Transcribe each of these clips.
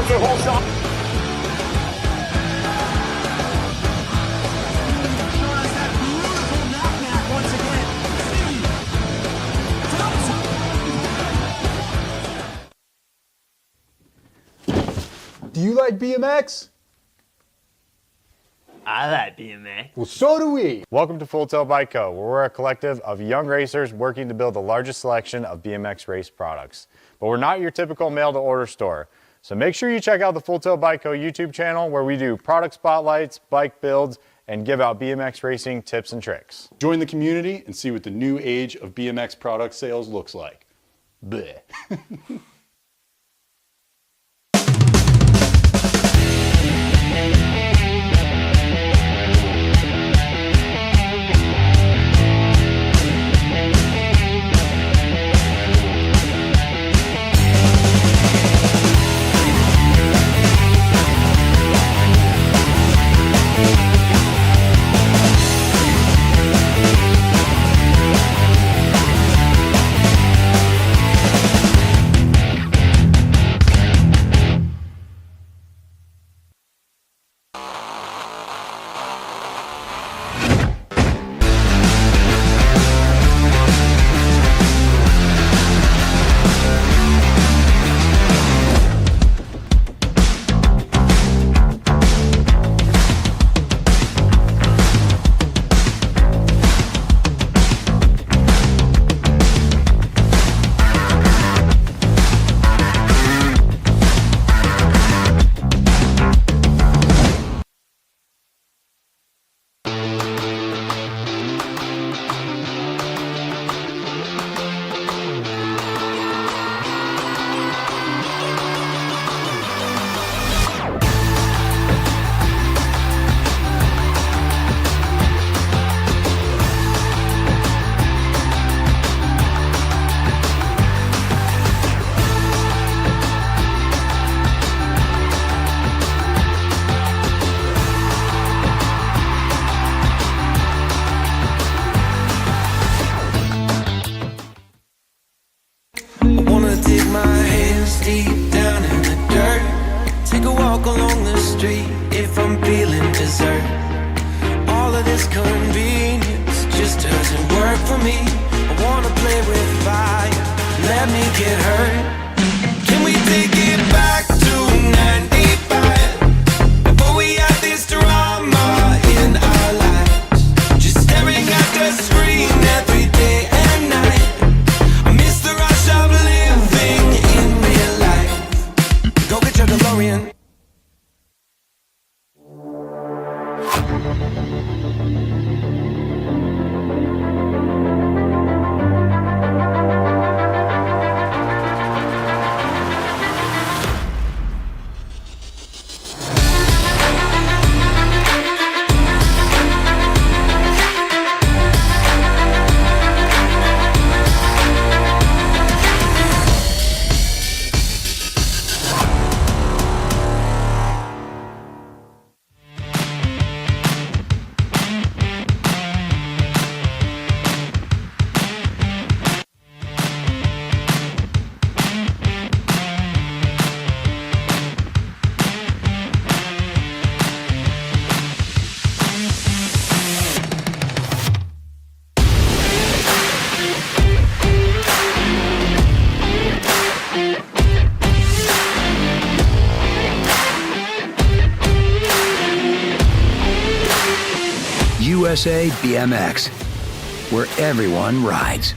time for the whole shot. Do you like BMX? I like BMX. Well, so do we. Welcome to Full Tilt Bike Co., where we're a collective of young racers working to build the largest selection of BMX race products. But we're not your typical mail-to-order store. So make sure you check out the Full Tilt Bike Co. YouTube channel, where we do product spotlights, bike builds, and give out BMX racing tips and tricks. Join the community and see what the new age of BMX product sales looks like. Bleh. If I'm feeling dessert, all of this convenience just doesn't work for me. I wanna play with fire, let me get hurt. Can we take it back to 95, before we had this drama in our lives? Just staring at the screen every day and night. I miss the rush of living in real life. Go get your DeLorean. USA BMX, where everyone rides.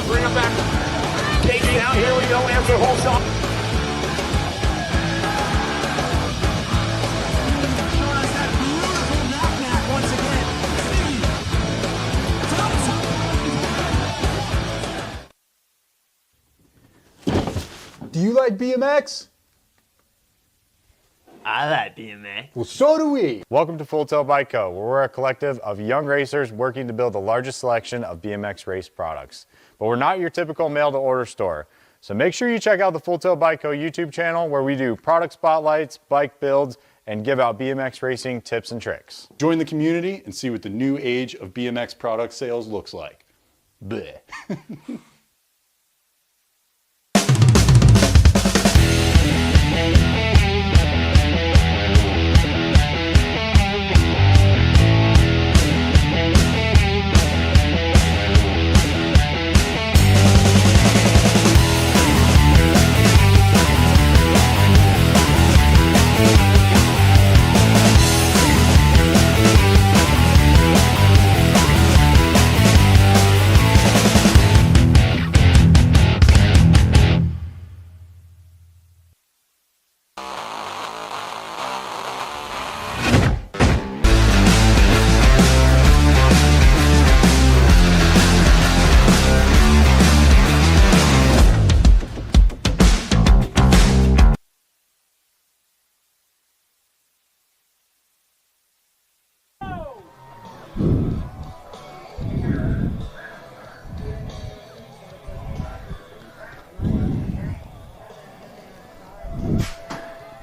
Bring him back. KG out, here we go, answer whole shot. Do you like BMX? I like BMX. Well, so do we. Welcome to Full Tilt Bike Co., where we're a collective of young racers working to build the largest selection of BMX race products. But we're not your typical mail-to-order store. So make sure you check out the Full Tilt Bike Co. YouTube channel, where we do product spotlights, bike builds, and give out BMX racing tips and tricks. Join the community and see what the new age of BMX product sales looks like. Bleh.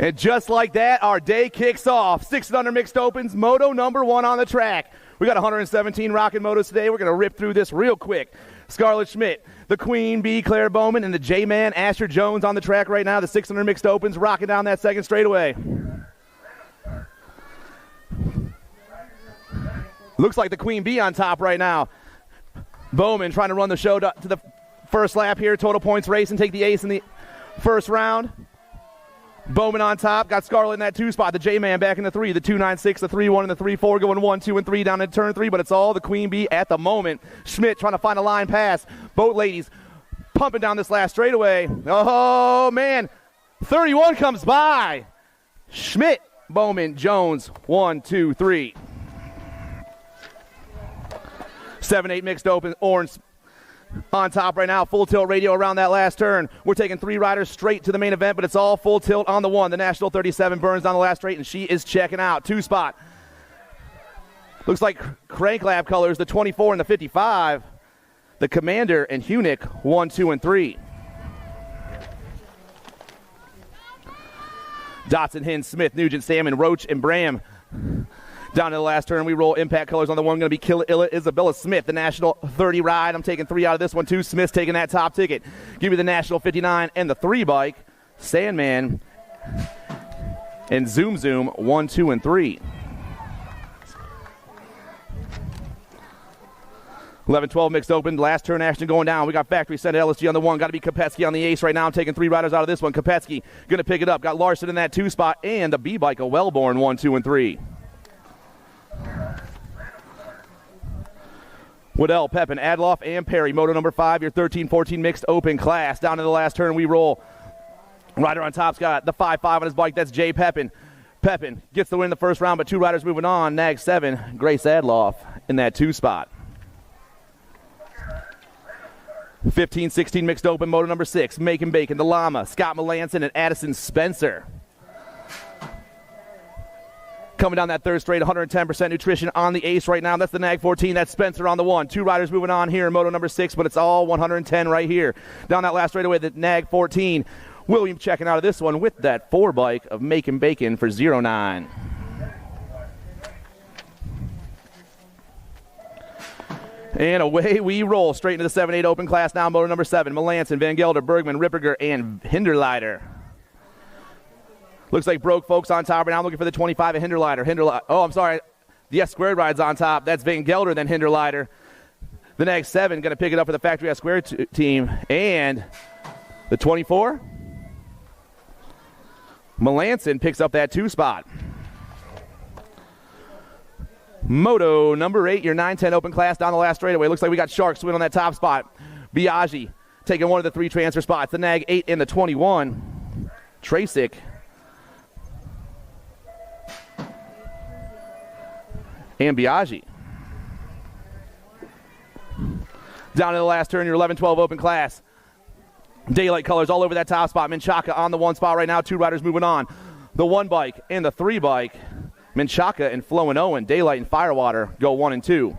And just like that, our day kicks off. 600 mixed opens, moto number 1 on the track. We got 117 rockin' motos today. We're going to rip through this real quick. Scarlett Schmidt, the Queen Bee, Claire Bowman, and the J-Man, Asher Jones on the track right now. The 600 mixed opens rocking down that second straightaway. Looks like the Queen Bee on top right now. Bowman trying to run the show to the first lap here. Total points race and take the ace in the first round. Bowman on top, got Scarlett in that 2 spot. The J-Man back in the 3, the 296, the 3-1, and the 3-4 going 1, 2, and 3 down in turn 3, but it's all the Queen Bee at the moment. Schmidt trying to find a line pass. Both ladies pumping down this last straightaway. Oh, man. 31 comes by. Schmidt, Bowman, Jones, 1, 2, 3. 7-8 mixed open, orange on top right now. Full tilt radio around that last turn. We're taking 3 riders straight to the main event, but it's all full tilt on the 1. The National 37 burns down the last straight, and she is checking out. 2 spot. Looks like crank lab colors, the 24 and the 55. The Commander and Hunick, 1, 2, and 3. Dotson, Hinn, Smith, Nugent, Salmon, Roach, and Bram. Down to the last turn, we roll impact colors on the 1. Going to be Kill Isabella Smith, the National 30 ride. I'm taking 3 out of this one, too. Smith's taking that top ticket. Give me the National 59 and the 3 bike. Sandman and Zoom Zoom, 1, 2, and 3. 11-12 mixed open. Last turn action going down. We got Factory Set LSG on the 1. Got to be Kopetsky on the ace right now. I'm taking 3 riders out of this one. Kopetsky going to pick it up. Got Larson in that 2 spot. And the B bike, a Wellborn, 1, 2, and 3. Waddell, Pepin, Adloff, and Perry. Moto number 5, your 13-14 mixed open class. Down to the last turn, we roll. Rider on top's got the 5-5 on his bike. That's Jay Pepin. Pepin gets the win in the first round, but 2 riders moving on. Nag 7, Grace Adloff in that 2 spot. 15-16 mixed open, moto number 6. Macon Bacon, the Llama, Scott Melanson, and Addison Spencer. Coming down that third straight, 110% nutrition on the ace right now. That's the Nag 14. That's Spencer on the 1. 2 riders moving on here in moto number 6, but it's all 110 right here. Down that last straightaway, the Nag 14. William checking out of this one with that 4 bike of Making Bacon for 09. And away we roll straight into the 7-8 open class now. Moto number 7, Melanson, Van Gelder, Bergman, Ripperger, and Hinderleiter. Looks like Broke folks on top right now. I'm looking for the 25 at Hinderleiter. Oh, I'm sorry. The S squared ride's on top. That's Van Gelder, then Hinderleiter. The next 7 going to pick it up for the Factory S squared team. And the 24, Melanson picks up that 2 spot. Moto number 8, your 9-10 open class down the last straightaway. Looks like we got Sharks win on that top spot. Biaggi taking one of the 3 transfer spots. The Nag 8 and the 21. Trasick. And Biaggi. Down to the last turn, your 11-12 open class. Daylight colors all over that top spot. Menchaca on the 1 spot right now. 2 riders moving on. The 1 bike and the 3 bike. Menchaca and Flo and Owen. Daylight and Firewater go 1 and 2.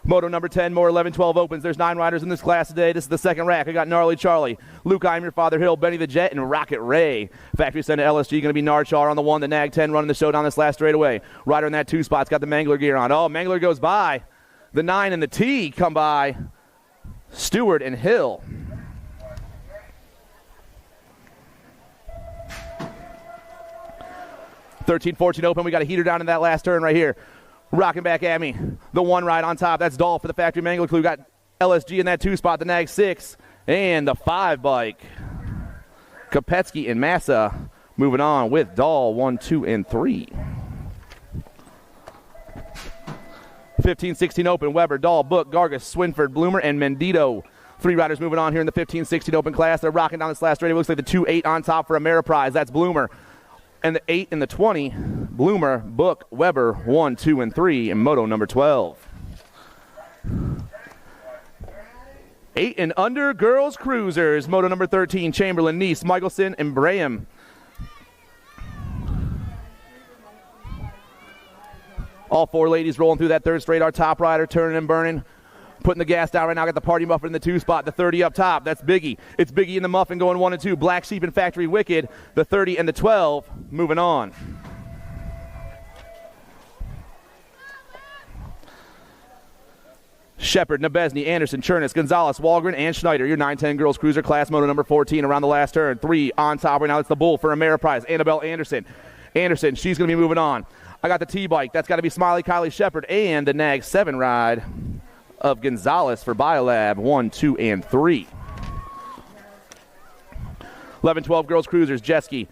Moto number 10, more 11-12 opens. There's 9 riders in this class today. This is the second rack. I got Gnarly Charlie, Luke I'm your Father Hill, Benny the Jet, and Rocket Ray. Factory sent to LSG, going to be Narchar on the 1, the Nag 10 running the show down this last straightaway. Rider in that 2 spot's got the Mangler gear on. Oh, Mangler goes by. The 9 and the T come by. Stewart and Hill. (13-14) open. We got a heater down in that last turn right here. Rocking back at me. The 1 ride on top. That's Dahl for the Factory Mangler crew. Got LSG in that 2 spot. The Nag 6. And the 5 bike. Kopetsky and Massa moving on with Dahl 1, 2, and 3. 15-16 open. Weber, Dahl, Book, Gargas, Swinford, Bloomer, and Mendito. 3 riders moving on here in the 15-16 open class. They're rocking down this last straight. It looks like the 2-8 on top for Ameriprise. That's Bloomer. And the 8 and the 20, Bloomer, Book, Weber, 1, 2, and 3 in moto number 12. 8 and under girls cruisers, moto number 13, Chamberlain, Neese, Michelson, and Braham. All 4 ladies rolling through that third straight. Our top rider turning and burning. Putting the gas down right now. Got the Party Muffin in the 2 spot. The 30 up top. That's Biggie. It's Biggie and the Muffin going 1 and 2. Black Sheep and Factory Wicked. The 30 and the 12 moving on. Shepard, Nebesny, Anderson, Chernus, Gonzalez, Walgren, and Schneider. Your 9-10 girls cruiser class moto number 14 around the last turn. 3 on top right now. It's the Bull for Ameriprise. Annabelle Anderson. Anderson, she's going to be moving on. I got the T-bike. That's got to be Smiley Kylie Shepard and the Nag 7 ride of Gonzalez for Biolab, 1, 2, and 3. 11-12 girls cruisers, Jeske,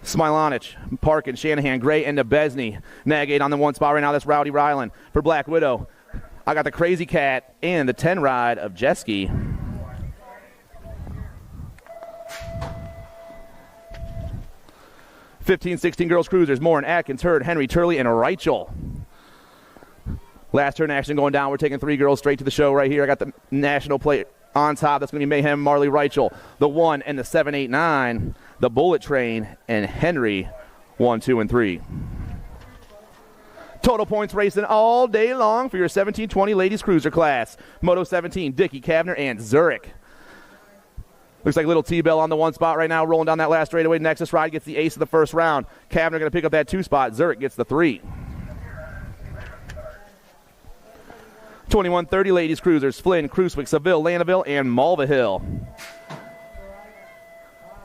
Smilanich, Parkin, Shanahan, Gray, and Nebesny. Nag 8 on the 1 spot right now. That's Rowdy Ryland for Black Widow. I got the Crazy Cat and the 10 ride of Jeske. (15-16 girls cruisers, Morin, Atkins, Hurd, Henry, Turley, and Reichel. Last turn action going down. We're taking 3 girls straight to the show right here. I got the national plate on top. That's going to be Mayhem, Marley, Reichel. The 1 and the 789. The Bullet Train and Henry, 1, 2, and 3. Total points racing all day long for your 17-20 ladies cruiser class. Moto 17, Dickey, Kavner, and Zurich. Looks like little T-Bell on the 1 spot right now, rolling down that last straightaway. Nexus ride gets the ace of the first round. Kavner going to pick up that 2 spot. Zurich gets the 3. 21-30 ladies cruisers, Flynn, Cruiswick, Seville, Landaville, and Mulvihill.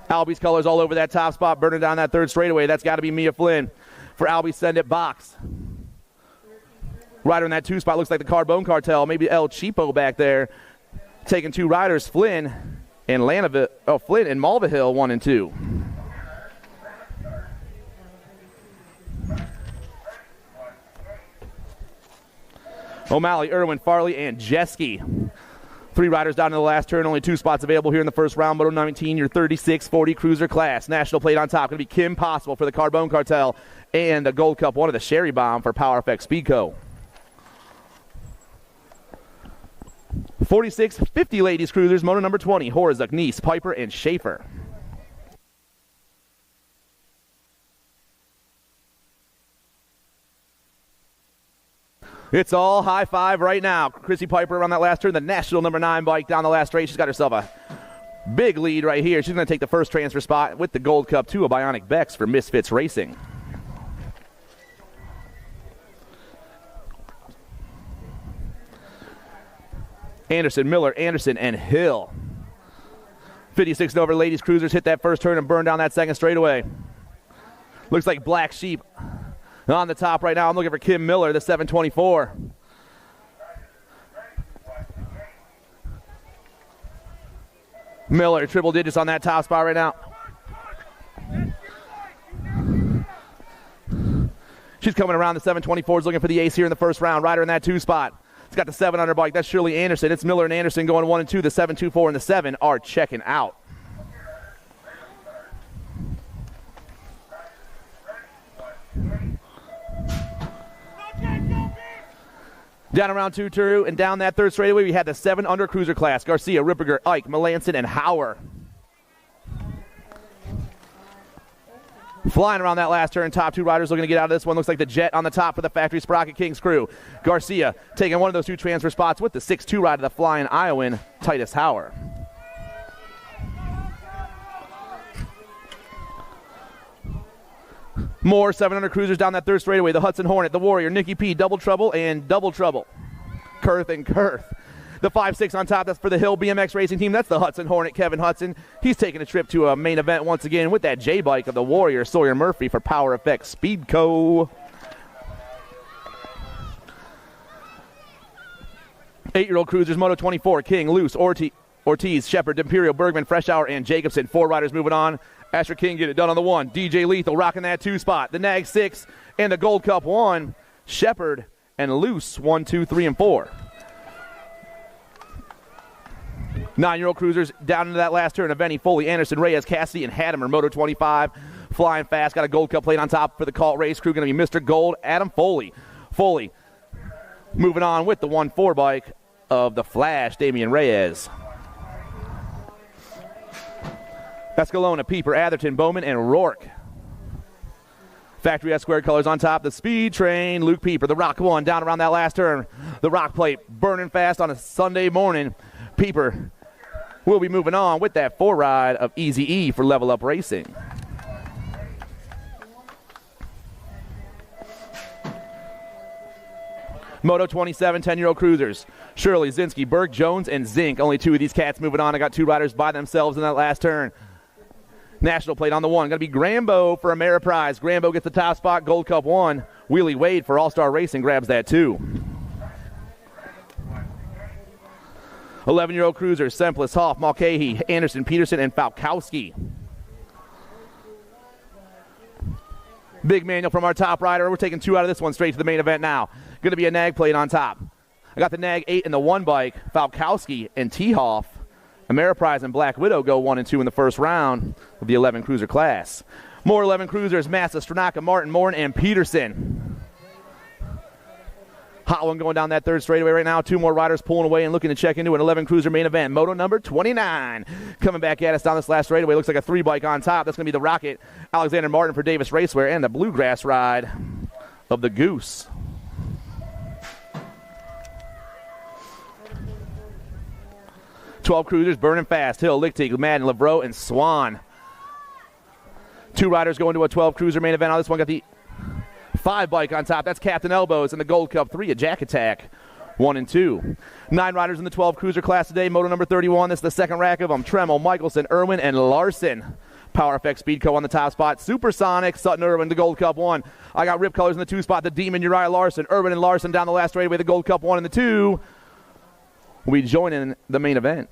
Albie's colors all over that top spot, burning down that 3rd straightaway. That's got to be Mia Flynn. For Albie, send it box. Rider in that 2 spot looks like the Carbone Cartel, maybe El Cheapo back there. Taking 2 riders, Flynn and Flynn and Mulvihill, 1 and 2. O'Malley, Irwin, Farley, and Jeske. 3 riders down to the last turn. Only 2 spots available here in the first round. Moto 19, your 36-40 cruiser class. National plate on top. Going to be Kim Possible for the Carbone Cartel. And the Gold Cup 1 of the Sherry Bomb for Power FX Speedco. 46-50 ladies cruisers. Moto number 20, Horzuk, Neese, Piper, and Schaefer. It's all high five right now. Chrissy Piper around that last turn, the national number 9 bike down the last straight. She's got herself a big lead right here. She's going to take the first transfer spot with the Gold Cup to a Bionic Bex for Misfits Racing. Anderson, Miller, Anderson, and Hill. 56 and over ladies cruisers hit that first turn and burn down that second straightaway. Looks like Black Sheep on the top right now. I'm looking for Kim Miller, the 724. Miller, triple digits on that top spot right now. She's coming around the 724s looking for the ace here in the first round. Rider in that 2 spot. It's got the 7 under bike. That's Shirley Anderson. It's Miller and Anderson going 1 and 2. The 724 and the 7 are checking out. Down around 2-2 and down that third straightaway, we had the 7 under cruiser class. Garcia, Ripperger, Ike, Melanson, and Hauer. Flying around that last turn, top 2 riders looking to get out of this one. Looks like the Jet on the top for the Factory Sprocket Kings crew. Garcia taking one of those 2 transfer spots with the 6-2 rider, the Flying Iowan, Titus Hauer. More 700 cruisers down that third straightaway. The Hudson Hornet, the Warrior, Nikki P, Double Trouble, and Double Trouble. Kurth and Kurth. The 5-6 on top, that's for the Hill BMX Racing Team. That's the Hudson Hornet, Kevin Hudson. He's taking a trip to a main event once again with that J-Bike of the Warrior, Sawyer Murphy for Power Effects Speedco. 8-year-old cruisers, Moto 24, King, Luce, Ortiz, Shepard, Imperial, Bergman, Freshour, and Jacobson. 4 riders moving on. Asher King get it done on the 1. DJ Lethal rocking that 2 spot. The Nag 6 and the Gold Cup 1. Shepard and Luce 1, 2, 3, and 4. 9-year-old cruisers down into that last turn. Aveni, Foley, Anderson, Reyes, Cassidy, and Hadamer. Moto 25 flying fast. Got a Gold Cup plate on top for the Cult Race crew. Going to be Mr. Gold, Adam Foley. Foley moving on with the 1-4 bike of the Flash, Damian Reyes. Escalona, Pieper, Atherton, Bowman, and Rourke. Factory S squared colors on top. The Speed Train, Luke Pieper. The Rock 1 down around that last turn. The Rock plate burning fast on a Sunday morning. Pieper will be moving on with that 4 ride of Easy E for Level Up Racing. Moto 27, 10-year-old cruisers. Shirley, Zinski, Berg, Jones, and Zink. Only 2 of these cats moving on. I got 2 riders by themselves in that last turn. National plate on the 1. Going to be Grambo for Ameriprise. Grambo gets the top spot. Gold Cup 1. Wheelie Wade for All-Star Racing grabs that 2. 11-year-old cruisers. Semplis, Hoff, Mulcahy, Anderson, Peterson, and Falkowski. Big manual from our top rider. We're taking 2 out of this one straight to the main event now. Going to be a Nag plate on top. I got the Nag 8 and the 1 bike. Falkowski and T-Hoff. Ameriprise and Black Widow go 1 and 2 in the first round of the 11 cruiser class. More 11 cruisers. Massa, Stranaka, Martin, Morin, and Peterson. Hot one going down that third straightaway right now. 2 more riders pulling away and looking to check into an 11 cruiser main event. Moto number 29 coming back at us down this last straightaway. Looks like a 3 bike on top. That's going to be the Rocket, Alexander Martin for Davis Racewear, and the Bluegrass ride of the Goose. Twelve cruisers burning fast. Hill, Lichtig, Madden, Levrow, and Swan. 2 riders going to a 12 cruiser main event. Now this one got the 5 bike on top. That's Captain Elbows and the Gold Cup 3, a Jack Attack 1 and 2. 9 riders in the 12 cruiser class today. Moto number 31. This is the second rack of them. Tremmel, Michelson, Irwin, and Larson. Power Effects Speedco on the top spot. Supersonic, Sutton, Irwin, the Gold Cup 1. I got Rip Colors in the 2 spot. The Demon, Uriah Larson. Irwin and Larson down the last straightaway. The Gold Cup 1 and the 2. We join in the main event.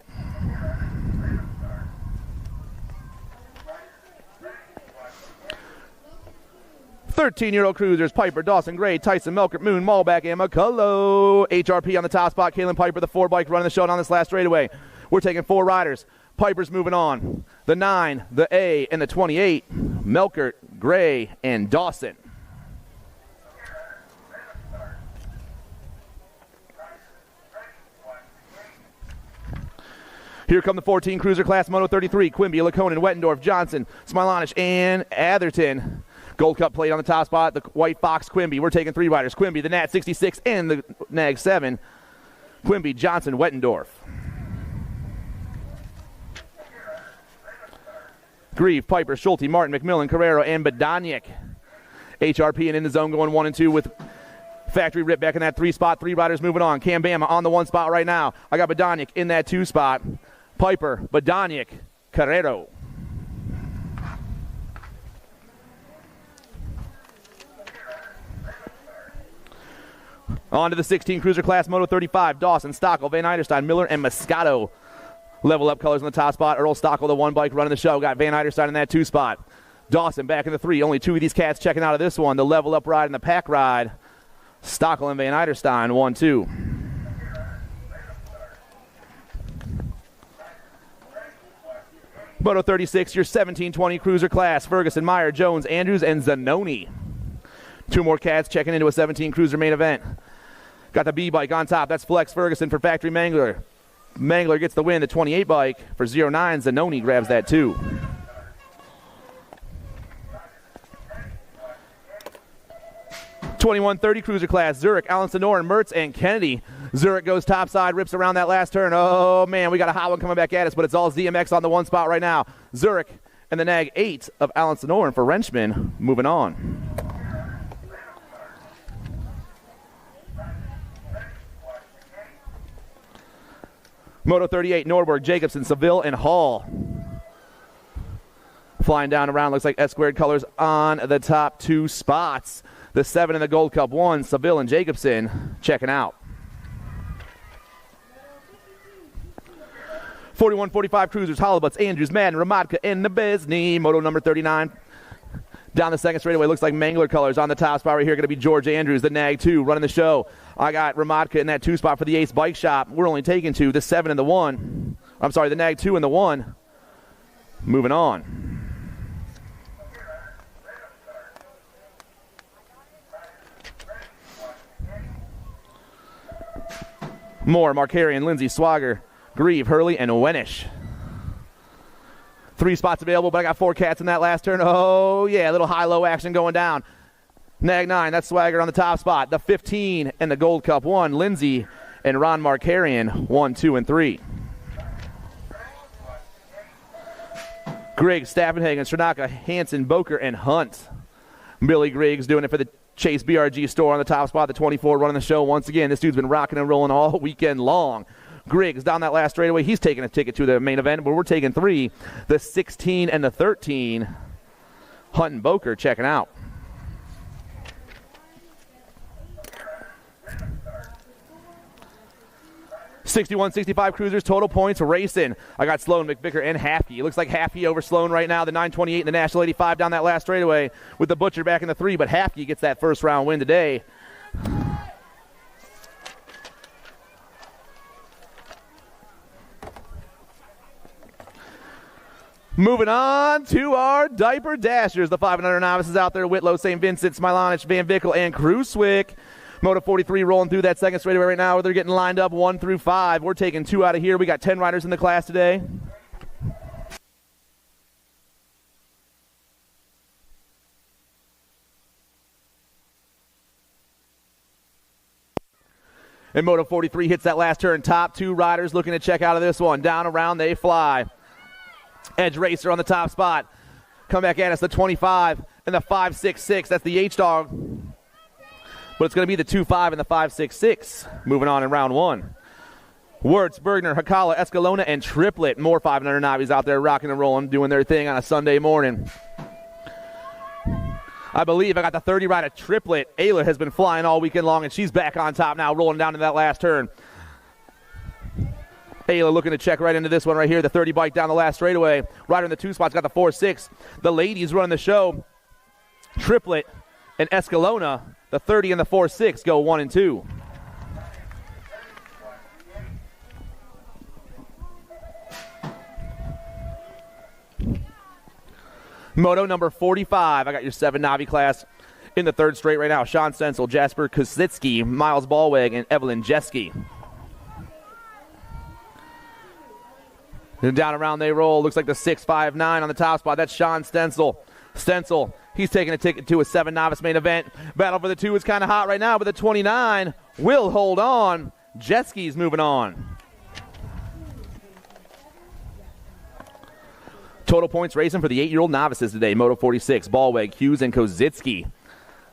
Thirteen-year-old cruisers, Piper, Dawson, Gray, Tyson, Melkert, Moon, Malback, and McCullough. HRP on the top spot. Kaylin Piper, the 4 bike running the show on this last straightaway. We're taking 4 riders. Piper's moving on. The 9, the A, and the 28. Melkert, Gray, and Dawson. Here come the 14 cruiser class, Moto 33, Quimby, Laconin, Wettendorf, Johnson, Smilanish, and Atherton. Gold Cup plate on the top spot, the White Fox Quimby. We're taking 3 riders. Quimby, the Nat 66, and the Nag 7. Quimby, Johnson, Wettendorf. Grieve, Piper, Schulte, Martin, McMillan, Carrero, and Badaniak. HRP and in the zone going 1 and 2 with Factory Rip back in that 3 spot. 3 riders moving on. Cam Bama on the 1 spot right now. I got Badaniak in that 2 spot. Piper, Badaniak, Carrero. On to the 16 cruiser class, Moto 35. Dawson, Stockel, Van Eiderstein, Miller, and Moscato. Level up colors on the top spot. Earl Stockel, the 1 bike running the show. Got Van Eiderstein in that 2 spot. Dawson back in the 3. Only 2 of these cats checking out of this one. The level up ride and the pack ride. Stockel and Van Eiderstein, 1-2. Moto 36, your 1720 cruiser class. Ferguson, Meyer, Jones, Andrews, and Zanoni. 2 more cats checking into a 17 cruiser main event. Got the B bike on top. That's Flex Ferguson for Factory Mangler. Mangler gets the win. The 28 bike for 09. Zanoni grabs that too. .21-30 cruiser class. Zurich, Alan Sonoran, Mertz, and Kennedy. Zurich goes topside, rips around that last turn. Oh, man, we got a hot one coming back at us, but it's all ZMX on the 1 spot right now. Zurich and the Nag 8 of Alan Sonoran for Wrenchman. Moving on. Moto 38, Norberg, Jacobson, Seville, and Hall. Flying down around, looks like S-squared colors on the top 2 spots. The 7 in the Gold Cup 1, Seville and Jacobson checking out. 41-45 cruisers, Hollowbutts, Andrews, Madden, Ramadka, and Nebesny. Moto number 39. Down the second straightaway, looks like Mangler colors on the top spot right here. Going to be George Andrews, the Nag 2, running the show. I got Ramadka in that 2 spot for the Ace Bike Shop. We're only taking 2. The 7 and the 1. I'm sorry, the Nag 2 and the 1. Moving on. Moore, Markarian, Lindsay, Swagger, Grieve, Hurley, and Wenish. 3 spots available, but I got 4 cats in that last turn. Oh, yeah, a little high-low action going down. Nag 9, that's Swagger on the top spot. The 15 and the Gold Cup 1, Lindsay and Ron Markarian, 1, 2, and 3. Griggs, Staffenhagen, Stranaka, Hansen, Boker, and Hunt. Billy Griggs doing it for the Chase BRG store on the top spot. The 24 running the show once again. This dude's been rocking and rolling all weekend long. Griggs down that last straightaway. He's taking a ticket to the main event, but we're taking 3. The 16 and the 13. Hunt and Boker checking out. .61-65 cruisers, total points racing. I got Sloan, McVicker, and Haffey. It looks like Haffey over Sloan right now. The 928 and the National 85 down that last straightaway with the Butcher back in the 3, but Haffey gets that first round win today. Moving on to our Diaper Dashers. The 500 novices out there. Whitlow, St. Vincent, Smilanich, Van Vickle, and Cruiswick. Moto 43 rolling through that second straightaway right now where they're getting lined up 1 through 5. We're taking 2 out of here. We got 10 riders in the class today. And Moto 43 hits that last turn. Top 2 riders looking to check out of this one. Down around they fly. Edge Racer on the top spot. Come back at us, the 25 and the 5.66. That's the H-Dog. But it's going to be the 2.5 and the 5.66. Moving on in round 1. Wirtz, Bergner, Hakala, Escalona, and Triplet. More 500 Navis out there rocking and rolling, doing their thing on a Sunday morning. I believe I got the 30 rider Triplet. Ayla has been flying all weekend long, and she's back on top now, rolling down to that last turn. Ayla looking to check right into this one right here. The 30 bike down the last straightaway. Rider in the 2 spots got the 4.6. The ladies running the show. Triplet and Escalona. The 30 and the 4.6 go 1 and 2. Moto number 45. I got your 7 Navi class in the 3rd straight right now. Sean Sensel, Jasper Kusitsky, Miles Ballweg, and Evelyn Jeske. And down around they roll. Looks like the 6.59 on the top spot. That's Sean Stencil. Stencil He's taking a ticket to a 7 novice main event. Battle for the 2 is kind of hot right now, but the 29 will hold on. Jet skis moving on. Total points racing for the 8-year-old novices today. Moto 46, Ballweg, Hughes, and Kozitsky.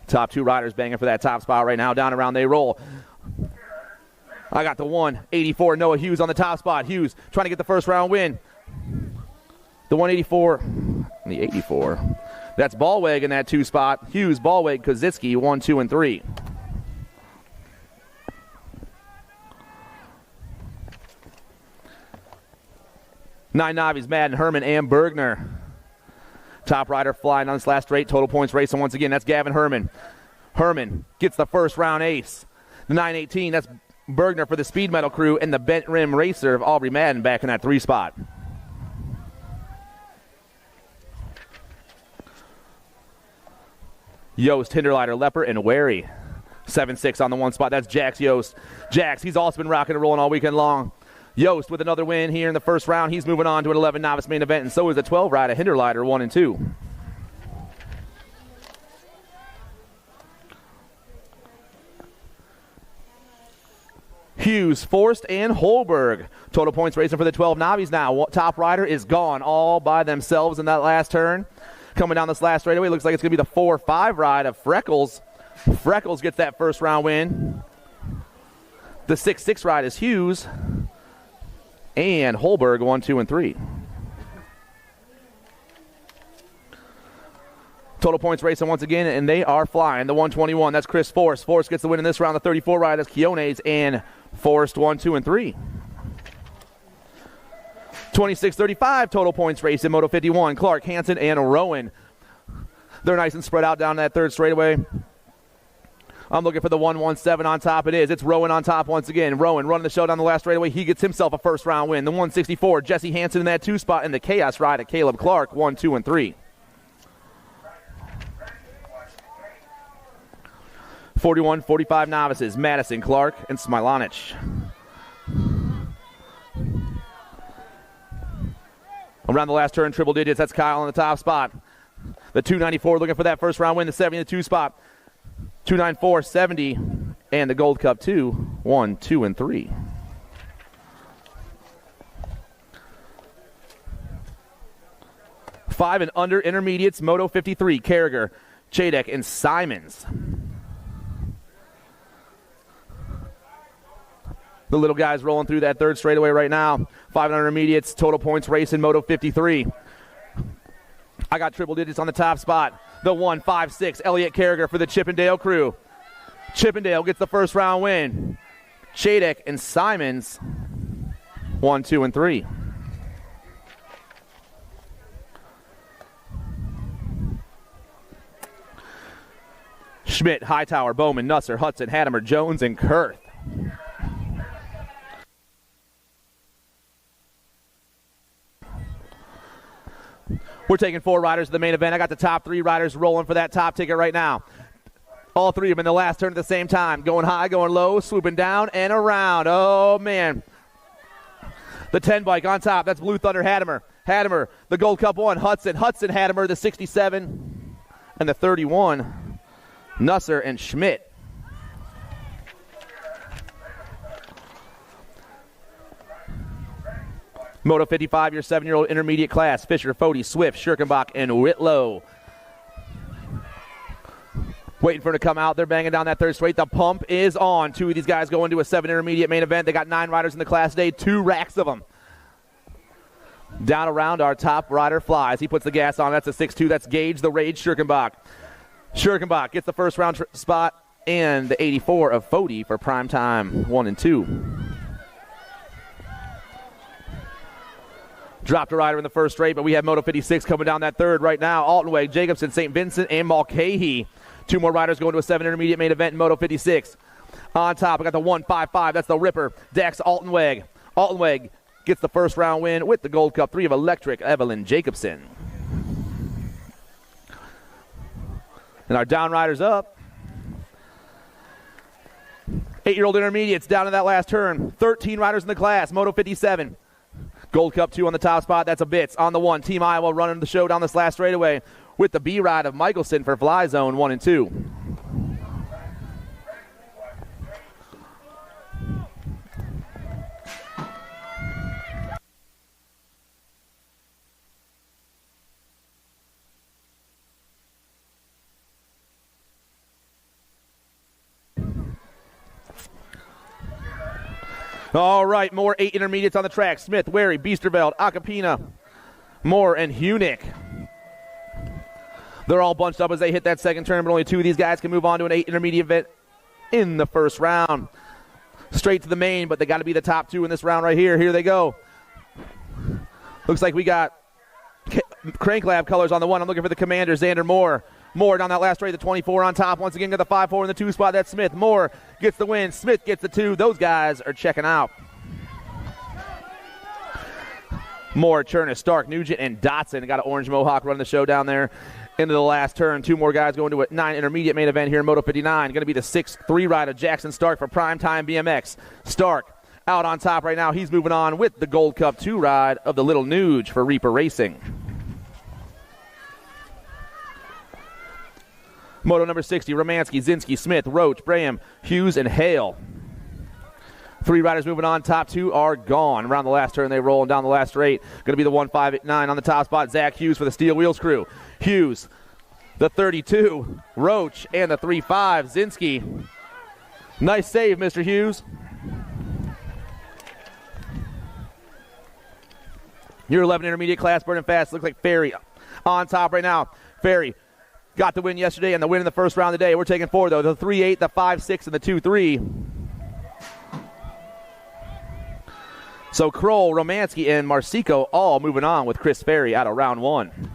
Top 2 riders banging for that top spot right now. Down around they roll. I got the 184, Noah Hughes on the top spot. Hughes trying to get the first round win. The 184, and the 84. That's Ballweg in that 2 spot. Hughes, Ballweg, Kozitsky, 1, 2, and 3. Nine Navies, Madden, Herman, and Bergner. Top rider flying on this last straight. Total points racing once again. That's Gavin Herman. Herman gets the first round ace. The 918, that's Bergner for the Speed Metal crew, and the Bent Rim Racer of Aubrey Madden back in that 3 spot. Yost, Hinderleiter, Lepper, and Wary. 7-6 on the 1 spot. That's Jax Yost. Jax, he's also been rocking and rolling all weekend long. Yost with another win here in the first round. He's moving on to an 11 novice main event, and so is the 12 rider Hinderleiter, 1 and 2. Hughes, Forrest, and Holberg. Total points racing for the 12 novies now. Top rider is gone all by themselves in that last turn. Coming down this last straightaway, looks like it's going to be the 4-5 ride of Freckles. Freckles gets that first round win. The 6-6 ride is Hughes. And Holberg, 1, 2, and 3. Total points racing once again, and they are flying. The 121, that's Chris Forrest. Forrest gets the win in this round. The 34 ride is Keones and Forrest, 1, 2, and 3. 26-35 total points race in Moto 51. Clark, Hansen, and Rowan. They're nice and spread out down that third straightaway. I'm looking for the 117 on top. It is. It's Rowan on top once again. Rowan running the show down the last straightaway. He gets himself a first round win. The 164, Jesse Hansen in that 2 spot, and the Chaos ride of Caleb Clark, 1, 2, and 3. 41-45 novices, Madison, Clark, and Smilanich. Around the last turn, triple digits, that's Kyle on the top spot. The 294 looking for that first round win, the 70 in the 2 spot. 294, 70, and the Gold Cup 2, 1, 2, and 3. Five and under intermediates, Moto 53, Carragher, Chadek, and Simons. The little guys rolling through that third straightaway right now. 5 and under intermediates, total points race in Moto 53. I got triple digits on the top spot. The 156, Elliott Carragher for the Chippendale crew. Chippendale gets the first round win. Chadek and Simons, 1, 2, and 3. Schmidt, Hightower, Bowman, Nusser, Hudson, Hadamer, Jones, and Kurth. We're taking 4 riders to the main event. I got the top 3 riders rolling for that top ticket right now. All 3 of them in the last turn at the same time. Going high, going low, swooping down and around. Oh, man. The 10 bike on top. That's Blue Thunder Hadamer. Hadamer, the Gold Cup 1. Hudson Hadamer, the 67. And the 31, Nusser and Schmidt. Moto 55, your 7-year-old intermediate class. Fisher, Fody, Swift, Schirkenbach, and Whitlow. Waiting for it to come out. They're banging down that third straight. The pump is on. 2 of these guys go into a 7 intermediate main event. They got 9 riders in the class today, 2 racks of them. Down around our top rider flies. He puts the gas on. That's a 6-2. That's Gage, the Rage, Schirkenbach. Schirkenbach gets the first round spot and the 84 of Fody for prime time 1 and 2. Dropped a rider in the first straight, but we have Moto 56 coming down that third right now. Altenweg, Jacobson, St. Vincent, and Mulcahy. 2 more riders going to a 7 intermediate main event in Moto 56. On top, I got the 155. That's the Ripper, Dax Altenweg. Altenweg gets the first round win with the Gold Cup 3 of Electric, Evelyn Jacobson. And our down riders up. 8-year-old intermediates down in that last turn. 13 riders in the class, Moto 57. Gold Cup 2 on the top spot. That's a Bits on the 1. Team Iowa running the show down this last straightaway. with the B ride of Michelson for Fly Zone 1 and 2. All right, more 8 intermediates on the track. Smith, Wary, Biesterveld, Acapina, Moore, and Hunick. They're all bunched up as they hit that second turn, but only 2 of these guys can move on to an 8 intermediate event in the first round. Straight to the main, but they got to be the top 2 in this round right here. Here they go. Looks like we got Crank Lab colors on the 1. I'm looking for the commander, Xander Moore. Moore down that last straight, the 24 on top. Once again, got the 5-4 in the 2 spot. That's Smith. Moore gets the win. Smith gets the 2. Those guys are checking out. Moore, Chernus, Stark, Nugent, and Dotson. Got an orange mohawk running the show down there into the last turn. 2 more guys going to a 9 intermediate main event here in Moto 59. Going to be the 6'3" rider, Jackson Stark for Primetime BMX. Stark out on top right now. He's moving on with the Gold Cup 2 ride of the Little Nuge for Reaper Racing. Moto number 60, Romansky, Zinski, Smith, Roach, Braham, Hughes, and Hale. 3 riders moving on. Top 2 are gone. Around the last turn, they roll, and down the last straight. Going to be the 159 on the top spot, Zach Hughes for the Steel Wheels crew. Hughes, the 32, Roach, and the 3-5, Zinski. Nice save, Mr. Hughes. Your 11 intermediate class burning fast. Looks like Ferry on top right now. Ferry got the win yesterday and the win in the first round of the day. We're taking 4, though. The 3-8, the 5-6, and the 2-3. So Kroll, Romansky, and Marsico all moving on with Chris Ferry out of round 1.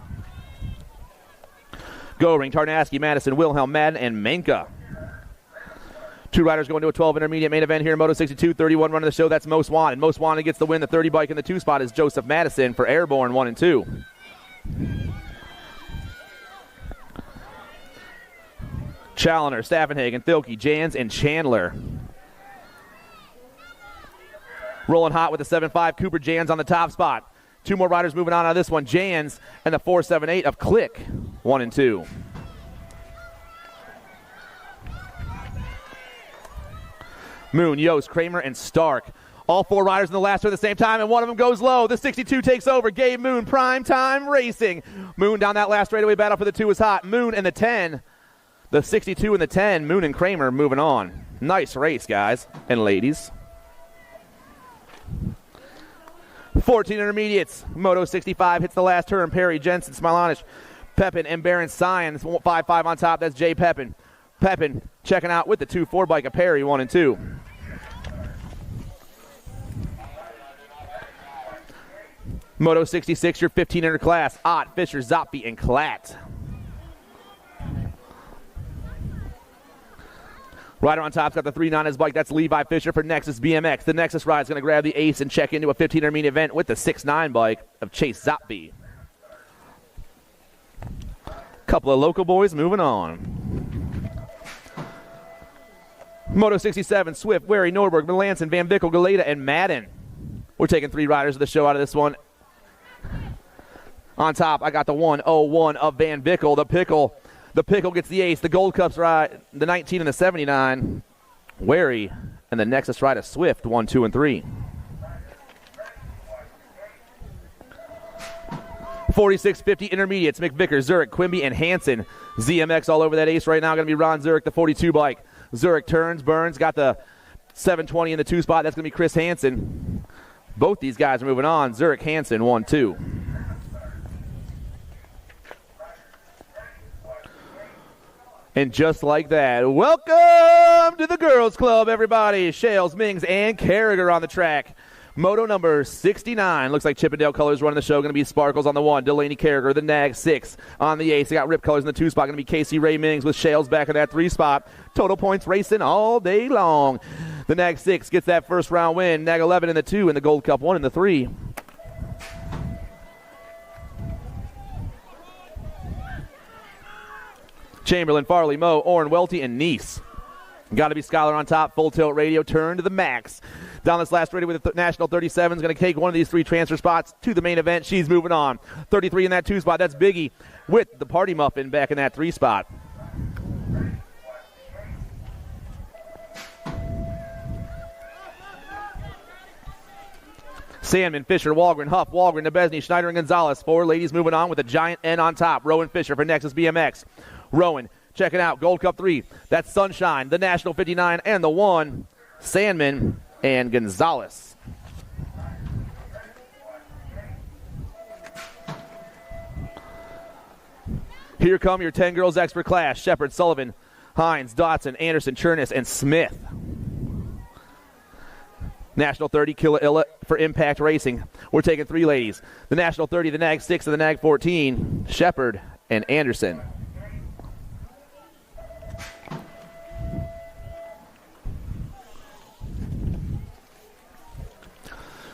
Goring, Tarnaski, Madison, Wilhelm, Madden, and Menka. 2 riders going to a 12 intermediate main event here in Moto 62. 31 running the show. That's Most Wanted. Most Wanted gets the win. The 30 bike in the 2 spot is Joseph Madison for Airborne 1 and 2. Challoner, Staffenhagen, Thilke, Jans, and Chandler. Rolling hot with the 7-5, Cooper Jans on the top spot. 2 more riders moving on out of this one, Jans and the 478 of Click, 1 and 2. Moon, Yost, Kramer, and Stark. All 4 riders in the last turn at the same time, and one of them goes low. The 62 takes over. Gabe Moon, Prime Time Racing. Moon down that last straightaway battle for the 2 is hot. Moon and the 10. The 62 and the 10, Moon and Kramer moving on. Nice race, guys and ladies. 14 intermediates. Moto 65 hits the last turn. Perry, Jensen, Smilanic, Pepin, and Baron Sion. 5-5 on top. That's Jay Pepin. Pepin checking out with the 2-4 bike of Perry, 1 and 2. Moto 66, your 1500 class. Ott, Fisher, Zoppi, and Klatt. Rider on top's got the 3-9 on his bike. That's Levi Fisher for Nexus BMX. The Nexus ride's going to grab the ace and check into a 15 intermediate event with the 6-9 bike of Chase Zoppi. Couple of local boys moving on. Moto 67, Swift, Wary, Norberg, Melanson, Van Vickel, Galeta, and Madden. We're taking 3 riders of the show out of this one. On top, I got the 101 of Van Vickel, the Pickle. The Pickle gets the ace. The Gold Cups ride, the 19 and the 79. Wary and the Nexus ride of Swift, 1, 2, and 3. 46-50 intermediates. McVicker, Zurich, Quimby, and Hansen. ZMX all over that ace right now. Going to be Ron Zurich, the 42 bike. Zurich turns, burns, got the 720 in the 2 spot. That's going to be Chris Hansen. Both these guys are moving on. Zurich, Hansen, 1, 2. And just like that, welcome to the Girls Club, everybody. Shales, Mings, and Carragher on the track. Moto number 69. Looks like Chippendale colors running the show. Going to be Sparkles on the 1. Delaney Carragher, the Nag 6 on the ace. They got Rip colors in the 2 spot. Going to be Casey Ray Mings with Shales back in that 3 spot. Total points racing all day long. The Nag 6 gets that first round win. Nag 11 in the 2 and the Gold Cup 1 in the 3. Chamberlain, Farley, Moe, Orrin, Welty, and Neese. Got to be Skylar on top. Full tilt radio. Turn to the max. Down this last radio with the National 37 is going to take one of these 3 transfer spots to the main event. She's moving on. 33 in that 2 spot. That's Biggie with the Party Muffin back in that 3 spot. Sandman, Fisher, Walgren, Huff, Walgren, Nebesny, Schneider, and Gonzalez. 4 ladies moving on with a giant N on top. Rowan Fisher for Nexus BMX. Rowan, check it out. Gold Cup 3. That's Sunshine, the National 59, and the 1. Sandman and Gonzalez. Here come your 10 girls expert class. Shepard, Sullivan, Hines, Dotson, Anderson, Chernus, and Smith. National 30, Killa Illa for Impact Racing. We're taking 3 ladies. The National 30, the NAG 6, and the NAG 14, Shepard and Anderson.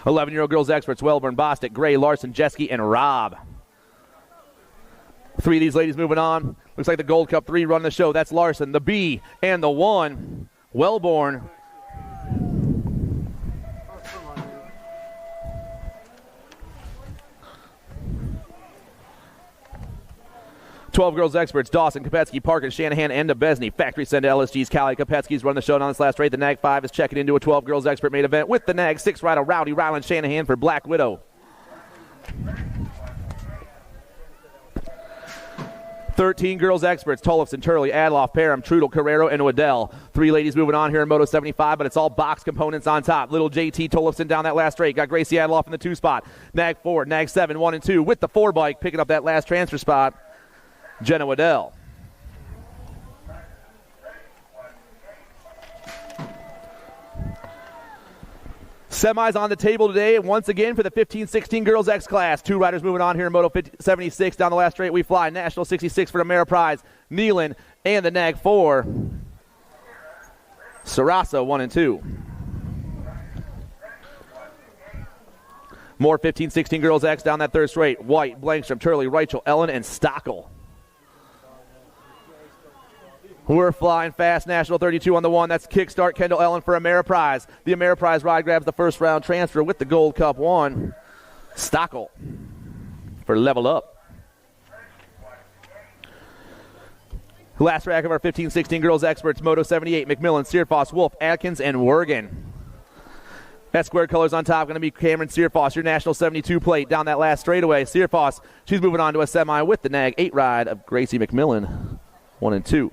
"11-year-old girls experts, Wellborn, Bostic, Gray, Larson, Jeske, and Robb. 3 of these ladies moving on. Looks like the Gold Cup 3 running the show. That's Larson, the B, and the 1, Wellborn. 12 girls experts, Dawson, Kopetsky, Parkin, Shanahan, and Nebesny. Factory send to LSG's Callie. Kopetsky's running the show on this last race. The NAG 5 is checking into a 12 girls expert main event with the NAG 6 rider Rowdy Ryland Shanahan for Black Widow. 13 girls experts, Tollefson, Turley, Adloff, Parham, Trudel, Carrero, and Waddell. 3 ladies moving on here in Moto 75, but it's all box components on top. Little JT Tollefson down that last straight. Got Gracie Adloff in the 2 spot. NAG 4, NAG 7, 1 and 2 with the 4 bike picking up that last transfer spot. Jenna Waddell. Semis on the table today, once again for the 15-16 girls X class. 2 riders moving on here in Moto 76. Down the last straight we fly. National 66 for the Ameriprize. Nealon and the NAG 4. Sarasa 1 and 2. More 15-16 girls X down that 3rd straight. White, Blankstrom, Turley, Reichel, Ellen, and Stockel. We're flying fast. National 32 on the 1. That's Kickstart Kendall Ellen for Ameriprize. The Ameriprize ride grabs the 1st round transfer with the Gold Cup 1. Stockel for Level Up. Last rack of our 15-16 girls experts, Moto 78, McMillan, Searfoss, Wolf, Atkins, and Wergen. That square colors on top going to be Cameron Searfoss, your National 72 plate down that last straightaway. Searfoss, she's moving on to a semi with the NAG 8 ride of Gracie McMillan, 1 and 2.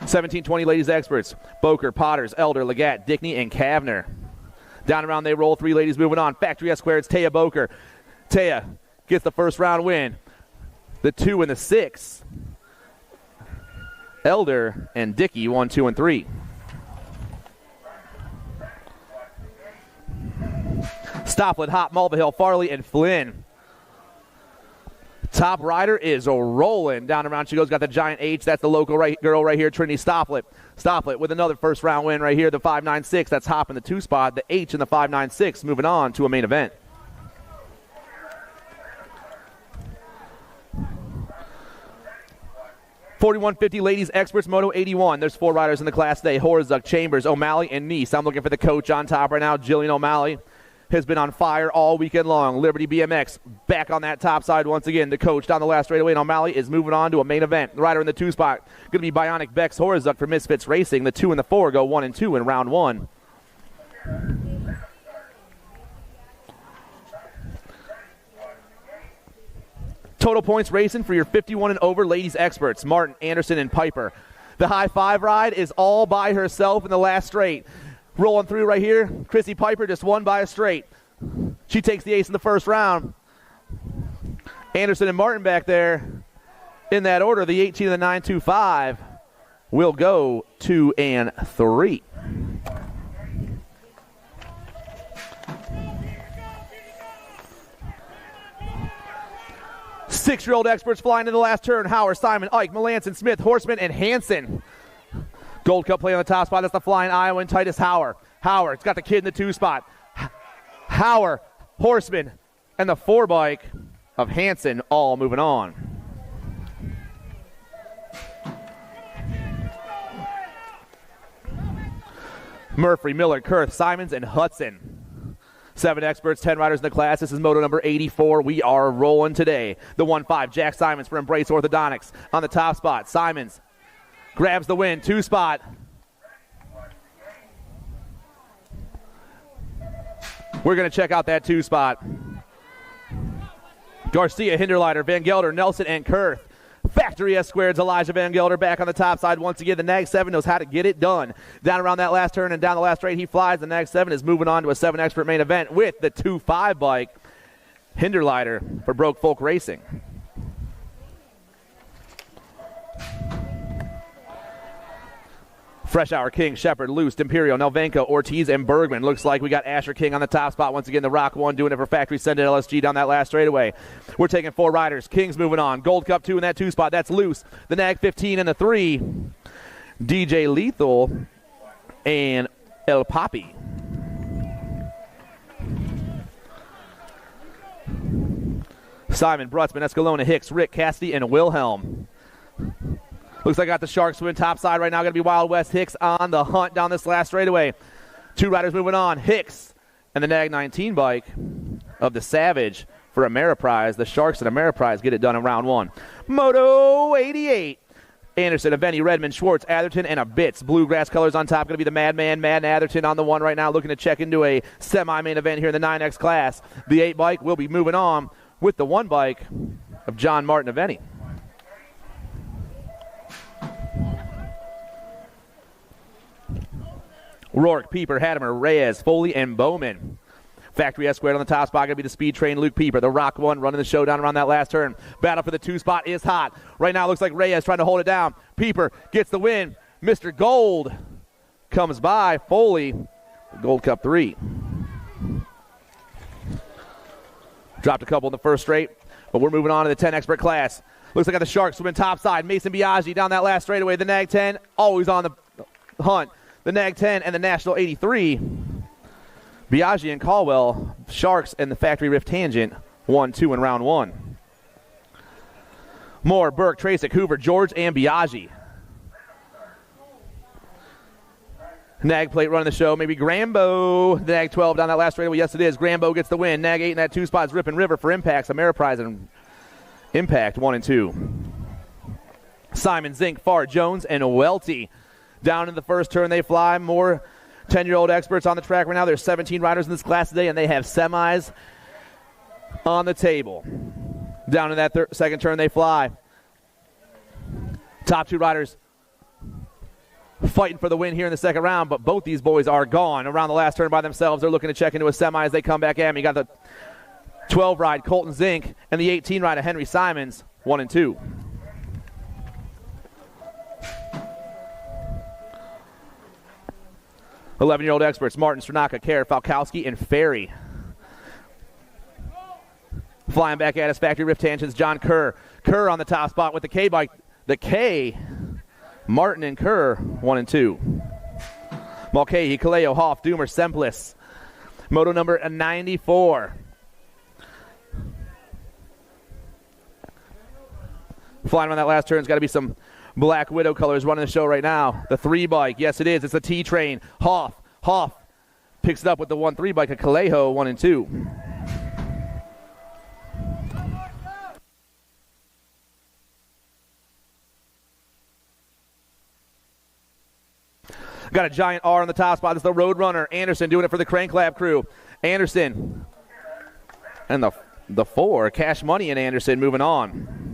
(17-20) ladies experts, Boker, Potters, Elder, Legat, Dickney, and Kavner. Down around they roll. 3 ladies moving on. Factory S squared, it's Taya Boker. Taya gets the 1st round win. The 2 and the 6. Elder and Dickey 1, 2, and 3. Stoplet, Hop, Mulvihill, Farley, and Flynn. Top rider is rolling. Down around she goes, got the giant H. That's the local girl right here, Trinity Stoplet. Stoplet with another 1st round win right here, the 5.96. That's Hop in the 2 spot. The H in the 5.96 moving on to a main event. (41.50) ladies experts, Moto 81. There's 4 riders in the class today. Horzuk, Chambers, O'Malley, and Neese. I'm looking for the coach on top right now. Jillian O'Malley has been on fire all weekend long. Liberty BMX back on that top side once again. The coach down the last straightaway, and O'Malley is moving on to a main event. The rider in the 2 spot going to be Bionic Bex Horzuk for Misfits Racing. The 2 and the 4 go 1 and 2 in round 1. Total points racing for your 51 and over ladies experts, Martin, Anderson, and Piper. The high 5 ride is all by herself in the last straight. Rolling through right here, Chrissy Piper just won by a straight. She takes the ace in the 1st round. Anderson and Martin back there in that order. The 18 and the 9.25 will go 2 and 3. Six-year-old experts flying to the last turn. Howard, Simon, Ike, Melanson, Smith, Horseman, and Hansen. Gold Cup play on the top spot. That's the flying Iowan Titus Howard. Howard's got the kid in the 2 spot. Howard, Horseman, and the 4 bike of Hansen, all moving on. Murphy, Miller, Kurth, Simons, and Hudson. 7 experts, 10 riders in the class. This is moto number 84. We are rolling today. The 1-5, Jack Simons for Embrace Orthodontics on the top spot. Simons grabs the win, 2 spot. We're going to check out that 2 spot. Garcia, Hinderleiter, Van Gelder, Nelson, and Kurth. Factory S squared's Elijah Van Gelder back on the top side once again. The Nag 7 knows how to get it done. Down around that last turn and down the last straight, he flies. The Nag 7 is moving on to a 7 expert main event with the 2-5 bike. Hinderleiter for Broke Folk Racing. Fresh Hour, King, Shepard, Loost, Imperial, Nelvenko, Ortiz, and Bergman. Looks like we got Asher King on the top spot. Once again, the Rock 1 doing it for Factory Send LSG down that last straightaway. We're taking 4 riders. King's moving on. Gold Cup 2 in that 2 spot. That's Loose. The Nag 15 and the 3. DJ Lethal and El Papi. Simon, Brutzman, Escalona, Hicks, Rick, Cassidy, and Wilhelm. Looks like I got the Sharks win top side right now. Going to be Wild West. Hicks on the hunt down this last straightaway. 2 riders moving on. Hicks and the Nag 19 bike of the Savage for Ameriprise. The Sharks and Ameriprise get it done in round 1. Moto 88. Anderson, Aveni, Redmond, Schwartz, Atherton, and a Bits. Bluegrass colors on top. Going to be the Madman, Madden Atherton on the 1 right now. Looking to check into a semi-main event here in the 9X class. The 8 bike will be moving on with the 1 bike of John Martin Aveni. Rourke, Pieper, Hattemer, Reyes, Foley, and Bowman. Factory S squared on the top spot. Going to be the speed train Luke Pieper. The Rock 1 running the show down around that last turn. Battle for the 2 spot is hot. Right now it looks like Reyes trying to hold it down. Pieper gets the win. Mr. Gold comes by. Foley, Gold Cup 3. Dropped a couple in the first straight, but we're moving on to the 10 expert class. Looks like I got the Sharks swimming top side. Mason Biaggi down that last straightaway. The Nag 10 always on the hunt. The Nag 10 and the National 83. Biaggi and Caldwell, Sharks and the Factory Rift Tangent, 1-2 in round 1. Moore, Burke, Tracek, Hoover, George, and Biaggi. Nag plate running the show. Maybe Grambo. The Nag 12 down that last straightaway. Yes, it is. Grambo gets the win. Nag 8 in that 2 spots. Rip and River for Impacts. Ameriprise and Impact 1 and 2. Simon, Zink, Farr, Jones, and Welty. Down in the first turn, they fly. More 10-year-old experts on the track right now. There's 17 riders in this class today, and they have semis on the table. Down in that second turn, they fly. Top 2 riders fighting for the win here in the second round, but both these boys are gone around the last turn by themselves. They're looking to check into a semi as they come back at me. You got the 12 ride Colton Zink and the 18 ride of Henry Simons, 1 and 2. Eleven-year-old experts, Martin, Stranaka, Kerr, Falkowski, and Ferry. Flying back at us, Factory Rift Tangents, John Kerr. Kerr on the top spot with the K bike. The K, Martin and Kerr, 1 and 2. Mulcahy, Kaleo, Hoff, Doomer, Semplis. Moto number 94. Flying on that last turn, it's got to be some Black Widow colors running the show right now. The 3 bike, yes it is. It's the T-Train. Hoff picks it up with the 1-3 bike of Calejo, 1 and 2. Got a giant R on the top spot. It's the Road Runner. Anderson doing it for the Crank Lab crew. Anderson and the 4, Cash Money and Anderson moving on.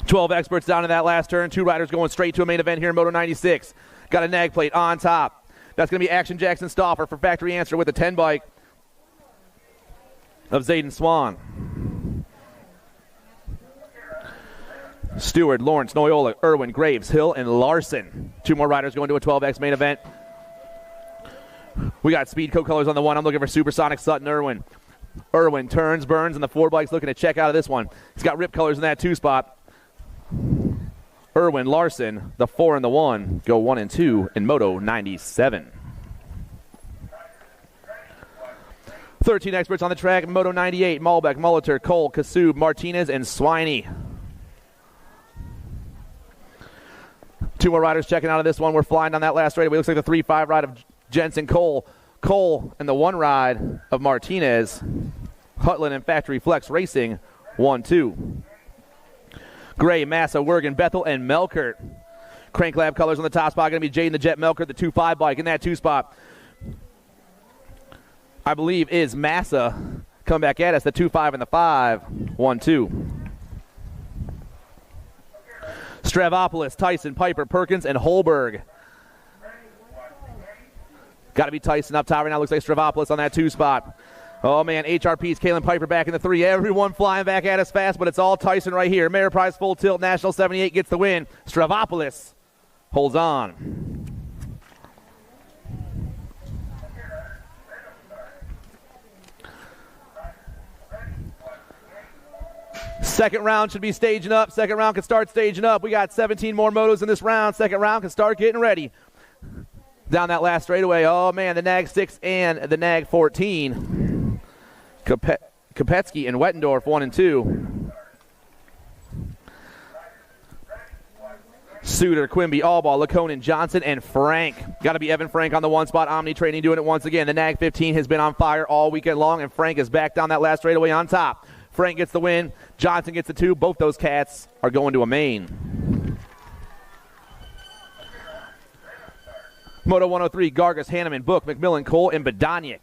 Twelve experts down in that last turn. 2 riders going straight to a main event here in Moto 96. Got a Nag plate on top. That's going to be Action Jackson Stauffer for Factory Answer with the 10 bike of Zayden Swan. Stewart, Lawrence, Noyola, Irwin, Graves, Hill, and Larson. 2 more riders going to a 12X main event. We got Speedco colors on the 1. I'm looking for Supersonic, Sutton, Irwin. Irwin turns, burns, and the 4 bike's looking to check out of this one. He's got Rip colors in that 2 spot. Irwin, Larson, the 4 and the 1 go 1 and 2 in Moto 97. 13 experts on the track. Moto 98, Malbec, Molitor, Cole, Kasub, Martinez, and Swiney. 2 more riders checking out of this one. We're flying down that last straightaway. Looks like the 3-5 ride of Jensen Cole. Cole and the 1 ride of Martinez. Hutland and Factory Flex Racing, 1-2. Gray, Massa, Wergen, Bethel, and Melkert. Crank Lab colors on the top spot. Going to be Jaden the Jet Melkert, the 2-5 bike. In that 2 spot, I believe, is Massa. Come back at us, the 2-5 and the 5, 1-2. Stravopolis, Tyson, Piper, Perkins, and Holberg. Got to be Tyson up top right now. Looks like Stravopolis on that 2 spot. Oh, man, HRP's Kalen Piper back in the 3. Everyone flying back at us fast, but it's all Tyson right here. Mayor Prize Full Tilt, National 78 gets the win. Stravopolis holds on. Second round should be staging up. Second round can start staging up. We got 17 more motos in this round. Second round can start getting ready. Down that last straightaway, oh, man, the Nag 6 and the Nag 14. Kopetsky and Wettendorf, 1 and 2. Suter, Quimby, Allball, Laconin, Johnson, and Frank. Got to be Evan Frank on the 1 spot. Omni Training doing it once again. The Nag 15 has been on fire all weekend long, and Frank is back down that last straightaway on top. Frank gets the win. Johnson gets the 2. Both those cats are going to a main. Moto 103, Gargas, Hanneman, Book, McMillan, Cole, and Badaniak.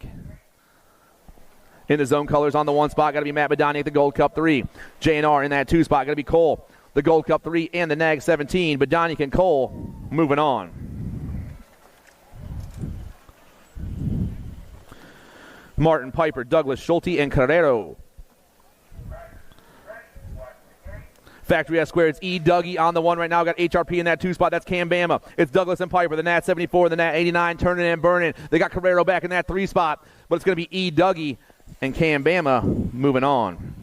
In the zone colors on the 1 spot, got to be Matt Badaniak, the Gold Cup 3. J&R in that 2 spot, got to be Cole, the Gold Cup 3, and the Nag 17. Badaniak and Cole moving on. Martin, Piper, Douglas, Schulte, and Carrero. Factory S Squared, it's E. Dougie on the 1 right now. Got HRP in that 2 spot. That's Cam Bama. It's Douglas and Piper. The Nat 74, the Nat 89, turning and burning. They got Carrero back in that 3 spot. But it's going to be E. Dougie and Cam Bama moving on.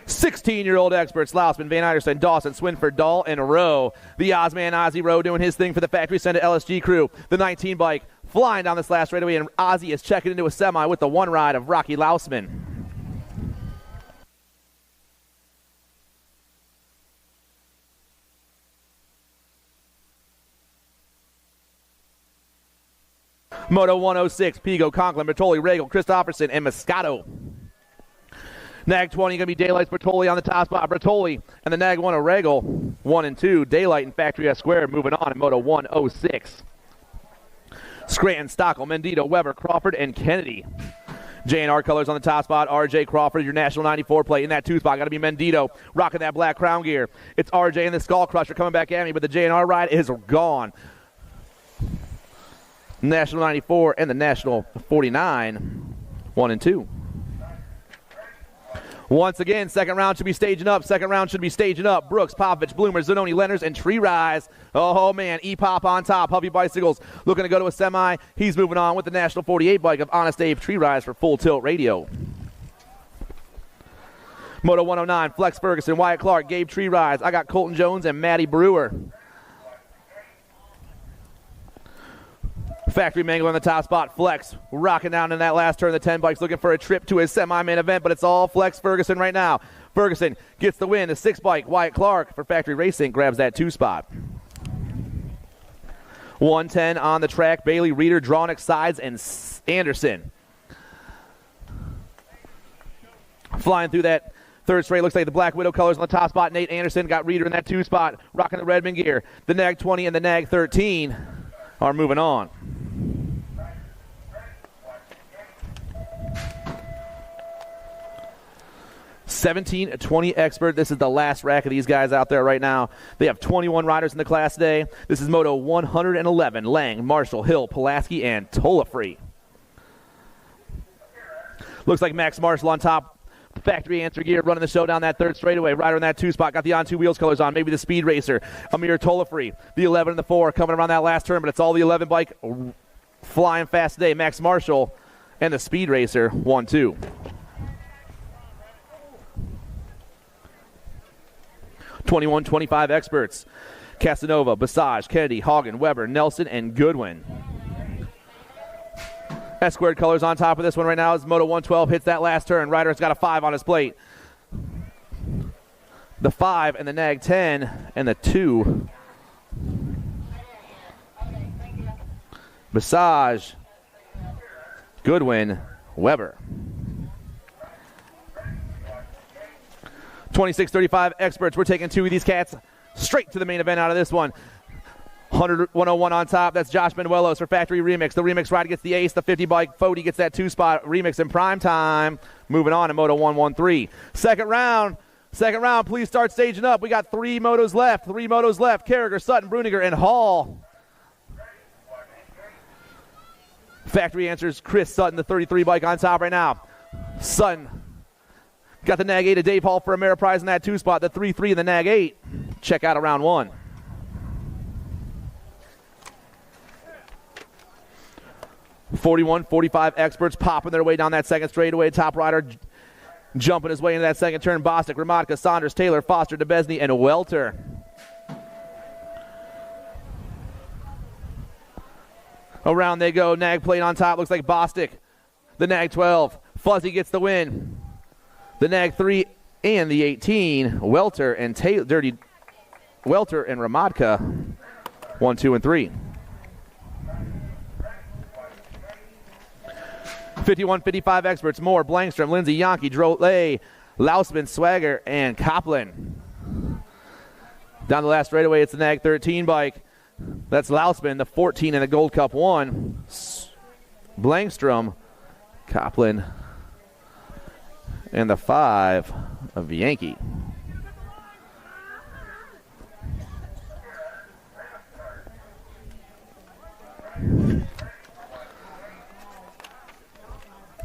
"16-year-old experts, Lausman, Van Iderson, Dawson, Swinford, Dahl, and Rowe. The Ozman, Ozzy Rowe doing his thing for the Factory Send to LSG crew. The 19 bike flying down this last straightaway, and Ozzy is checking into a semi with the 1 ride of Rocky Lausman. Moto 106, Pigo, Conklin, Bertoli, Regal, Christopherson, and Moscato. Nag 20 going to be Daylight's Bertoli on the top spot. Bertoli and the Nag 1 of Regal, 1 and 2. Daylight and Factory S Squared moving on in Moto 106. Scranton, Stockel, Mendito, Weber, Crawford, and Kennedy. J&R colors on the top spot. RJ Crawford, your National 94 plate. In that 2 spot, got to be Mendito, rocking that black crown gear. It's RJ and the Skull Crusher coming back at me, but the J&R ride is gone. National 94 and the National 49, 1 and 2. Once again, second round should be staging up. Second round should be staging up. Brooks, Popovich, Bloomer, Zanoni, Lenners, and Tree Rise. Oh, man, E-Pop on top. Huffy Bicycles looking to go to a semi. He's moving on with the National 48 bike of Honest Dave Tree Rise for Full Tilt Radio. Moto 109, Flex Ferguson, Wyatt Clark, Gabe Tree Rise. I got Colton Jones and Matty Brewer. Factory Mangle on the top spot. Flex rocking down in that last turn. The 10 bike's looking for a trip to his semi-main event, but it's all Flex Ferguson right now. Ferguson gets the win. The 6 bike, Wyatt Clark for Factory Racing, grabs that 2 spot. 110 on the track. Bailey, Reeder, Drawnick, Sides, and Anderson. Flying through that third straight. Looks like the Black Widow colors on the top spot. Nate Anderson got Reeder in that 2 spot, rocking the Redmond gear. The Nag 20 and the Nag 13 are moving on. 17-20 expert. This is the last rack of these guys out there right now. They have 21 riders in the class today. This is Moto 111. Lang, Marshall, Hill, Pulaski, and Tolafree. Looks like Max Marshall on top. Factory answer gear running the show down that third straightaway. Rider in that 2 spot. Got the on 2 wheels colors on. Maybe the Speed Racer. Amir Tolafree. The 11 and the 4 coming around that last turn, but it's all the 11 bike flying fast today. Max Marshall and the Speed Racer 1-2. (21-25 experts. Casanova, Basage, Kennedy, Hagen, Weber, Nelson, and Goodwin. S squared colors on top of this one right now as Moto 112 hits that last turn. Ryder's got a 5 on his plate. The 5 and the nag 10 and the 2. Basage, Goodwin, Weber. 26-35 experts. We're taking 2 of these cats straight to the main event out of this one. 101 on top. That's Josh Manuelos for Factory Remix. The Remix ride gets the ace. The 50 bike. Fody gets that 2-spot. Remix in prime time. Moving on to Moto 113. Second round. Please start staging up. We got 3 motos left. Carragher, Sutton, Bruniger, and Hall. Factory answers Chris Sutton, the 33 bike on top right now. Sutton got the nag 8 of Dave Hall for Ameriprise in that 2-spot. The 3-3 and the nag 8. Check out a round 1. .45 experts popping their way down that second straightaway. Top rider jumping his way into that second turn. Bostic, Ramadka, Saunders, Taylor, Foster, DeBesney, and Welter. Around they go. Nag plate on top. Looks like Bostic. The nag 12. Fuzzy gets the win. The nag 3 and the 18. Welter and Welter and Ramadka. 1, 2, and 3. 51-55 experts. Moore, Blankstrom, Lindsay, Yankee, Drolet, Lausman, Swagger, and Copland. Down the last straightaway, it's the nag 13 bike. That's Lausman, the 14 in the Gold Cup 1. Blankstrom, Copland, and the 5 of Yankee.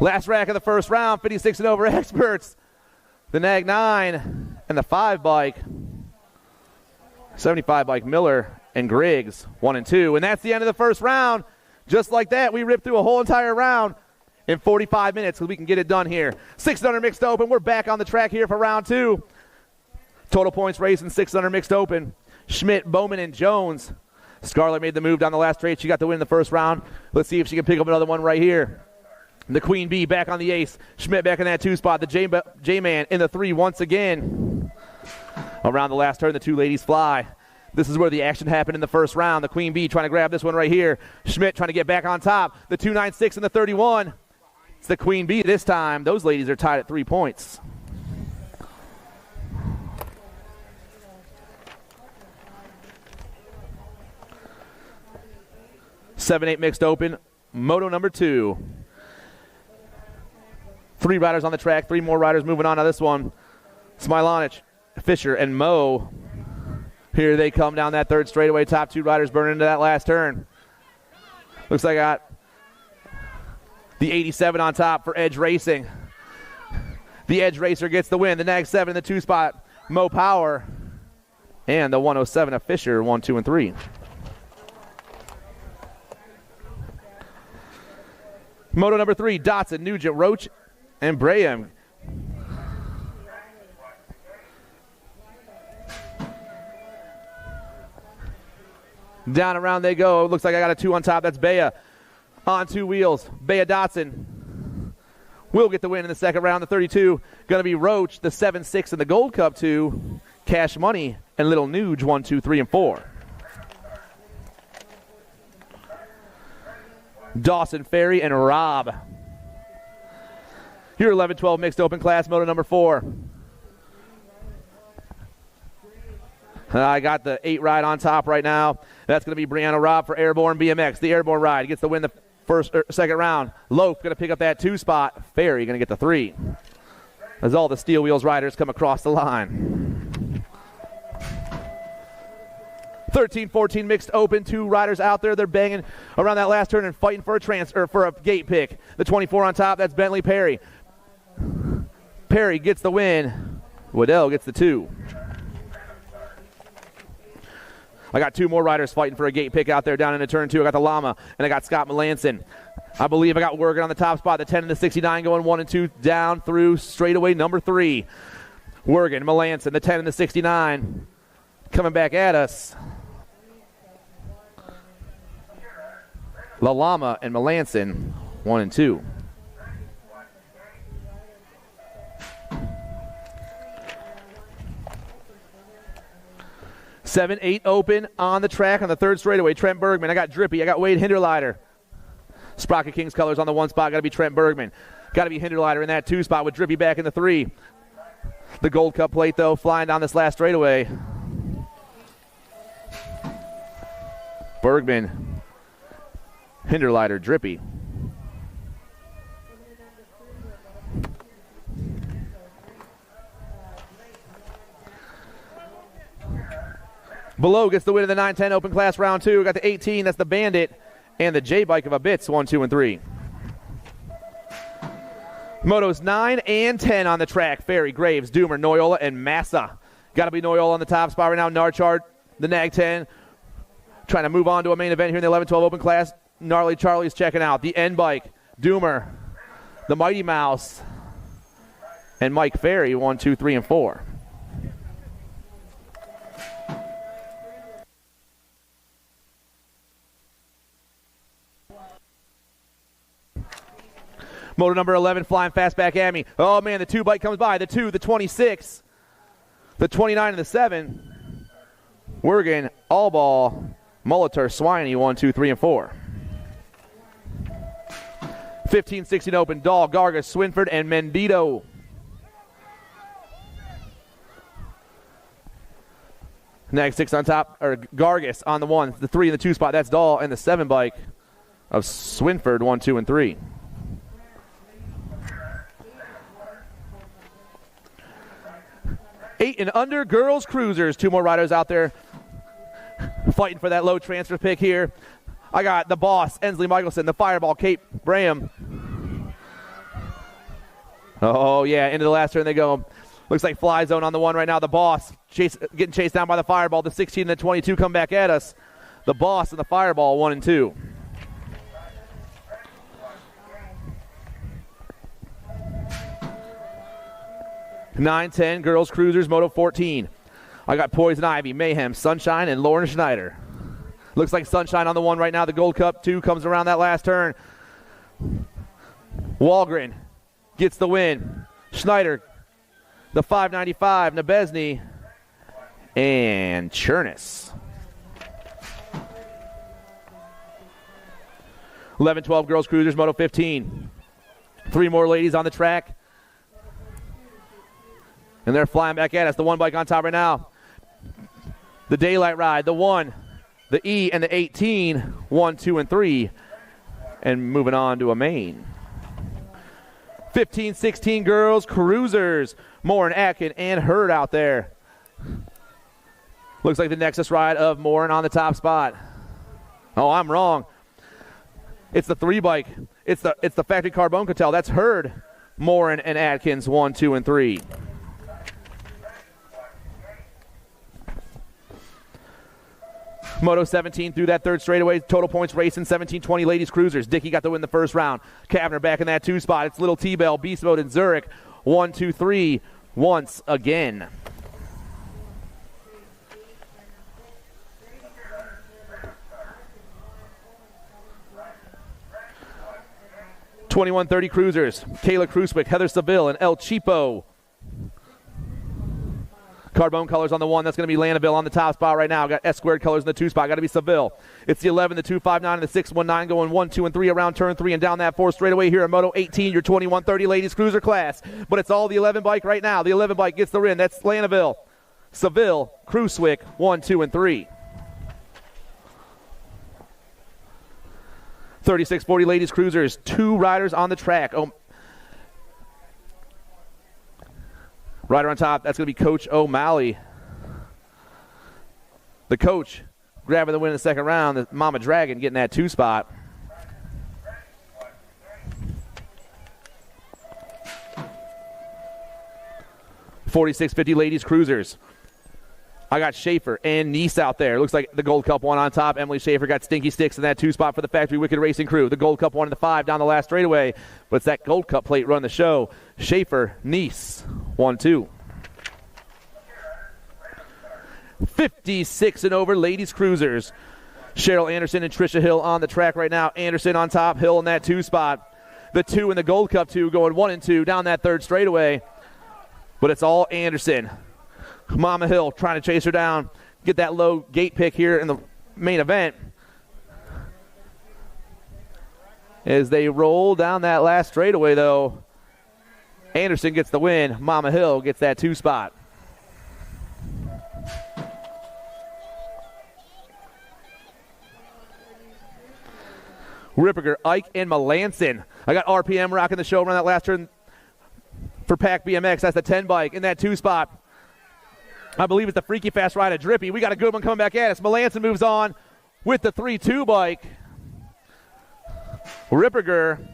Last rack of the first round, 56 and over experts. The nag 9 and the 5 bike. 75 bike Miller and Griggs, 1 and 2. And that's the end of the first round. Just like that, we ripped through a whole entire round in 45 minutes so we can get it done here. 600 mixed open. We're back on the track here for round 2. Total points racing, 600 mixed open. Schmidt, Bowman, and Jones. Scarlett made the move down the last straight. She got the win in the first round. Let's see if she can pick up another one right here. The Queen Bee back on the ace. Schmidt back in that 2 spot. The J-Man in the 3 once again. Around the last turn, the 2 ladies fly. This is where the action happened in the first round. The Queen Bee trying to grab this one right here. Schmidt trying to get back on top. The 296 and the 31. It's the Queen Bee this time. Those ladies are tied at 3 points. (7-8) mixed open. Moto number 2. 3 riders on the track. 3 more riders moving on to this one. Smilanich, Fisher, and Moe. Here they come down that third straightaway. Top 2 riders burning into that last turn. Looks like I got the 87 on top for Edge Racing. The Edge Racer gets the win. The nag 7 in the 2 spot, Mo Power. And the 107 of Fisher, 1, 2, and 3. Moto number 3, Dotson, Nugent, Roach, and Braham. Down around they go. It looks like I got a 2 on top. That's Bea on 2 wheels. Bea Dotson will get the win in the second round. The 32 going to be Roach, the 7-6 in the Gold Cup 2. Cash Money and Little Nuge, 1, 2, 3, and 4. Dawson, Ferry, and Rob. Your 11-12 mixed open class, moto number 4. I got the 8 ride on top right now. That's going to be Brianna Robb for Airborne BMX. The Airborne ride gets to win the second round. Loaf going to pick up that 2 spot. Ferry going to get the 3. As all the Steel Wheels riders come across the line. 13-14 mixed open. 2 riders out there. They're banging around that last turn and fighting for a gate pick. The 24 on top. That's Bentley Perry. Perry gets the win. Waddell gets the 2. I got 2 more riders fighting for a gate pick out there down into turn 2. I got the Llama, and I got Scott Melanson. I believe I got Wergen on the top spot. The 10 and the 69 going 1 and 2 down through straightaway number 3. Wergen, Melanson, the 10 and the 69 coming back at us. La Llama and Melanson, 1 and 2. Seven, 8 open on the track on the third straightaway. Trent Bergman. I got Drippy. I got Wade Hinderleiter. Sprocket Kings colors on the 1 spot. Got to be Trent Bergman. Got to be Hinderleiter in that 2 spot with Drippy back in the 3. The Gold Cup plate, though, flying down this last straightaway. Bergman, Hinderleiter, Drippy. Below gets the win of the 9-10 Open Class Round 2. Got the 18, that's the Bandit, and the J-Bike of a Bits, 1, 2, and 3. Motos 9 and 10 on the track. Ferry, Graves, Doomer, Noyola, and Massa. Got to be Noyola on the top spot right now. Narchard, the Nag 10, trying to move on to a main event here in the 11-12 Open Class. Gnarly Charlie's checking out. The N-Bike, Doomer, the Mighty Mouse, and Mike Ferry, 1, 2, 3, and 4. Moto number 11 flying fast back at me. Oh, man, the 2 bike comes by. The 2, the 26, the 29, and the 7. Wergen, Allball, Molitor, Swiney, 1, 2, 3, and 4. 15-16 open. Dahl, Gargas, Swinford, and Mendito. Next 6 on top, or Gargas on the 1, the 3 and the 2 spot. That's Dahl, and the 7 bike of Swinford, 1, 2, and 3. 8 and under girls cruisers. 2 more riders out there fighting for that low transfer pick here. I got the Boss, Ensley Michelson, the Fireball, Kate Braham. Oh, yeah, into the last turn they go. Looks like fly zone on the 1 right now. The Boss getting chased down by the Fireball. The 16 and the 22 come back at us. The Boss and the Fireball, 1 and 2. Nine, 10 girls cruisers, Moto 14. I got Poison Ivy, Mayhem, Sunshine, and Lauren Schneider. Looks like Sunshine on the 1 right now. The Gold Cup 2 comes around that last turn. Walgren gets the win. Schneider, the 595, Nebesny, and Chernus. 11-12 girls cruisers, Moto 15. 3 more ladies on the track. And they're flying back at us. The 1 bike on top right now. The Daylight Ride, the 1, the E, and the 18. 1, 2, and 3. And moving on to a main. 15-16 girls cruisers. Morin, Atkin, and Hurd out there. Looks like the Nexus ride of Morin on the top spot. Oh, I'm wrong. It's the 3 bike. It's the Factory Carbone Cotel. That's Hurd, Morin, and Atkins. 1, 2, and 3. Moto 17 through that third straightaway. Total points racing, 17-20 ladies cruisers. Dickey got the win the first round. Kavner back in that 2 spot. It's Little T-Bell, Beast Mode, and Zurich. 1, 2, 3 once again. (21:30) cruisers. Kayla Kruswick, Heather Seville, and El Cheapo. Carbone colors on the 1. That's going to be Lanaville on the top spot right now. Got S-squared colors in the 2 spot. Got to be Seville. It's the 11, the 259, and the 619 going 1, 2, and 3 around turn 3 and down that 4 straightaway here at Moto 18, your 21:30 ladies cruiser class. But it's all the 11 bike right now. The 11 bike gets the win. That's Lanaville, Seville, Kruswick, 1, 2, and 3. 36-40 ladies cruisers. 2 riders on the track. Rider on top, that's going to be Coach O'Malley. The coach grabbing the win in the second round. The Mama Dragon getting that 2 spot. (46:50) ladies cruisers. I got Schaefer and Nice out there. Looks like the Gold Cup 1 on top. Emily Schaefer got Stinky Sticks in that 2 spot for the Factory Wicked Racing crew. The Gold Cup 1 in the 5 down the last straightaway. But it's that Gold Cup plate run the show. Schaefer, Nice, 1, 2. 56 and over ladies cruisers. Cheryl Anderson and Trisha Hill on the track right now. Anderson on top, Hill in that 2 spot. The 2 in the Gold Cup 2 going 1 and 2 down that 3rd straightaway. But it's all Anderson. Mama Hill trying to chase her down, get that low gate pick here in the main event. As they roll down that last straightaway, though, Anderson gets the win. Mama Hill gets that 2 spot. Ripperger, Ike, and Melanson. I got RPM rocking the show around that last turn for Pack BMX. That's the 10 bike in that 2 spot. I believe it's the Freaky Fast ride of Drippy. We got a good one coming back at us. Melanson moves on with the 3-2 bike. Ripperger,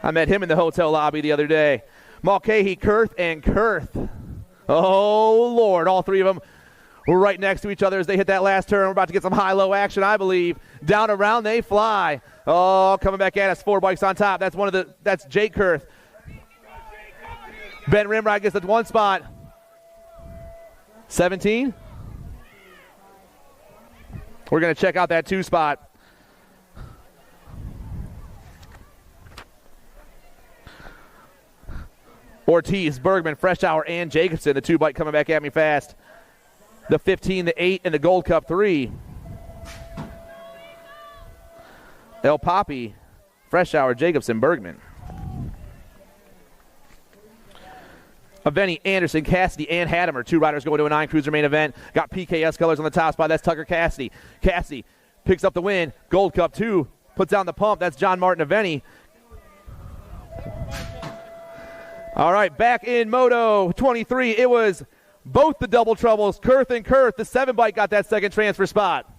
I met him in the hotel lobby the other day. Mulcahy, Kurth, and Kurth. Oh, Lord. All 3 of them were right next to each other as they hit that last turn. We're about to get some high-low action, I believe. Down around they fly. Oh, coming back at us. 4 bikes on top. That's Jake Kurth. Ben Rimrod gets the 1 spot. 17. We're going to check out that 2 spot. Ortiz, Bergman, Freshour, and Jacobson. The 2 bike coming back at me fast. The 15, the 8, and the Gold Cup 3. El Papi, Freshour, Jacobson, Bergman. Aveni, Anderson, Cassidy, and Hadimer. 2 riders going to a 9 cruiser main event. Got PKS colors on the top spot. That's Tucker Cassidy. Cassidy picks up the win. Gold Cup 2. Puts down the pump. That's John Martin Aveni. All right, back in Moto 23, it was both the double troubles, Kurth and Kurth. The 7 bike got that 2nd transfer spot.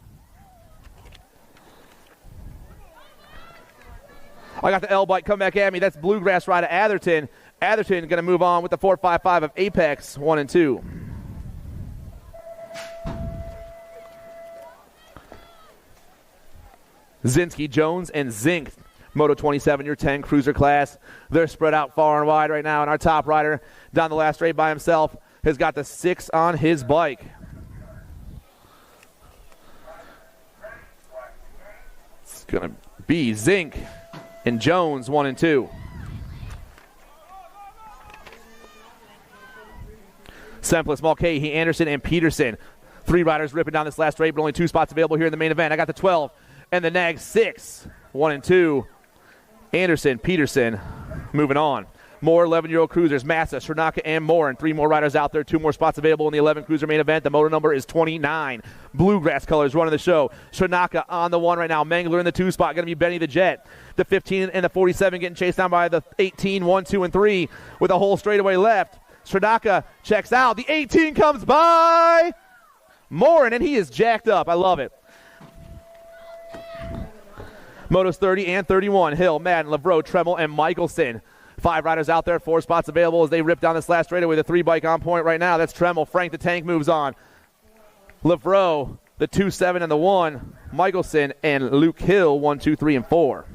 I got the L bike come back at me. That's Bluegrass rider Atherton. Atherton going to move on with the 455 of Apex 1 and 2. Zinski, Jones, and Zink. Moto 27, your 10 cruiser class. They're spread out far and wide right now, and our top rider down the last straight by himself has got the 6 on his bike. It's going to be Zink and Jones 1 and 2. Sempless, Mulcahy, Anderson, and Peterson. 3 riders ripping down this last straight, but only 2 spots available here in the main event. I got the 12 and the Nag 6, 1 and 2. Anderson, Peterson, moving on. More 11-year-old cruisers, Massa, Sernaka, and Moore, and 3 more riders out there. 2 more spots available in the 11 cruiser main event. The motor number is 29. Bluegrass colors running the show. Sernaka on the 1 right now. Mangler in the 2 spot. Going to be Benny the Jet. The 15 and the 47 getting chased down by the 18, 1, 2, and 3 with a whole straightaway left. Sernaka checks out. The 18 comes by Morin, and he is jacked up. I love it. Motos 30 and 31. Hill, Madden, Lavreau, Tremel, and Michelson. 5 riders out there. 4 spots available as they rip down this last straightaway. The 3 bike on point right now. That's Tremel. Frank the Tank moves on. Lavreau, the 2, 7, and the 1. Michelson and Luke Hill, 1, 2, 3, and 4.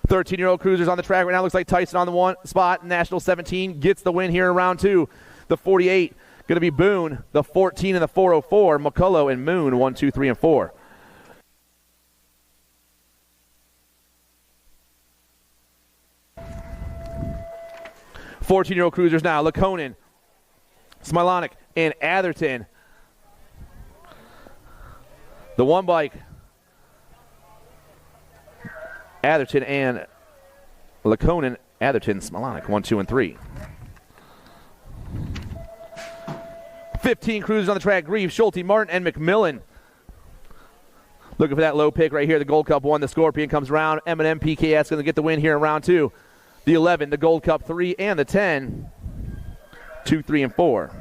Thirteen-year-old cruisers on the track right now. Looks like Tyson on the 1 spot. National 17 gets the win here in round 2. The 48 going to be Boone. The 14 and the 404. McCullough and Moon 1, 2, 3, and 4. Fourteen-year-old cruisers now. Laconin, Smilonic, and Atherton. The 1 bike. Atherton and Laconin, Atherton, Smilonic, 1, 2, and 3. 15 cruisers on the track. Grieve, Schulte, Martin, and McMillan. Looking for that low pick right here. The Gold Cup 1. The Scorpion comes around. M&M PKS going to get the win here in round 2. The 11, the Gold Cup 3, and the 10. 2, 3, and 4.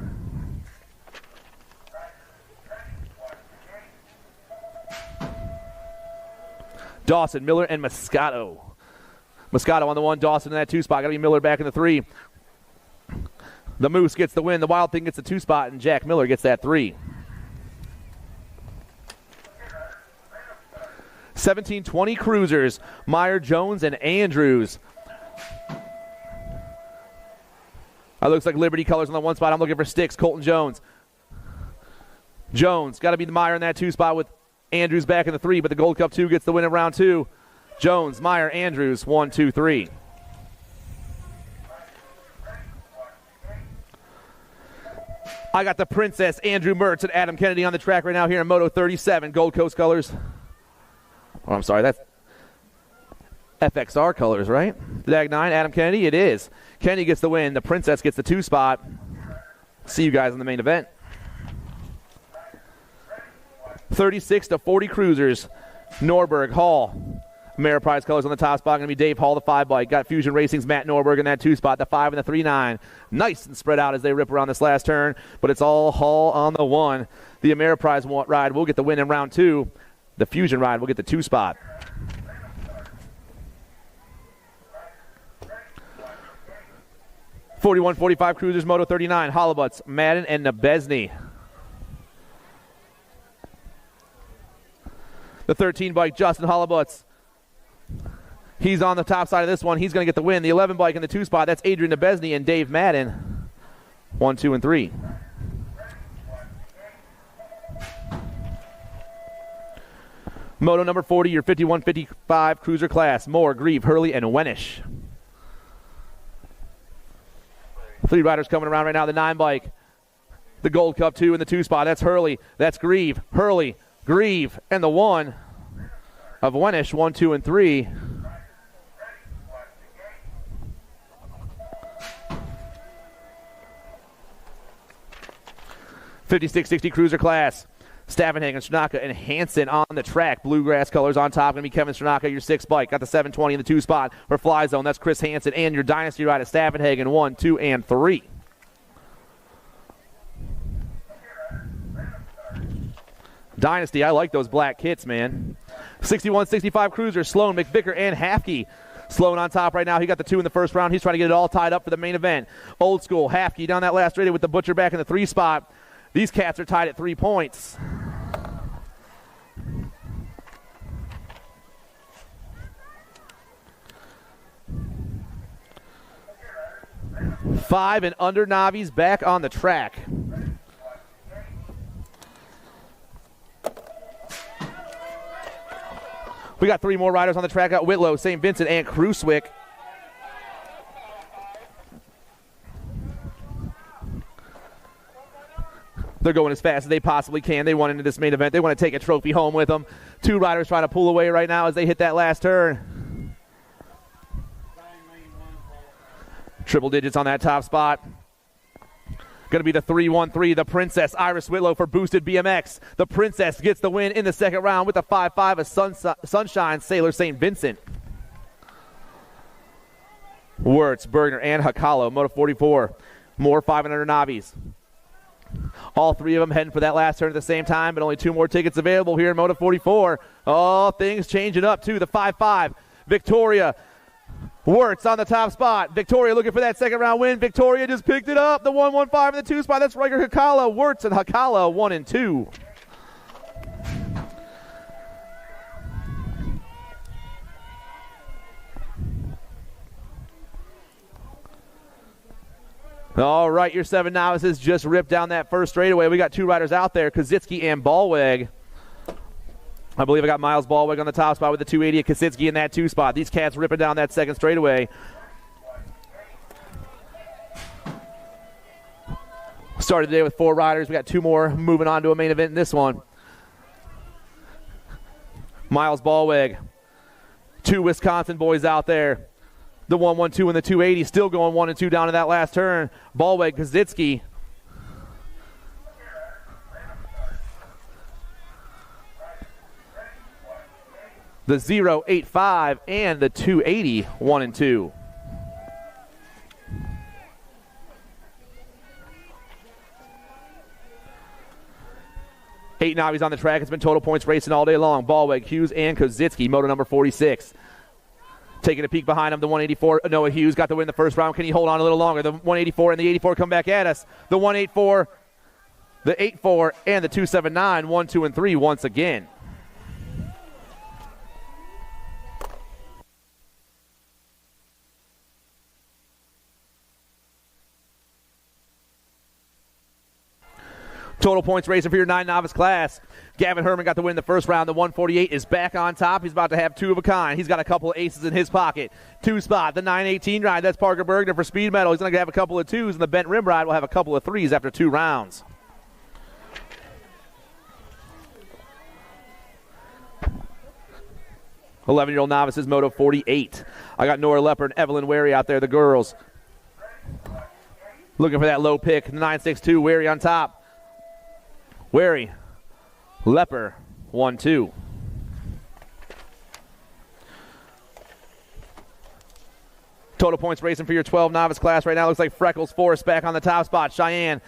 Dawson, Miller, and Moscato. Moscato on the 1, Dawson in that 2 spot. Got to be Miller back in the 3. The Moose gets the win. The Wild Thing gets the 2 spot, and Jack Miller gets that 3. 17-20 cruisers. Meyer, Jones, and Andrews. Looks like Liberty colors on the 1 spot. I'm looking for sticks. Colton Jones. Jones got to be the Meyer in that 2 spot with Andrews back in the 3, but the Gold Cup 2 gets the win in round 2. Jones, Meyer, Andrews, 1, 2, 3. I got the Princess, Andrew Mertz, and Adam Kennedy on the track right now here in Moto 37, Gold Coast colors. Oh, I'm sorry, that's FXR colors, right? Dag 9, Adam Kennedy, it is. Kennedy gets the win. The Princess gets the 2 spot. See you guys in the main event. 36-40 cruisers. Norberg, Hall. Ameriprise colors on the top spot. Going to be Dave Hall, the 5 bike. Got Fusion Racing's Matt Norberg in that 2 spot. The 5 and the 3-9. Nice and spread out as they rip around this last turn. But it's all Hall on the 1. The Ameriprise ride will get the win in round 2. The Fusion ride will get the 2 spot. .45 cruisers, Moto 39. Hollabutz, Madden, and Nebesny. The 13 bike, Justin Hollabutz. He's on the top side of this one. He's going to get the win. The 11 bike in the 2 spot, that's Adrian Nebesny and Dave Madden. 1, 2, and 3. Moto number 40, your 51-55 cruiser class. Moore, Grieve, Hurley, and Wenish. 3 riders coming around right now. The 9 bike, the Gold Cup 2 in the 2 spot. That's Hurley. That's Grieve. Hurley, Grieve, and the 1 of Wenish. 1, 2, and 3. .56-60 cruiser class. Stavenhagen, Stranaka, and Hansen on the track. Bluegrass colors on top. Going to be Kevin Stranaka, your 6 bike. Got the 720 in the 2 spot for Fly Zone. That's Chris Hansen and your Dynasty ride at Stavenhagen. 1, 2, and 3. Dynasty, I like those black kits, man. 61-65 cruiser. Sloan, McVicker, and Hafke. Sloan on top right now. He got the 2 in the first round. He's trying to get it all tied up for the main event. Old school. Hafke down that last straight with the Butcher back in the 3 spot. These cats are tied at 3 points. Five and under Navi's back on the track. We got 3 more riders on the track. Got Whitlow, St. Vincent, and Cruiswick. They're going as fast as they possibly can. They want into this main event. They want to take a trophy home with them. 2 riders trying to pull away right now as they hit that last turn. Triple digits on that top spot. Going to be the 3-1-3, the Princess, Iris Whitlow for Boosted BMX. The Princess gets the win in the second round with the 5-5 of Sunshine Sailor St. Vincent. Wirtz, Bergner, and Hakalo, Moto 44. More 5 and under Navis. All 3 of them heading for that last turn at the same time, but only 2 more tickets available here in Moto 44. Oh, things changing up too. The 5-5, Victoria. Wirtz on the top spot. Victoria looking for that second round win. Victoria just picked it up. The 1-1-5 in the 2 spot. That's Riker Hakala. Wirtz and Hakala 1 and 2. All right, your 7 novices just ripped down that first straightaway. We got 2 riders out there, Kazitsky and Ballweg. I believe I got Miles Ballweg on the top spot with the 280 at Kazitsky in that 2 spot. These cats ripping down that second straightaway. Started today with 4 riders. We got 2 more moving on to a main event in this one. Miles Ballweg. 2 Wisconsin boys out there. The 1-1-2 and the 280 still going 1 and 2 down to that last turn. Ballweg, Kazitsky. The 0-8-5 and the 280 1 and 2. Eight Navis on the track. It's been total points racing all day long. Ballweg, Hughes, and Kazitsky. Moto number 46. Taking a peek behind him, the 184, Noah Hughes got the win in the first round. Can he hold on a little longer? The 184 and the 84 come back at us. The 184, the 84, and the 279, 1, 2, and 3 once again. Total points racing for your 9 novice class. Gavin Herman got the win in the first round. The 148 is back on top. He's about to have 2 of a kind. He's got a couple of aces in his pocket. 2 spot, the 918 ride. That's Parker Bergner for speed medal. He's going to have a couple of 2s, and the bent rim ride will have a couple of 3s after 2 rounds. "11-year-old novices, Moto 48. I got Nora Leopard and Evelyn Wary out there, the girls. Looking for that low pick. The 962, Wary on top. Wary, Leper, 1-2. Total points racing for your 12 novice class right now. Looks like Freckles Forrest back on the top spot. Cheyenne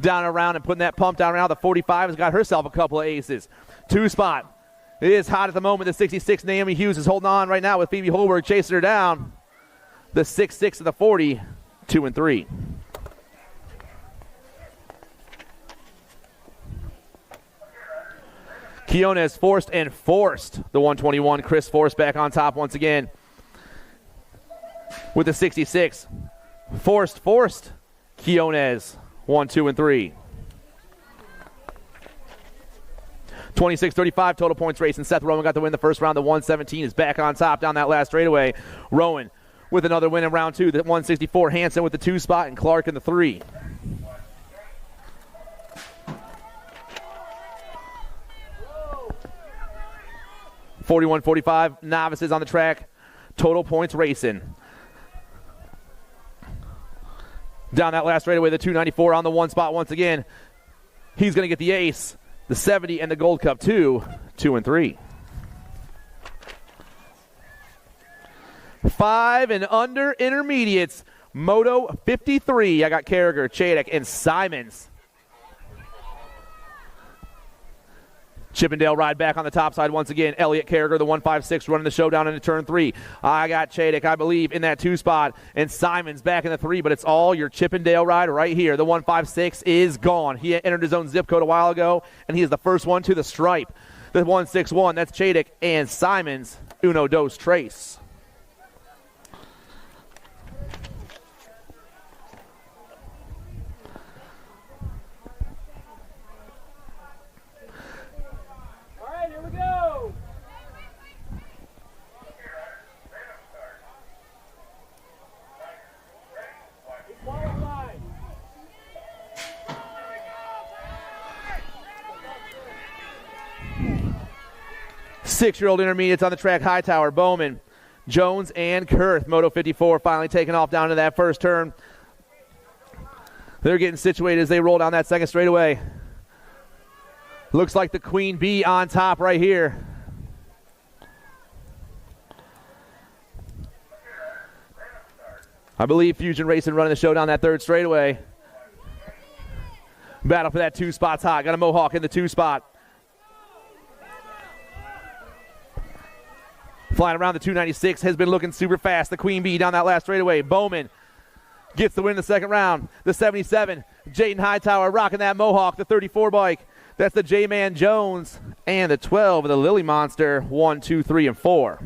down and around and putting that pump down around. The 45 has got herself a couple of aces. 2 spot. It is hot at the moment. The 66, Naomi Hughes, is holding on right now with Phoebe Holberg chasing her down. The 6-6 of the 40, 2 and 3. Quiones forced and forced the 121. Chris Forrest back on top once again with the 66. Forced. Quiones, 1, 2, and 3. 26-35 total points racing. Seth Rowan got the win the first round. The 117 is back on top down that last straightaway. Rowan with another win in round 2. The 164, Hansen with the 2 spot and Clark in the 3. .41-45 novices on the track. Total points racing. Down that last straightaway, the 294 on the 1 spot once again. He's going to get the ace, the 70, and the Gold Cup 2, 2 and 3. 5 and under intermediates. Moto 53. I got Carragher, Chadek, and Simons. Chippendale ride back on the top side once again. Elliott Carragher, the 156, running the showdown into turn 3. I got Chadek, I believe, in that 2 spot, and Simons back in the 3, but it's all your Chippendale ride right here. The 156 is gone. He entered his own zip code a while ago, and he is the first one to the stripe. The 161, that's Chadek and Simons. Uno, dos, tres. Six-year-old intermediates on the track. Hightower, Bowman, Jones, and Kurth. Moto 54 finally taking off down to that first turn. They're getting situated as they roll down that second straightaway. Looks like the Queen Bee on top right here. I believe Fusion Racing running the show down that third straightaway. Battle for that 2 spot's hot. Got a Mohawk in the 2 spot. Flying around the 296, has been looking super fast. The Queen Bee down that last straightaway. Bowman gets the win in the second round. The 77, Jayden Hightower rocking that Mohawk. The 34 bike, that's the J-Man Jones. And the 12 of the Lily Monster, 1, 2, 3, and 4.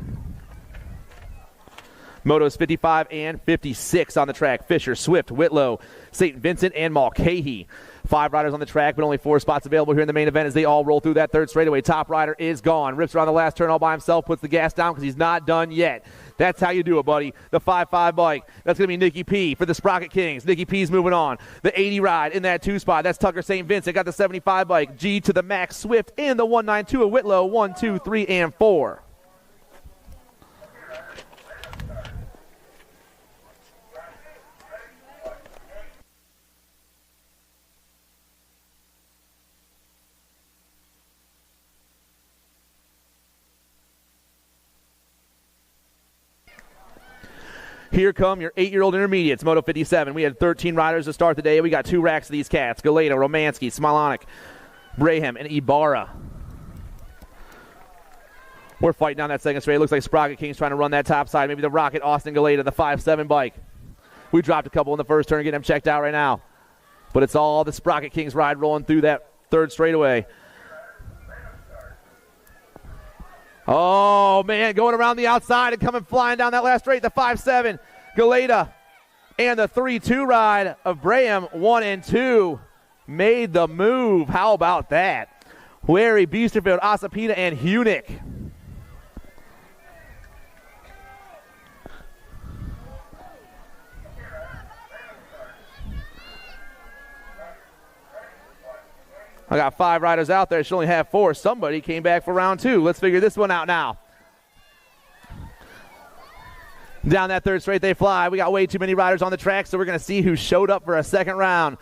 Motos 55 and 56 on the track. Fisher, Swift, Whitlow, St. Vincent, and Mulcahy. 5 riders on the track, but only 4 spots available here in the main event as they all roll through that third straightaway. Top rider is gone. Rips around the last turn all by himself, puts the gas down because he's not done yet. That's how you do it, buddy. The 5-5 bike, that's going to be Nikki P for the Sprocket Kings. Nikki P's moving on. The 80 ride in that 2 spot, that's Tucker St. Vincent. Got the 75 bike, G to the Max Swift, and the 192 of Whitlow, 1, 2, 3, and 4. Here come your 8-year-old intermediates, Moto 57. We had 13 riders to start the day. We got 2 racks of these cats, Galena, Romansky, Smilonic, Braham, and Ibarra. We're fighting down that second straight. It looks like Sprocket King's trying to run that top side. Maybe the Rocket, Austin Galena, the 5-7 bike. We dropped a couple in the first turn, getting them checked out right now. But it's all the Sprocket Kings ride rolling through that third straightaway. Oh, man, going around the outside and coming flying down that last straight. The 5-7, Galeta, and the 3-2 ride of Braham, 1 and 2. made the move. How about that? Wary, Biesterfield, Asapina, and Hunick. I got 5 riders out there. Should only have 4. Somebody came back for round 2. Let's figure this one out now. Down that third straight they fly. We got way too many riders on the track, so we're going to see who showed up for a second round.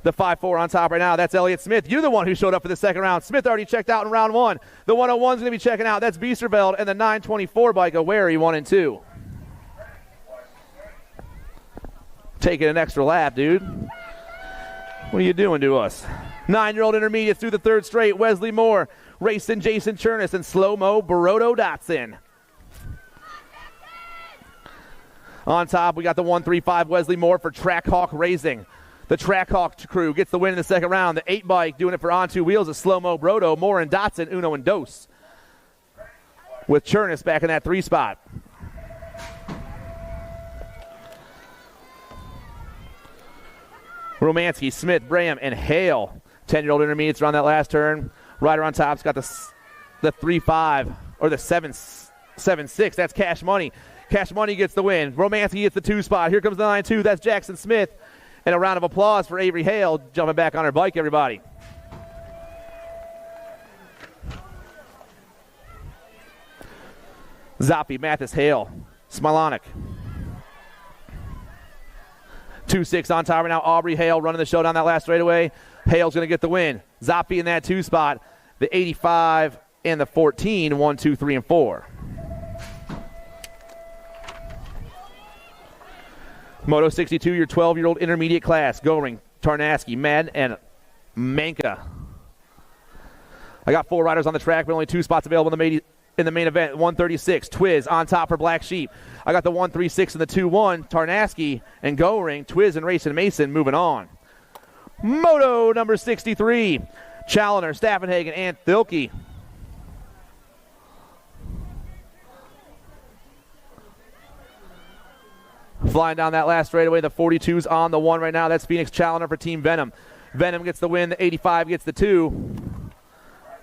The 5-4 on top right now, that's Elliott Smith. You're the one who showed up for the second round. Smith already checked out in round 1. The 101's going to be checking out. That's Biesterveld and the 924 bike of Wary 1 and 2. Taking an extra lap, dude. What are you doing to us? 9-year-old intermediates through the third straight. Wesley Moore, racing Jason Chernus, and slow-mo Baroto Dotson. On top, we got the 135 Wesley Moore for Trackhawk Racing. The Trackhawk crew gets the win in the second round. The 8 bike doing it for On Two Wheels is slow-mo Brodo, Moore and Dotson, Uno and Dos. With Chernus back in that 3 spot. Romansky, Smith, Braham, and Hale. 10-year-old intermediates around that last turn. Rider on top's got the 3-5 or the 7-6. That's Cash Money. Cash Money gets the win. Romansky gets the 2 spot. Here comes the 9-2. That's Jackson Smith. And a round of applause for Avery Hale jumping back on her bike, everybody. Zoppi, Mathis, Hale, Smilonic. 2-6 on top right now. Aubrey Hale running the show down that last straightaway. Hale's going to get the win. Zoppi in that 2 spot. The 85 and the 14, 1, 2, 3, and 4. Moto 62, your 12-year-old intermediate class. Goring, Tarnaski, Madden, and Manka. I got 4 riders on the track, but only 2 spots available in the main event. 136, Twiz on top for Black Sheep. I got the 136 and the 2-1, Tarnaski and Goring, Twiz and Racing Mason moving on. Moto number 63, Challoner, Staffenhagen, and Thilke. Flying down that last straightaway, the 42's on the 1 right now. That's Phoenix Challoner for Team Venom. Venom gets the win, the 85 gets the 2.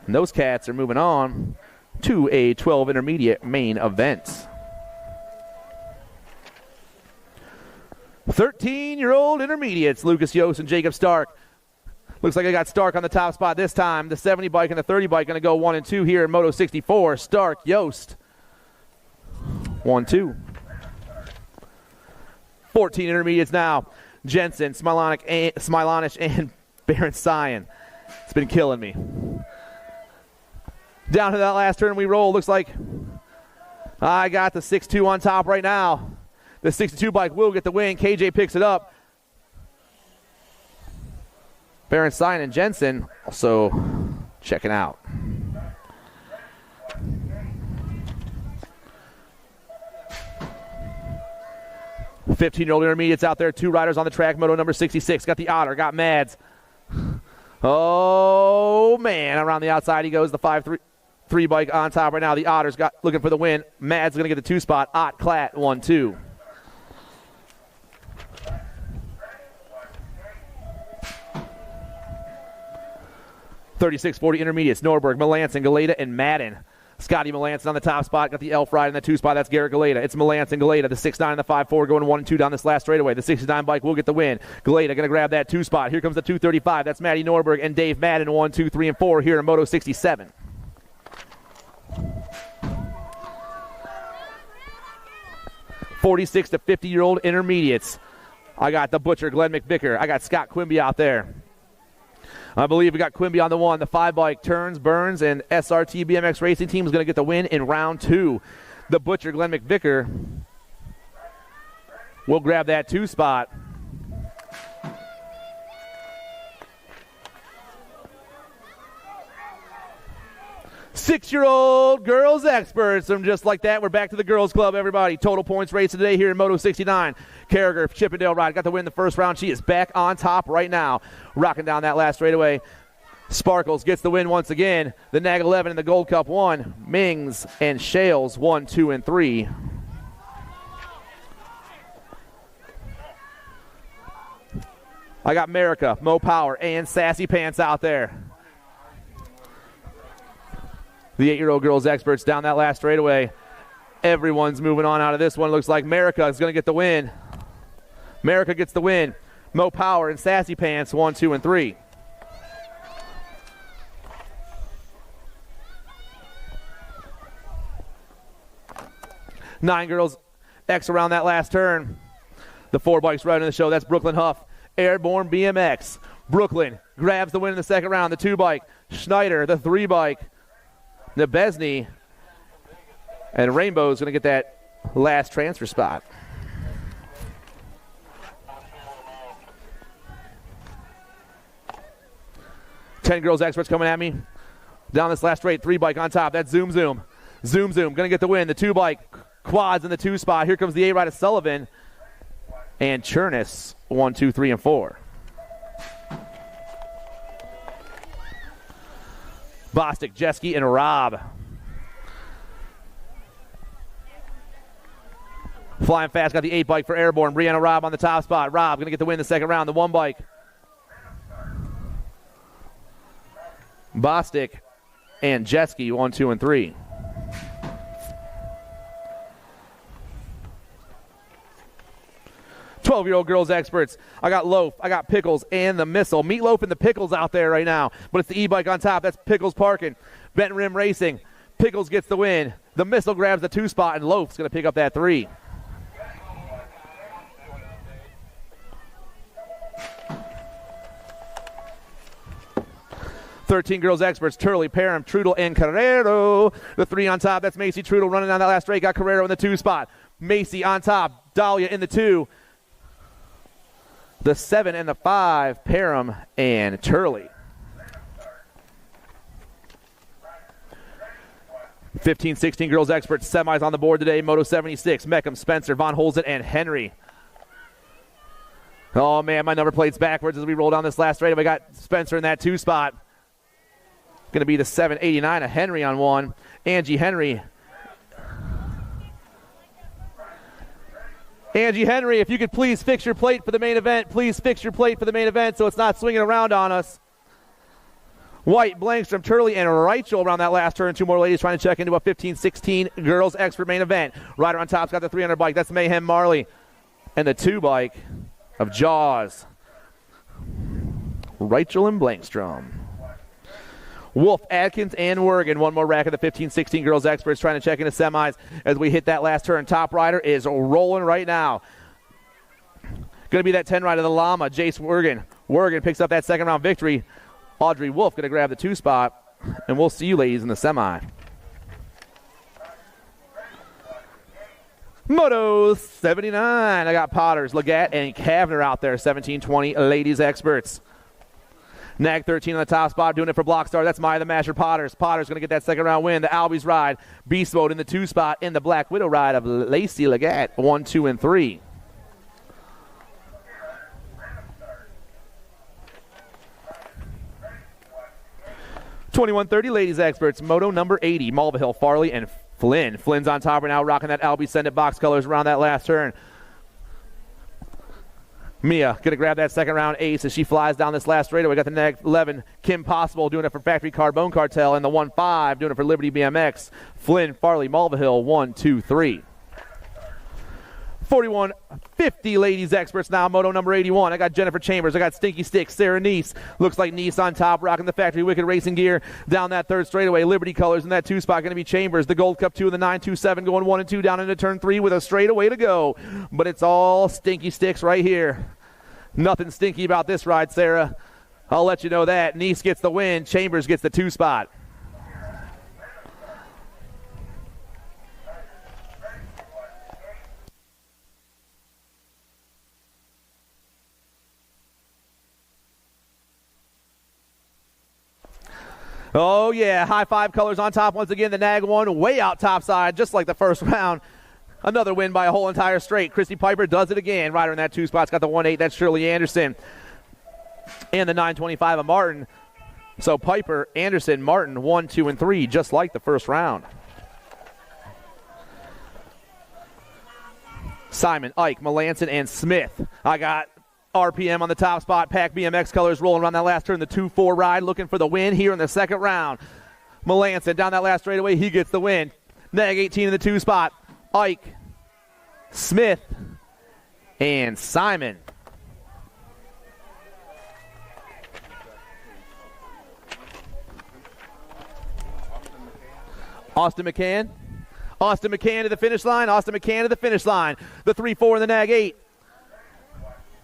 And those cats are moving on to a 12 intermediate main event. 13-year-old intermediates, Lucas Yost and Jacob Stark. Looks like I got Stark on the top spot this time. The 70 bike and the 30 bike going to go 1 and 2 here in Moto 64. Stark, Yost, 1-2. 14 intermediates now. Jensen, Smilonic, and Baron Sion. It's been killing me. Down to that last turn we roll. Looks like I got the 6-2 on top right now. The 62 bike will get the win. KJ picks it up. Baron Sion and Jensen also checking out. The 15-year-old intermediates out there. 2 riders on the track. Moto number 66. Got the Otter. Got Mads. Oh, man. Around the outside he goes. The 5-3 bike on top right now. The Otter's got looking for the win. Mads going to get the 2 spot. Ott, Klatt, 1-2. $36.40 intermediates. Norberg, Melanson, Galeta, and Madden. Scotty Melanson on the top spot. Got the Elf ride in the 2 spot. That's Garrett Galeta. It's Melanson, Galeta. The 6-9 and the 5-4 going 1 and 2 down this last straightaway. The 69 bike will get the win. Galeta going to grab that 2 spot. Here comes the 235. That's Matty Norberg and Dave Madden. 1, 2, 3, and 4 here in Moto 67. $46 to 50-year-old intermediates. I got the Butcher, Glenn McVicker. I got Scott Quimby out there. I believe we got Quimby on the 1. The 5 bike turns, Burns, and SRT BMX Racing Team is going to get the win in round 2. The Butcher, Glenn McVicker, will grab that 2 spot. Six-year-old girls experts. And just like that, we're back to the girls club, everybody. Total points racing today here in Moto 69. Carragher, Chippendale ride, got the win the first round. She is back on top right now, rocking down that last straightaway. Sparkles gets the win once again. The NAG 11 and the Gold Cup 1. Mings and Shales 1, 2, and 3. I got America, Mo Power, and Sassy Pants out there. The 8-year-old girls experts down that last straightaway. Everyone's moving on out of this one. Looks like America is going to get the win. America gets the win. Mo Power and Sassy Pants, 1, 2, and 3. Nine girls X around that last turn. The 4 bikes right in the show. That's Brooklyn Huff, Airborne BMX. Brooklyn grabs the win in the second round. The 2 bike, Schneider, the 3 bike, Nebesny, and Rainbow's going to get that last transfer spot. Ten girls experts coming at me. Down this last straight, 3 bike on top. That's Zoom Zoom. Zoom Zoom going to get the win. The 2 bike, quads in the 2 spot. Here comes the 8 ride of Sullivan and Chernus, 1, 2, 3, and 4. Bostic, Jeski, and Rob. Flying fast, got the 8 bike for Airborne. Brianna Robb on the top spot. Rob going to get the win in the second round. The 1 bike. Bostic and Jeski, 1, 2, and 3. Twelve-year-old girls experts. I got Loaf, I got Pickles, and the Missile. Meatloaf and the Pickles out there right now. But it's the e-bike on top. That's Pickles parking. Benton Rim Racing. Pickles gets the win. The Missile grabs the 2 spot, and Loaf's going to pick up that 3. Thirteen girls experts. Turley, Parham, Trudel, and Carrero. The 3 on top. That's Macy Trudel running down that last straight. Got Carrero in the 2 spot. Macy on top. Dahlia in the 2. The 7 and the 5, Parham and Turley. 15-16 girls experts, semis on the board today. Moto 76, Meckham, Spencer, Von Holzen, and Henry. Oh, man, my number plate's backwards as we roll down this last straight. We got Spencer in that 2 spot. Going to be the 789 of Henry on 1. Angie Henry. Angie Henry, if you could please fix your plate for the main event. Please fix your plate for the main event so it's not swinging around on us. White, Blankstrom, Turley, and Reichel around that last turn. 2 more ladies trying to check into a 15-16 girls expert main event. Rider on top's got the 300 bike. That's Mayhem Marley. And the 2 bike of Jaws. Reichel and Blankstrom. Wolf, Adkins, and Wergen. 1 more rack of the 15-16 girls experts trying to check into semis as we hit that last turn. Top rider is rolling right now. Going to be that 10 rider, the Llama, Jace Wergen. Wergen picks up that second round victory. Audrey Wolf going to grab the 2 spot, and we'll see you ladies in the semi. Moto 79. I got Potters, Legat, and Kavner out there. 17-20 ladies experts. Nag 13 on the top spot, doing it for Blockstar. That's Maya the Masher Potters. Potters going to get that second round win. The Albies ride. Beast Mode in the 2 spot. In the Black Widow ride of Lacey Legat. 1, 2, and 3. $21.30 ladies experts. Moto number 80. Mulvihill, Farley, and Flynn. Flynn's on top right now, rocking that Albie Send It box colors around that last turn. Mia going to grab that second round ace as she flies down this last straightaway. We got the next 11, Kim Possible doing it for Factory Carbone Cartel, and the 1-5 doing it for Liberty BMX. Flynn, Farley, Mulvihill, 1, 2, 3. $41.50 ladies experts now. Moto number 81. I got Jennifer Chambers. I got Stinky Sticks. Sarah Neese. Looks like Neese on top, rocking the Factory Wicked Racing gear down that third straightaway. Liberty colors in that 2 spot. Going to be Chambers. The Gold Cup 2 and the 927 going 1 and 2 down into turn 3 with a straightaway to go. But it's all Stinky Sticks right here. Nothing stinky about this ride, Sarah. I'll let you know that. Neese gets the win. Chambers gets the 2 spot. Oh, yeah, high 5 colors on top once again. The Nag one way out top side, just like the first round. Another win by a whole entire straight. Christy Piper does it again. Rider in that 2 spot's got the 1-8. That's Shirley Anderson. And the 925 of Martin. So Piper, Anderson, Martin, 1, 2, and 3, just like the first round. Simon, Ike, Melanson, and Smith. I got RPM on the top spot. Pack BMX colors rolling around that last turn. The 2-4 ride looking for the win here in the second round. Melanson down that last straightaway. He gets the win. Nag 18 in the 2 spot. Ike, Smith, and Simon. Austin McCann to the finish line. The 3-4 in the Nag 8.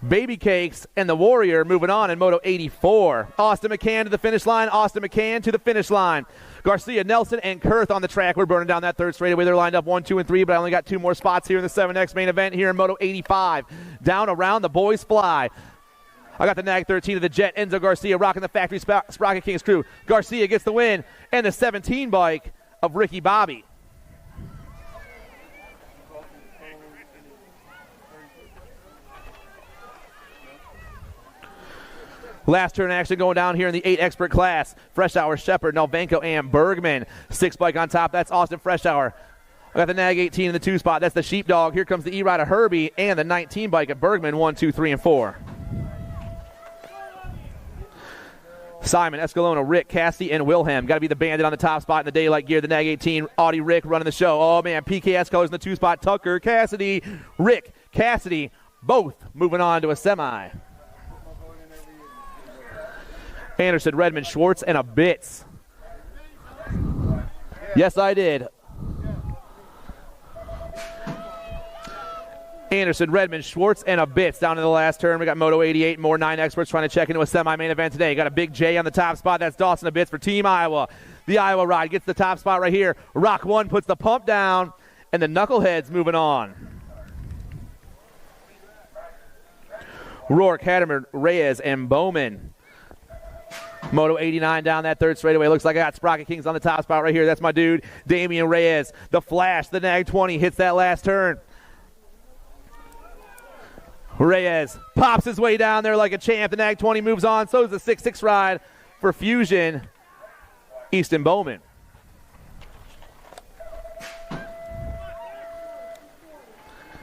Baby Cakes and the Warrior moving on in Moto 84. Austin McCann to the finish line. Garcia, Nelson, and Kurth on the track. We're burning down that third straightaway. They're lined up 1, 2, and 3, but I only got 2 more spots here in the 7X main event here in Moto 85. Down around the boys fly. I got the Nag 13 of the Jet. Enzo Garcia rocking the factory Sprocket Kings crew. Garcia gets the win, and the 17 bike of Ricky Bobby. Last turn action going down here in the 8 expert class. Freshour, Shepard, Nelvenko, and Bergman. 6 bike on top. That's Austin Freshour. I got the Nag 18 in the 2 spot. That's the Sheepdog. Here comes the E-Rider Herbie and the 19 bike at Bergman. 1, 2, 3, and 4. Simon, Escalona, Rick, Cassidy, and Wilhelm. Got to be the bandit on the top spot in the daylight gear. The Nag 18, Audie Rick running the show. Oh, man, PKS colors in the 2 spot. Tucker, Cassidy, Rick, Cassidy, both moving on to a semi. Anderson, Redmond, Schwartz, and a Bitz. Yes, I did. Anderson, Redmond, Schwartz, and a Bitz down in the last turn. We got Moto 88, more 9 experts trying to check into a semi-main event today. Got a big J on the top spot. That's Dawson a Bitz for Team Iowa. The Iowa ride gets the top spot right here. Rock 1 puts the pump down, and the Knuckleheads moving on. Rourke, Hatterman, Reyes, and Bowman. Moto 89 down that third straightaway. Looks like I got Sprocket Kings on the top spot right here. That's my dude, Damian Reyes. The Flash, the Nag 20, hits that last turn. Reyes pops his way down there like a champ. The Nag 20 moves on. So is the 6-6 ride for Fusion, Easton Bowman.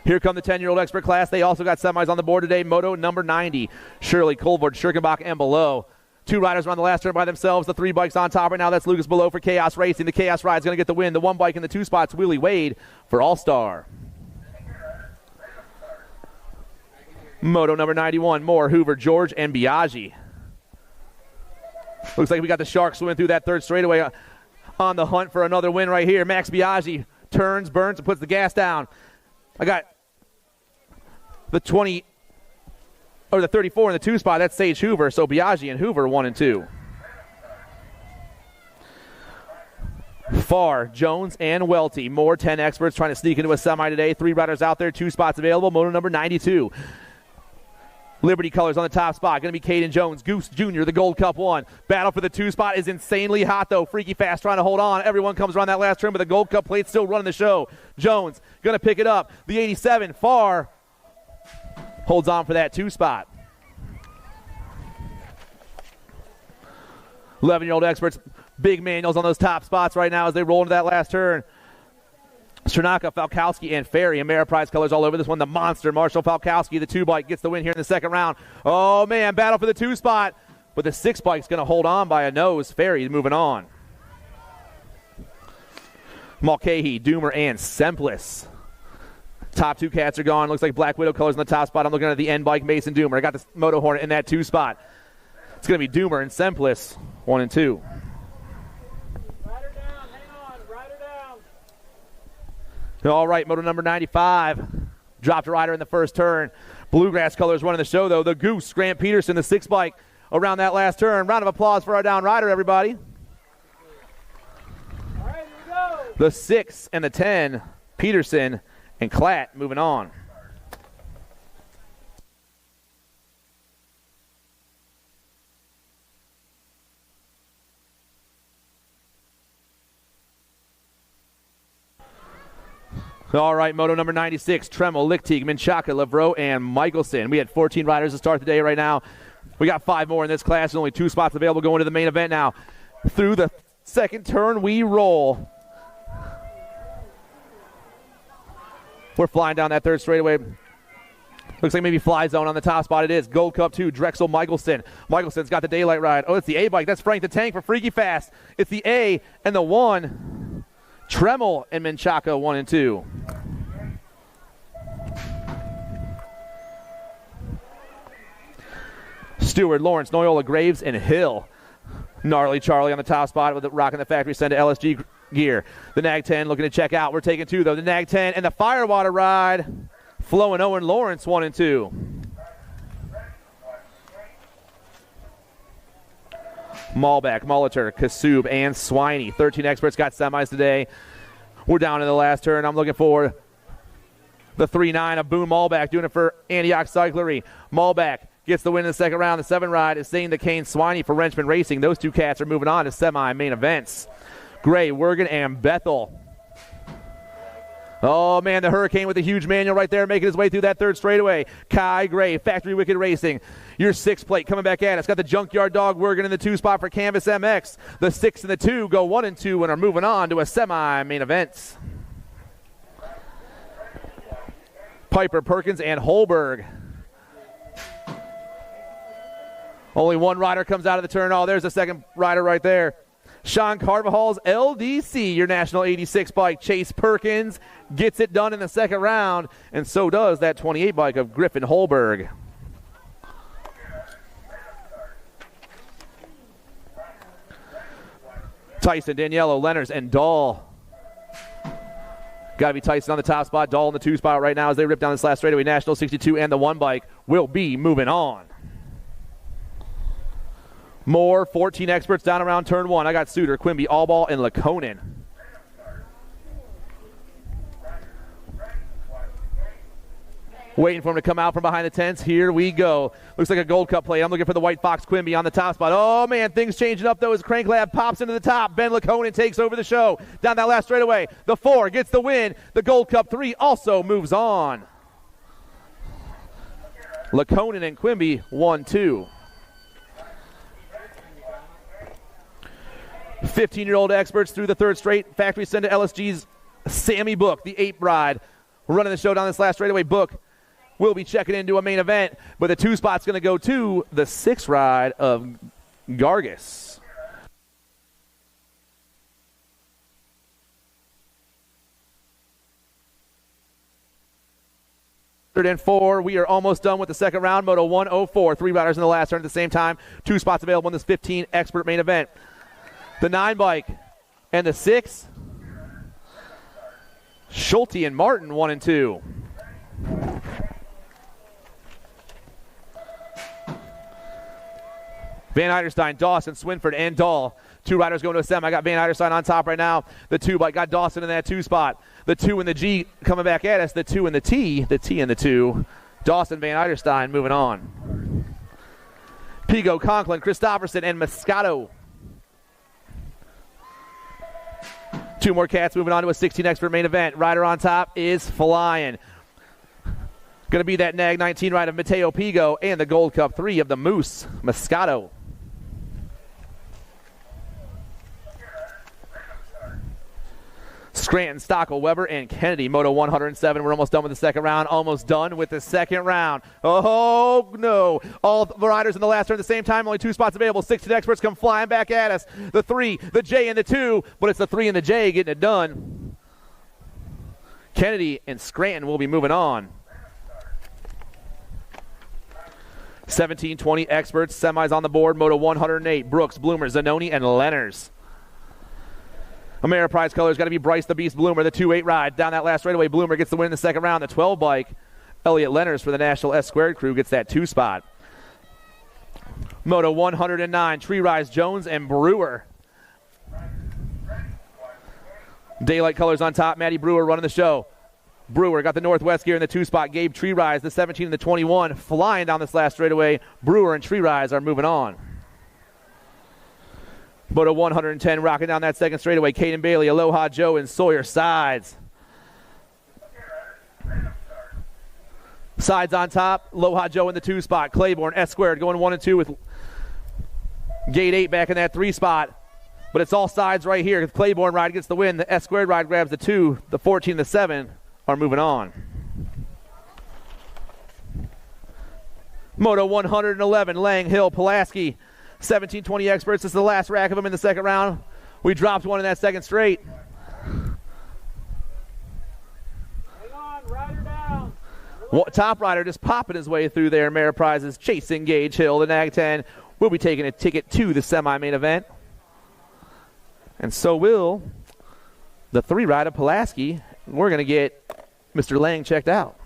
Here come the 10-year-old expert class. They also got semis on the board today. Moto number 90. Shirley, Colvard, Schirkenbach, and Below. 2 riders around the last turn by themselves. The 3 bikes on top right now. That's Lucas Below for Chaos Racing. The Chaos Ride's going to get the win. The 1 bike in the 2 spots, Willie Wade for All-Star. Moto number 91, Moore, Hoover, George, and Biaggi. Looks like we got the Sharks swimming through that third straightaway on the hunt for another win right here. Max Biaggi turns, burns, and puts the gas down. I got the 20, or the 34 in the 2 spot. That's Sage Hoover. So Biaggi and Hoover 1 and 2. Farr, Jones, and Welty. More 10 experts trying to sneak into a semi today. 3 riders out there, 2 spots available. Moto number 92. Liberty colors on the top spot. Going to be Caden Jones. Goose Jr., the Gold Cup 1. Battle for the 2 spot is insanely hot, though. Freaky Fast trying to hold on. Everyone comes around that last turn, but the Gold Cup plate still running the show. Jones going to pick it up. The 87, Farr, holds on for that 2 spot. 11-year-old experts, big manuals on those top spots right now as they roll into that last turn. Stranaka, Falkowski, and Ferry. Ameriprise colors all over this one. The monster, Marshall Falkowski, the 2 bike, gets the win here in the second round. Oh, man, battle for the 2 spot. But the 6 bike's going to hold on by a nose. Ferry moving on. Mulcahy, Doomer, and Semplis. Top 2 cats are gone. Looks like Black Widow colors on the top spot. I'm looking at the end bike, Mason Doomer. I got the Moto Hornet in that 2 spot. It's going to be Doomer and Semplis, 1 and 2. All right, Moto number 95. Dropped a rider in the first turn. Bluegrass colors running the show, though. The Goose, Grant Peterson, the 6 bike around that last turn. Round of applause for our down rider, everybody. All right, here we go. The 6 and the 10, Peterson and Klatt moving on. All right, Moto number 96, Tremmel, Lichtig, Menchaca, Lavreau, and Michelson. We had 14 riders to start the day right now. We got 5 more in this class. There's only 2 spots available going to the main event now. Through the second turn, we roll. We're flying down that third straightaway. Looks like maybe Fly Zone on the top spot. It is. Gold Cup 2, Drexel Michelson. Michelson's got the daylight ride. Oh, it's the A bike. That's Frank the Tank for Freaky Fast. It's the A and the 1. Tremel and Menchaca 1 and 2. Stewart, Lawrence, Noyola, Graves, and Hill. Gnarly Charlie on the top spot with the rocking the factory send to LSG gear. The Nag 10 looking to check out. We're taking 2, though. The Nag 10 and the Firewater ride. Flo and Owen Lawrence 1 and 2. Malbeck, Molitor, Kasub, and Swiney. 13 experts got semis today. We're down in the last turn. I'm looking for the 3-9 of Boone Malbeck doing it for Antioch Cyclery. Malbeck gets the win in the second round. The 7 ride is staying the Kane Swiney for Wrenchman Racing. Those 2 cats are moving on to semi-main events. Gray, Wergen, and Bethel. Oh, man, the Hurricane with a huge manual right there making his way through that 3rd straightaway. Kai Gray, Factory Wicked Racing. Your 6 plate coming back at us. Got the Junkyard Dog Wergen in the 2 spot for Canvas MX. The 6 and the 2 go 1 and 2 and are moving on to a semi-main event. Piper, Perkins, and Holberg. Only 1 rider comes out of the turn. Oh, there's the 2nd rider right there. Sean Carvajal's LDC, your National 86 bike. Chase Perkins gets it done in the 2nd round, and so does that 28 bike of Griffin Holberg. Tyson, Daniello, Lenners, and Dahl. Got to be Tyson on the top spot, Dahl in the 2 spot right now as they rip down this last straightaway. National 62 and the 1 bike will be moving on. More 14 experts down around turn 1. I got Suter, Quimby, Allball, and Laconin. Waiting for him to come out from behind the tents. Here we go. Looks like a Gold Cup play. I'm looking for the White Fox Quimby on the top spot. Oh, man, things changing up, though, as Crank Lab pops into the top. Ben Laconin takes over the show. Down that last straightaway. The 4 gets the win. The Gold Cup 3 also moves on. Laconin and Quimby 1-2. 15-year-old experts through the 3rd straight. Factory send to LSG's Sammy Book, the 8 ride. We're running the show down this last straightaway. Book will be checking into a main event, but the 2 spot's going to go to the 6 ride of Gargis. Third and 4, we are almost done with the 2nd round. Moto 104, 3 riders in the last turn at the same time. 2 spots available in this 15 expert main event. The 9 bike and the 6. Schulte and Martin 1 and 2. Van Eiderstein, Dawson, Swinford, and Dahl. 2 riders going to a semi. I got Van Eiderstein on top right now. The 2 bike got Dawson in that 2 spot. The 2 and the G coming back at us. The 2 and the T and the 2. Dawson, Van Eiderstein moving on. Pigo, Conklin, Christopherson, and Moscato. 2 more cats moving on to a 16 expert main event. Rider on top is flying. Going to be that Nag 19 ride of Mateo Pigo and the Gold Cup 3 of the Moose, Moscato. Scranton, Stockel, Weber, and Kennedy. Moto 107. We're almost done with the 2nd round. Almost done with the 2nd round. Oh, no. All the riders in the last turn at the same time. Only 2 spots available. 16 experts come flying back at us. The 3, the J, and the 2. But it's the 3 and the J getting it done. Kennedy and Scranton will be moving on. 17-20 experts. Semis on the board. Moto 108. Brooks, Bloomer, Zanoni, and Lenners. Ameriprise colors got to be Bryce the Beast Bloomer, the 2-8 ride. Down that last straightaway, Bloomer gets the win in the 2nd round. The 12 bike, Elliot Lenners for the National S-Squared crew gets that 2 spot. Moto 109, Tree Rise, Jones, and Brewer. Daylight colors on top, Matty Brewer running the show. Brewer got the Northwest gear in the 2 spot. Gabe Tree Rise, the 17 and the 21, flying down this last straightaway. Brewer and Tree Rise are moving on. Moto 110 rocking down that 2nd straightaway. Caden Bailey, Aloha Joe, and Sawyer Sides. Sides on top. Aloha Joe in the 2 spot. Claiborne, S-Squared going 1 and 2 with Gate 8 back in that 3 spot. But it's all sides right here. If Claiborne ride gets the win, the S-Squared ride grabs the 2. The 14 and the 7 are moving on. Moto 111, Lang, Hill, Pulaski, 1720 experts. This is the last rack of them in the second round. We dropped one in that second straight. Hang on, rider down. Top rider just popping his way through there. Mare prizes, chasing Gage Hill. The Nag 10 will be taking a ticket to the semi-main event. And so will the 3-rider Pulaski. We're going to get Mr. Lang checked out.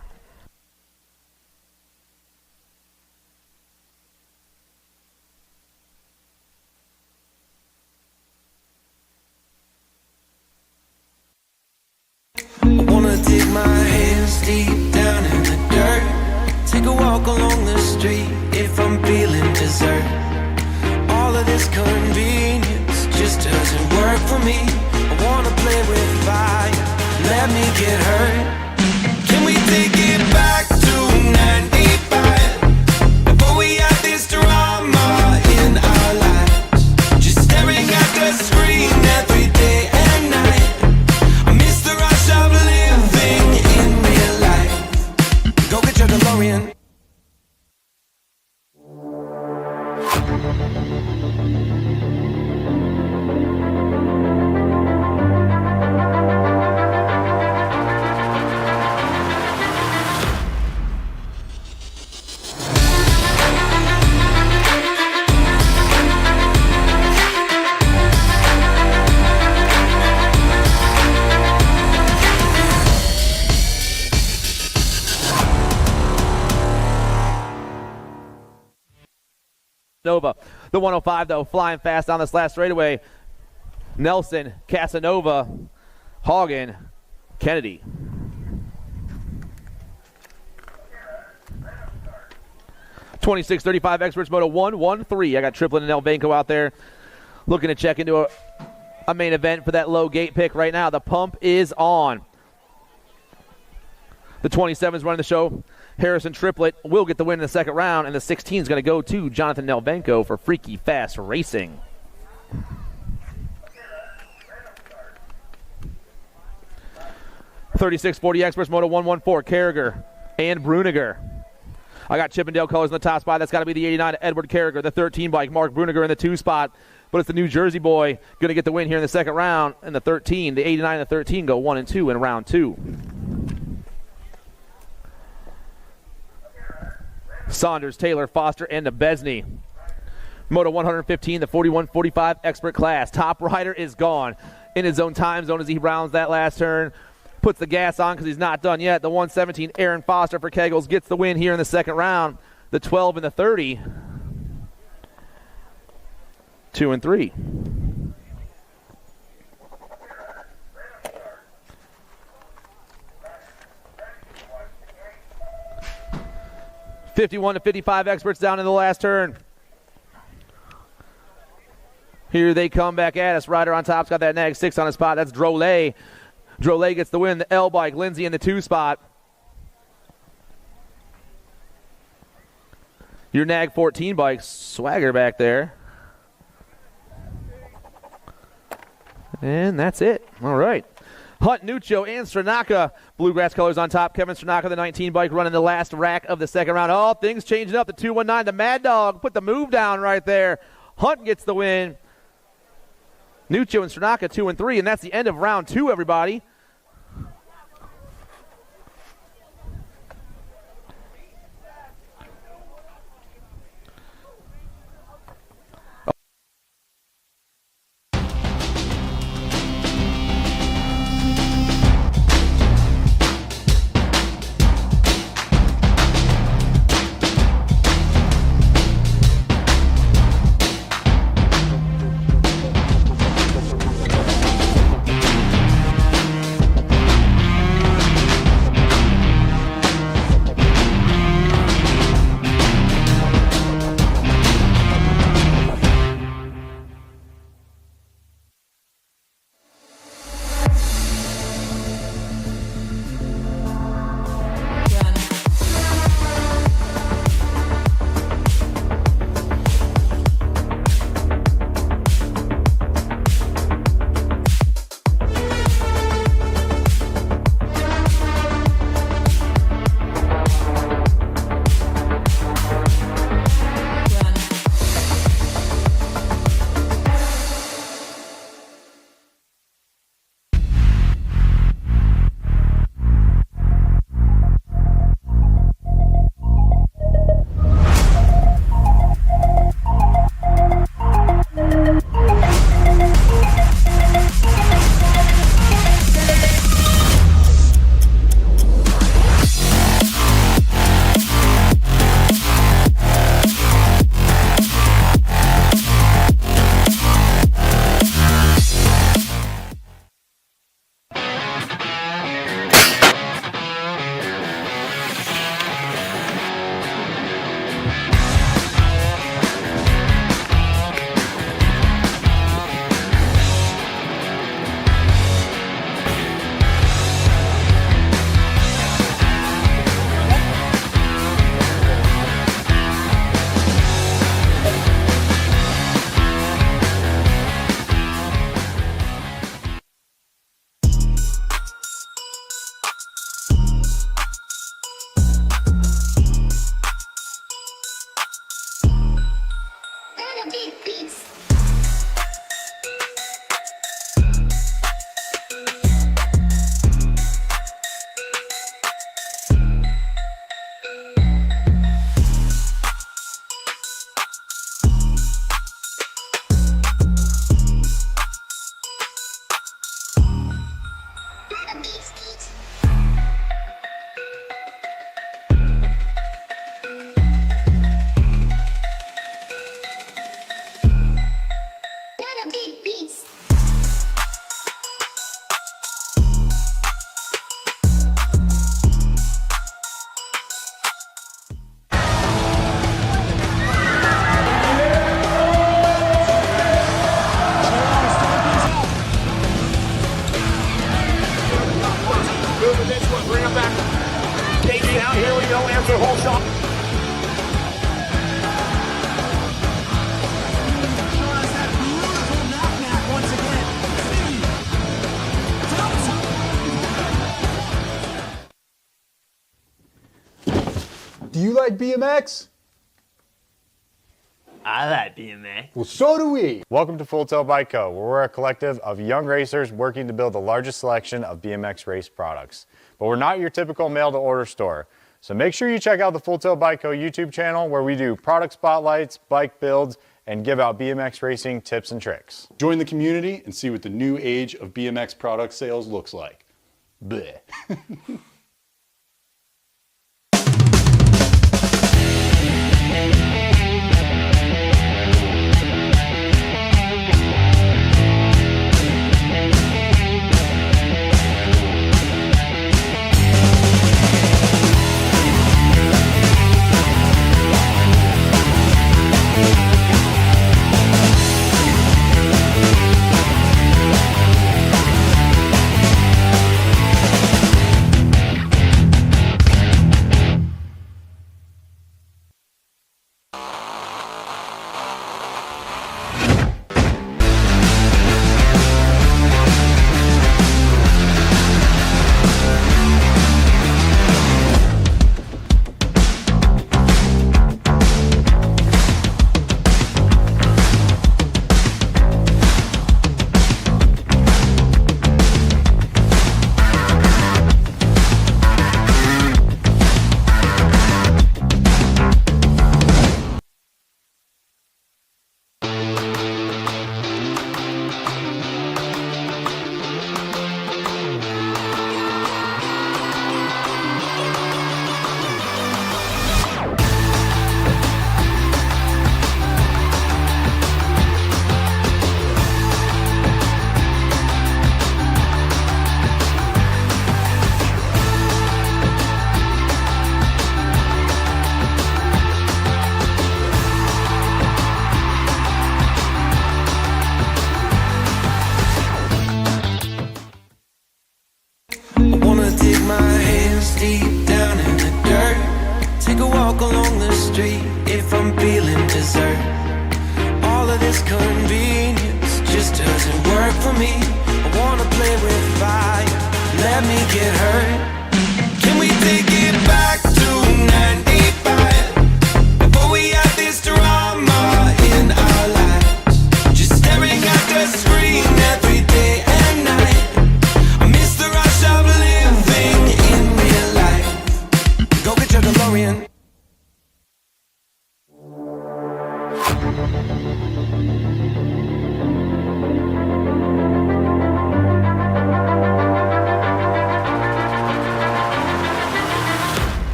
I wanna dig my hands deep down in the dirt. Take a walk along the street if I'm feeling dessert. All of this convenience just doesn't work for me. I wanna play with fire, let me get hurt. Can we take it back to 95? Before we had this drama in our lives, just staring at the screen every day and night. I miss the rush of living in real life. Go get your DeLorean. Nova. The 105, though, flying fast on this last straightaway. Nelson, Casanova, Hagen, Kennedy. .26.35 experts, Moto 113. I got Triplett and Nelvenko out there looking to check into a main event for that low gate pick right now. The pump is on. The 27 is running the show. Harrison Triplett will get the win in the second round, and the 16 is going to go to Jonathan Nelvenko for Freaky Fast Racing. .36.40 experts, Moto 114, Carragher and Bruniger. I got Chippendale colors in the top spot. That's got to be the 89 Edward Carragher. The 13 bike, Mark Bruniger in the 2 spot. But it's the New Jersey boy going to get the win here in the second round. And the 13, the 89 and the 13 go 1 and 2 in round 2. Saunders, Taylor, Foster, and Nebesny. Moto 115, the 41-45 expert class. Top rider is gone in his own time zone as he rounds that last turn. Puts the gas on because he's not done yet. The 117, Aaron Foster for Kegels, gets the win here in the second round. The 12 and the 30. 2 and 3. .51-55 experts down in the last turn. Here they come back at us. Rider on top's got that nag 6 on his spot. That's Drolet. Drolet gets the win. The L bike. Lindsay in the 2 spot. Your nag 14 bike. Swagger back there. And that's it. All right. Hunt, Nuccio, and Stranaka. Bluegrass colors on top. Kevin Stranaka, the 19 bike, running the last rack of the second round. Oh, things changing up. The 219, the Mad Dog, put the move down right there. Hunt gets the win. Nuccio and Stranaka 2 and 3, and that's the end of round 2, everybody. soft. Do you like BMX? I like BMX. Well, so do we. Welcome to Full Tilt Bike Co., where we're a collective of young racers working to build the largest selection of BMX race products. But we're not your typical mail-to-order store. So make sure you check out the Full Tilt Bike Co. YouTube channel, where we do product spotlights, bike builds, and give out BMX racing tips and tricks. Join the community and see what the new age of BMX product sales looks like. Bleh.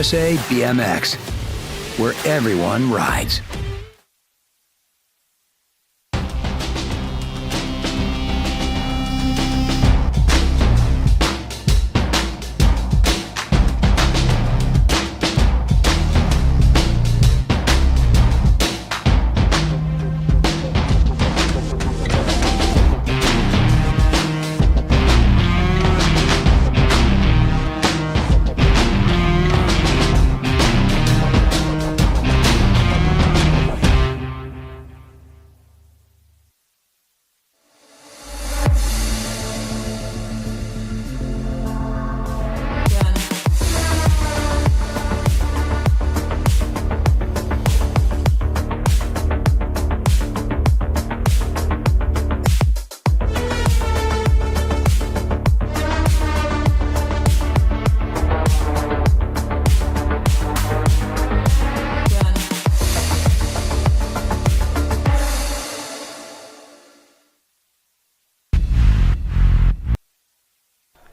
USA BMX, where everyone rides.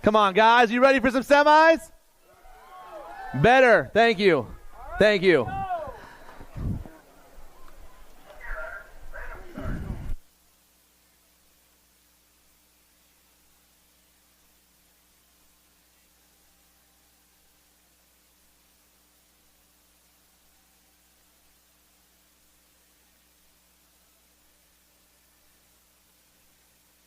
Come on, guys. You ready for some semis? Better. Thank you. Thank you.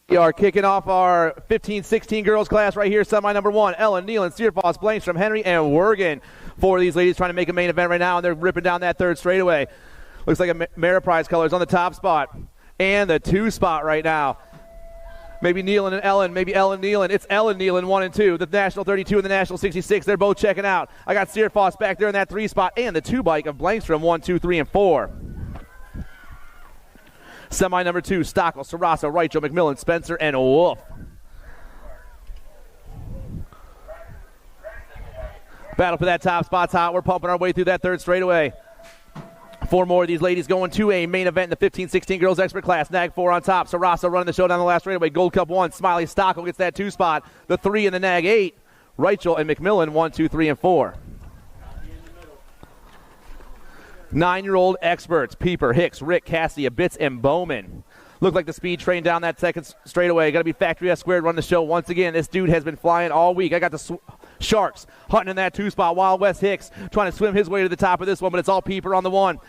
We are kicking off our 15-16 girls class right here. Semi number 1, Ellen, Nealon, Searfoss, Blankstrom, Henry, and Wergen. 4 of these ladies trying to make a main event right now, and they're ripping down that third straightaway. Looks like a Ameriprise colors on the top spot and the 2 spot right now. Maybe Nealon and Ellen, maybe Ellen, Nealon. It's Ellen, Nealon, 1 and 2. The National 32 and the National 66. They're both checking out. I got Searfoss back there in that 3 spot and the 2 bike of Blankstrom, 1, 2, 3, and 4. Semi number 2, Stockel, Sarasa, Reichel, McMillan, Spencer, and Wolf. Battle for that top spot's hot. We're pumping our way through that third straightaway. 4 more of these ladies going to a main event in the 15-16 girls expert class. Nag 4 on top. Sarasa running the show down the last straightaway. Gold Cup 1. Smiley Stockel gets that 2 spot. The 3 in the Nag 8. Reichel and McMillan, 1, 2, 3, and 4. 9-year-old experts, Pieper, Hicks, Rick, Cassidy, Abitz, and Bowman. Look like the speed train down that second straightaway. Got to be Factory S squared running the show once again. This dude has been flying all week. I got the Sharks hunting in that 2 spot. Wild West Hicks trying to swim his way to the top of this one, but it's all Pieper on the 1.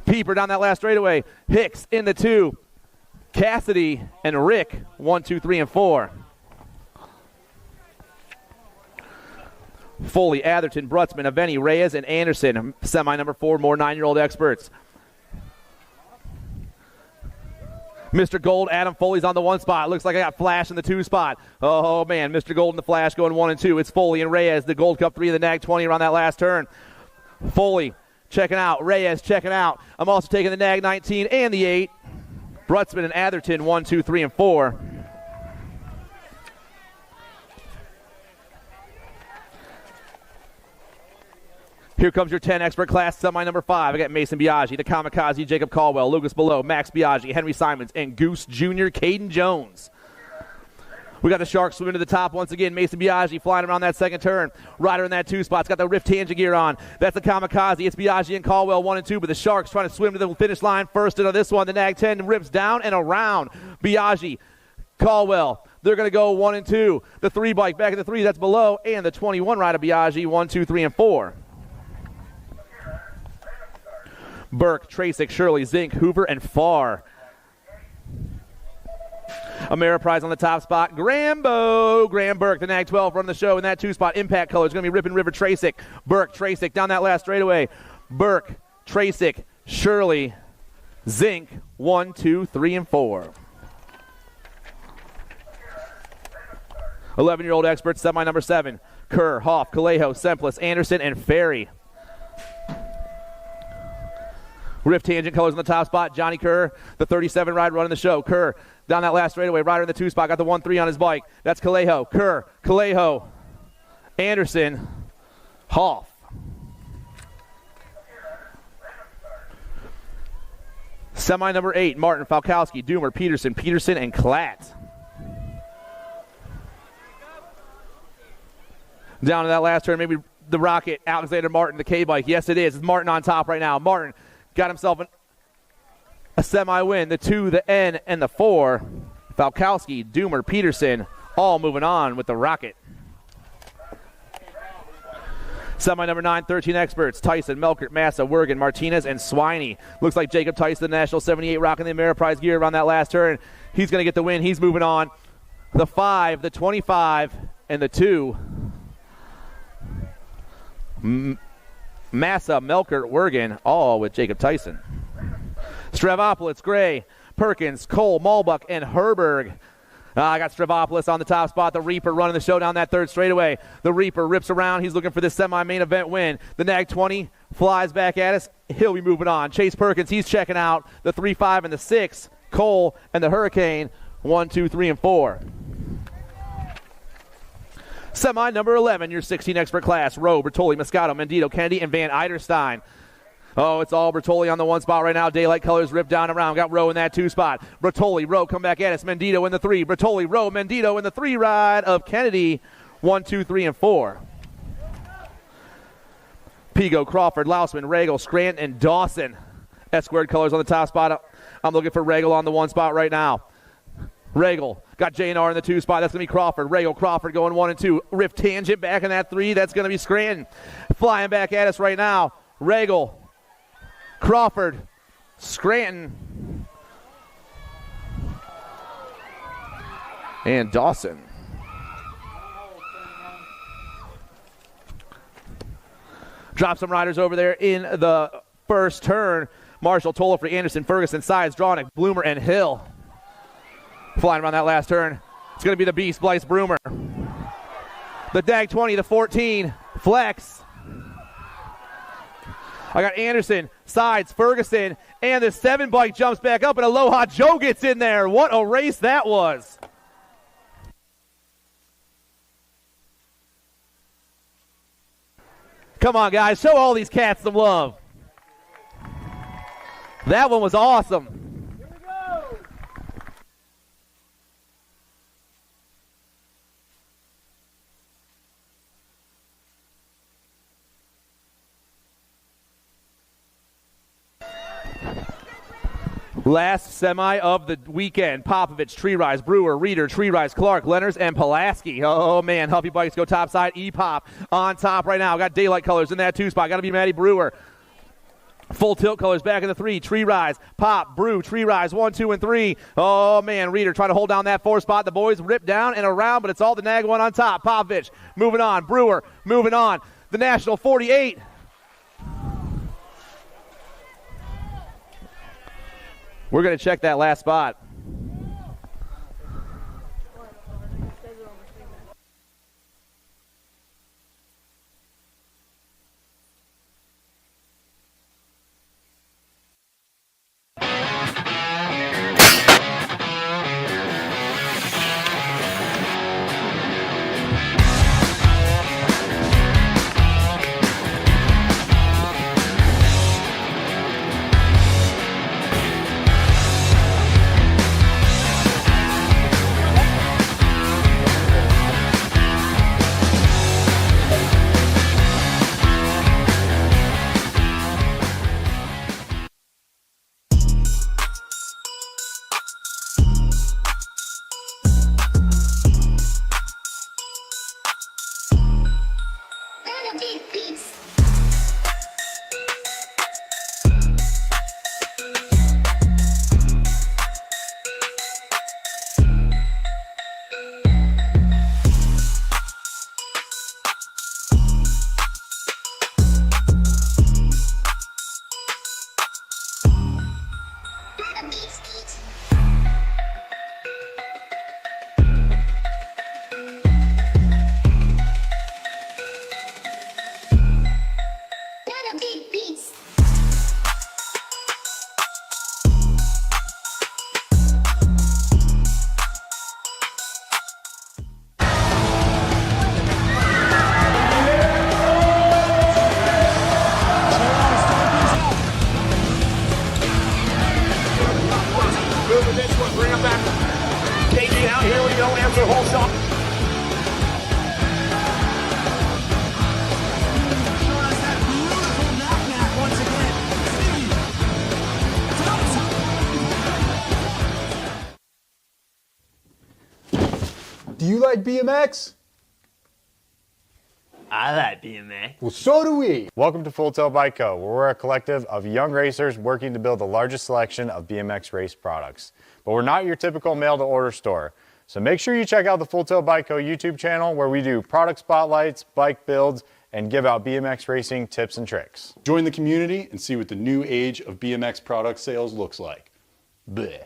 Pieper down that last straightaway. Hicks in the 2. Cassidy and Rick, 1, 2, 3, and 4. Foley, Atherton, Brutzman, Aveni, Reyes, and Anderson. Semi number 4, more 9-year-old experts. Mr. Gold, Adam Foley's on the 1 spot. Looks like I got Flash in the 2 spot. Oh, man, Mr. Gold and the Flash going 1 and 2. It's Foley and Reyes, the Gold Cup 3 of the Nag 20 around that last turn. Foley checking out. Reyes checking out. I'm also taking the Nag 19 and the 8. Brutzman and Atherton, 1, 2, 3, and 4. Here comes your 10 expert class, semi number 5. I got Mason Biaggi, the Kamikaze, Jacob Caldwell, Lucas Below, Max Biaggi, Henry Simons, and Goose Jr., Caden Jones. We got the Sharks swimming to the top once again. Mason Biaggi flying around that second turn. Ryder in that 2 spot's got the Rift Tangent gear on. That's the Kamikaze. It's Biaggi and Caldwell 1 and 2, but the Sharks trying to swim to the finish line first into this one. The Nag 10 rips down and around. Biaggi, Caldwell. They're going to go 1 and 2. The 3 bike back at the 3, that's Below, and the 21 Ryder Biaggi, 1, 2, 3, and 4. Burke, Trasick, Shirley, Zink, Hoover, and Farr. Ameriprise on the top spot. Graham Burke, the Nag 12 running the show in that 2 spot. Impact colors going to be Rippin' River Trasick. Burke, Trasick down that last straightaway. Burke, Trasick, Shirley, Zink, 1, 2, 3, and 4. 11-year-old experts, semi number 7. Kerr, Hoff, Calejo, Semplis, Anderson, and Ferry. Rift Tangent colors on the top spot. Johnny Kerr, the 37 ride running the show. Kerr down that last straightaway. Ryder in the 2 spot. Got the 1-3 on his bike. That's Calejo. Kerr, Calejo, Anderson, Hoff. Semi number 8. Martin, Falkowski, Doomer, Peterson, and Klatt. Down to that last turn. Maybe the Rocket, Alexander Martin, the K-bike. Yes, it is. It's Martin on top right now. Martin got himself a semi-win. The 2, the N, and the 4. Falkowski, Doomer, Peterson, all moving on with the Rocket. Semi number 9, 13 experts. Tyson, Melkert, Massa, Wergen, Martinez, and Swiney. Looks like Jacob Tyson, the National 78, rocking the Ameriprise gear around that last turn. He's going to get the win. He's moving on. The 5, the 25, and the 2. Massa, Melkert, Wergen, all with Jacob Tyson. Stravopolis, Gray, Perkins, Cole, Malbuck, and Herberg. I got Stravopolis on the top spot. The Reaper running the show down that 3rd straightaway. The Reaper rips around. He's looking for this semi-main event win. The Nag 20 flies back at us. He'll be moving on. Chase Perkins, he's checking out. The 3, 5, and the 6. Cole and the Hurricane, 1, 2, 3, and 4. Semi number 11, your 16 expert class. Rowe, Bertoli, Moscato, Mendito, Kennedy, and Van Eiderstein. Oh, it's all Bertoli on the one spot right now. Daylight colors ripped down around. Got Rowe in that two spot. Bertoli, Rowe come back at us. Mendito in the three. Bertoli, Rowe, Mendito in the three ride of Kennedy. 1, 2, 3, and 4. Pigo, Crawford, Lausman, Regal, Scranton, and Dawson. S-squared colors on the top spot. I'm looking for Regal on the one spot right now. Regal got J&R in the two spot. That's going to be Crawford. Regal, Crawford going 1 and 2. Rift tangent back in that 3. That's going to be Scranton. Flying back at us right now. Regal, Crawford, Scranton, and Dawson. Drop some riders over there in the first turn. Marshall, Tollefree, Anderson, Ferguson, Sides, Drawnick, Bloomer, and Hill. Flying around that last turn. It's going to be the beast, Blyce Broomer. The DAG 20, the 14, Flex. I got Anderson, Sides, Ferguson, and the 7 bike jumps back up, and Aloha Joe gets in there. What a race that was. Come on, guys. Show all these cats some love. That one was awesome. Here we go. Last semi of the weekend. Popovich, Tree Rise, Brewer, Reeder, Tree Rise, Clark, Lenners, and Pulaski. Oh, man. Huffy Bikes go topside. E-Pop on top right now. Got daylight colors in that 2 spot. Got to be Matty Brewer. Full tilt colors back in the 3. Tree Rise, Pop, Brew, Tree Rise, 1, 2, and 3. Oh, man. Reeder trying to hold down that 4 spot. The boys rip down and around, but it's all the Nag one on top. Popovich moving on. Brewer moving on. The National 48. We're going to check that last spot. Do you like BMX? I like BMX. Well, so do we. Welcome to Full Tilt Bike Co., where we're a collective of young racers working to build the largest selection of BMX race products. But we're not your typical mail-to-order store. So make sure you check out the Full Tilt Bike Co. YouTube channel, where we do product spotlights, bike builds, and give out BMX racing tips and tricks. Join the community and see what the new age of BMX product sales looks like. Bleh.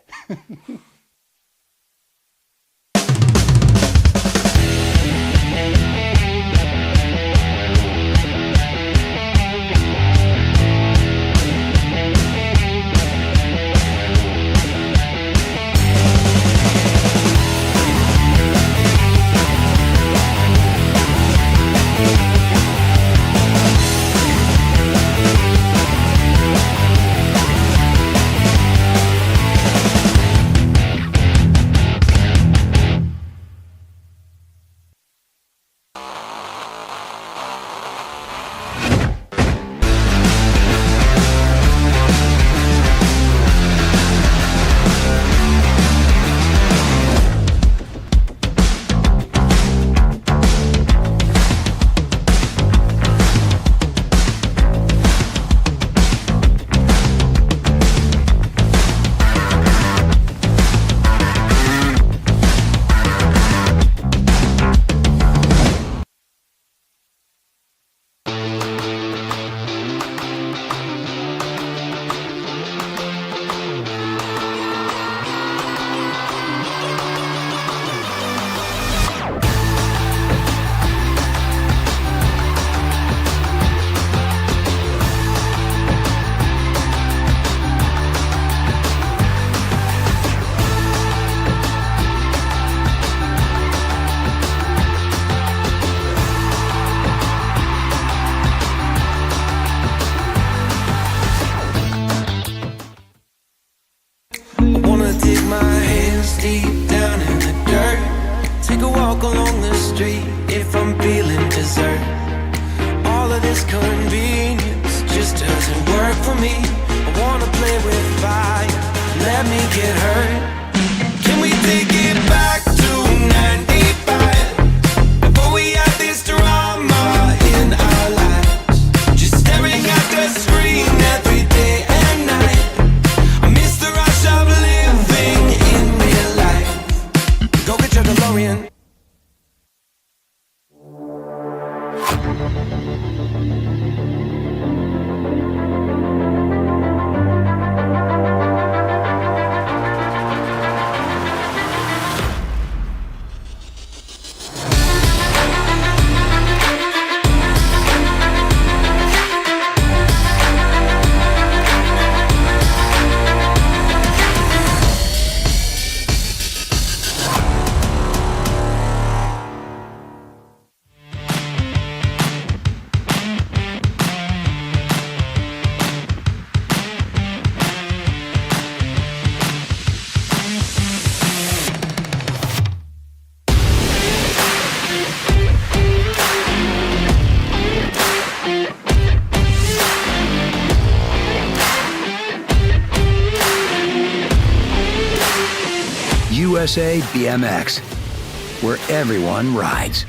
USA BMX, where everyone rides.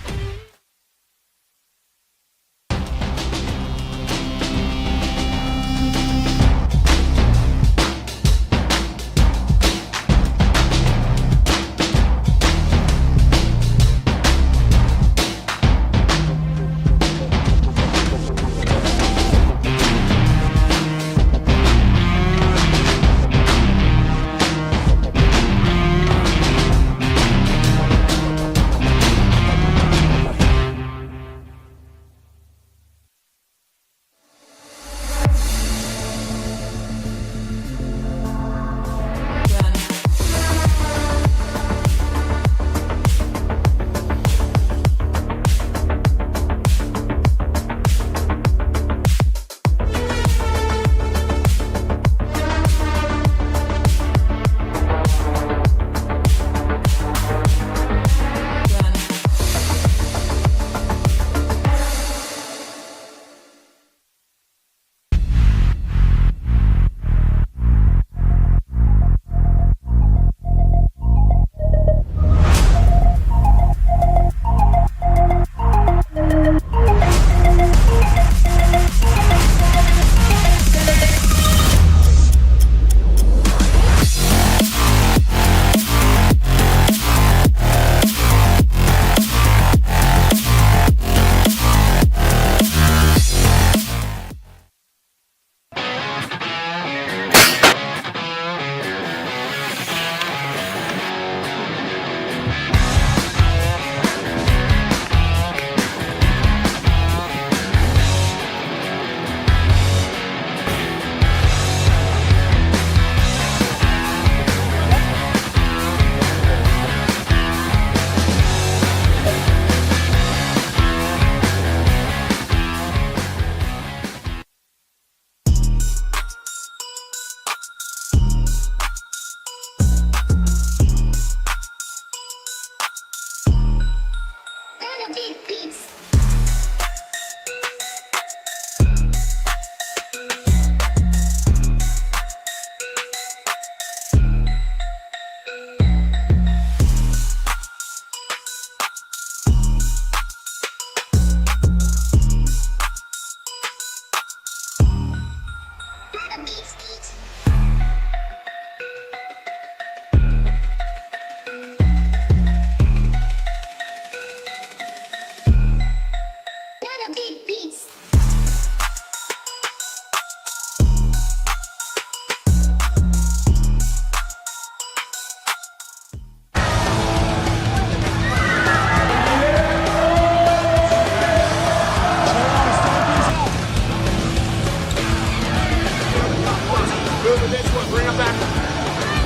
Bring him back.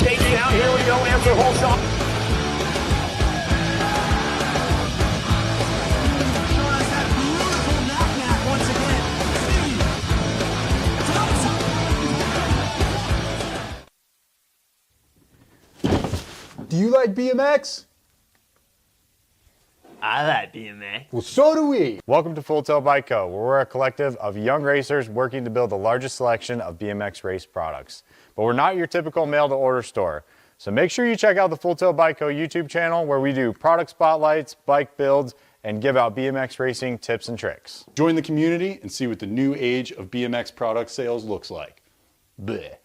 KG out. Here we go. Answer whole shot. Do you like BMX? I like BMX. Well, so do we. Welcome to Full Tilt Bike Co., where we're a collective of young racers working to build the largest selection of BMX race products. But we're not your typical mail-to-order store. So make sure you check out the Full Tilt Bike Co. YouTube channel, where we do product spotlights, bike builds, and give out BMX racing tips and tricks. Join the community and see what the new age of BMX product sales looks like. Bleh.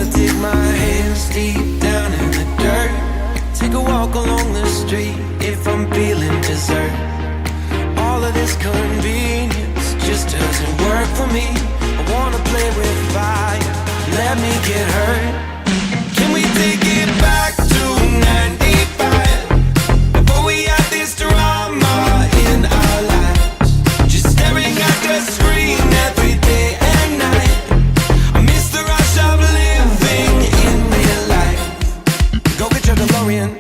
wanna dig my hands deep down in the dirt. Take a walk along the street if I'm feeling dessert. All of this convenience just doesn't work for me. I wanna play with fire, let me get hurt. Can we take it back to 95? Before we had this drama in our lives, just staring at the screen every day and night. I miss the rush of living in real life. Go get your DeLorean.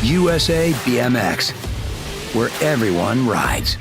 USA BMX, where everyone rides.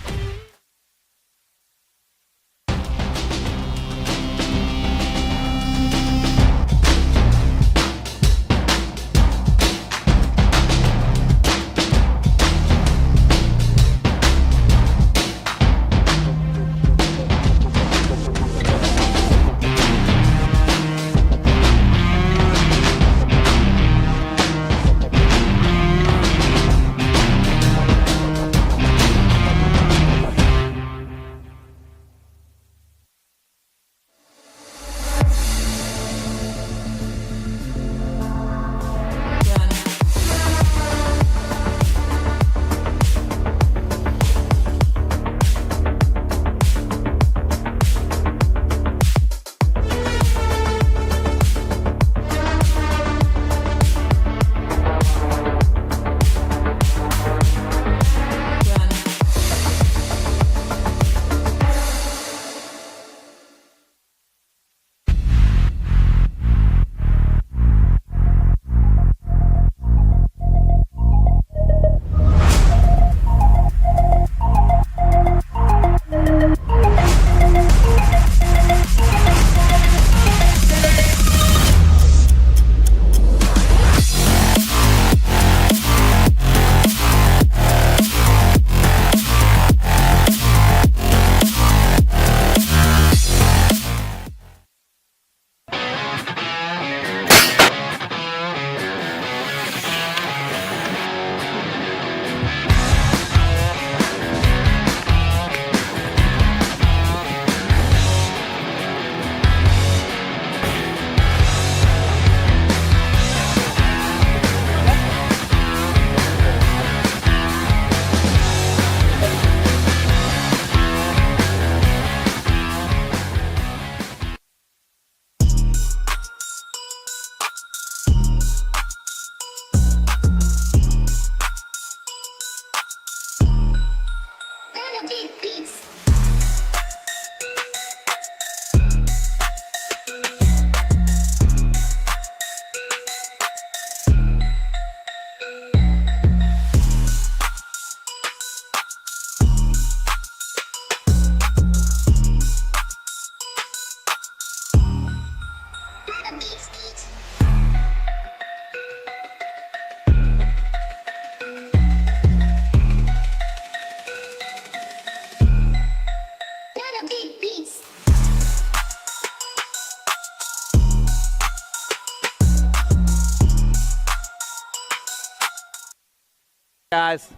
Guys,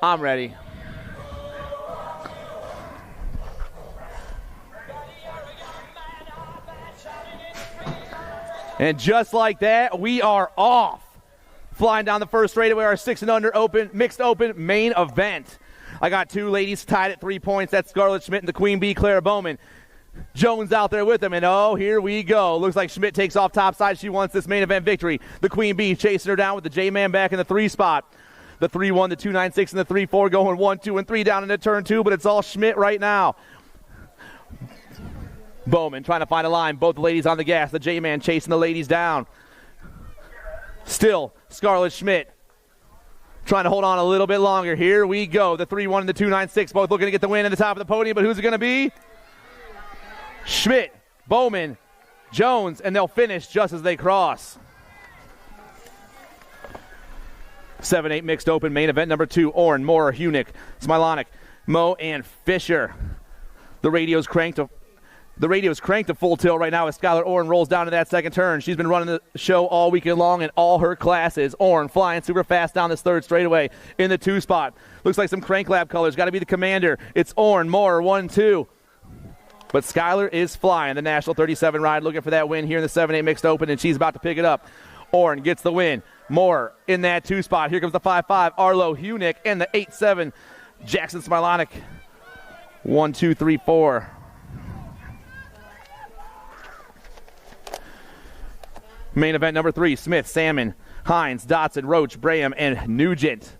I'm ready. And just like that, we are off. Flying down the first straightaway, our 6 and under open, mixed open main event. I got two ladies tied at 3 points. That's Scarlett Schmidt and the Queen Bee, Clara Bowman. Jones out there with him, and oh, here we go. Looks like Schmidt takes off topside. She wants this main event victory. The Queen Bee chasing her down with the J-Man back in the 3 spot. The 3-1, the 2-9-6, and the 3-4 going 1, 2, and 3 down into turn 2, but it's all Schmidt right now. Bowman trying to find a line. Both the ladies on the gas. The J-Man chasing the ladies down. Still, Scarlett Schmidt trying to hold on a little bit longer. Here we go. The 3-1 and the 2-9-6 both looking to get the win at the top of the podium, but who's it going to be? Schmidt, Bowman, Jones, and they'll finish just as they cross. 7-8 mixed open main event number 2. Orn, Moore, Hunick, Smilonic, Moe, and Fisher. The radio's cranked to full tilt right now as Skylar Orn rolls down to that second turn. She's been running the show all weekend long in all her classes. Orn flying super fast down this third straightaway in the 2 spot. Looks like some Crank Lab colors. Got to be the commander. It's Orn, Moore, 1-2. But Skylar is flying the National 37 ride, looking for that win here in the 7-8 mixed open, and she's about to pick it up. Orn gets the win. Moore in that 2 spot. Here comes the 5-5, Arlo Hunick, and the 8-7, Jackson Smilonic. 1, 2, 3, 4. Main event number 3, Smith, Salmon, Hines, Dotson, Roach, Braham, and Nugent.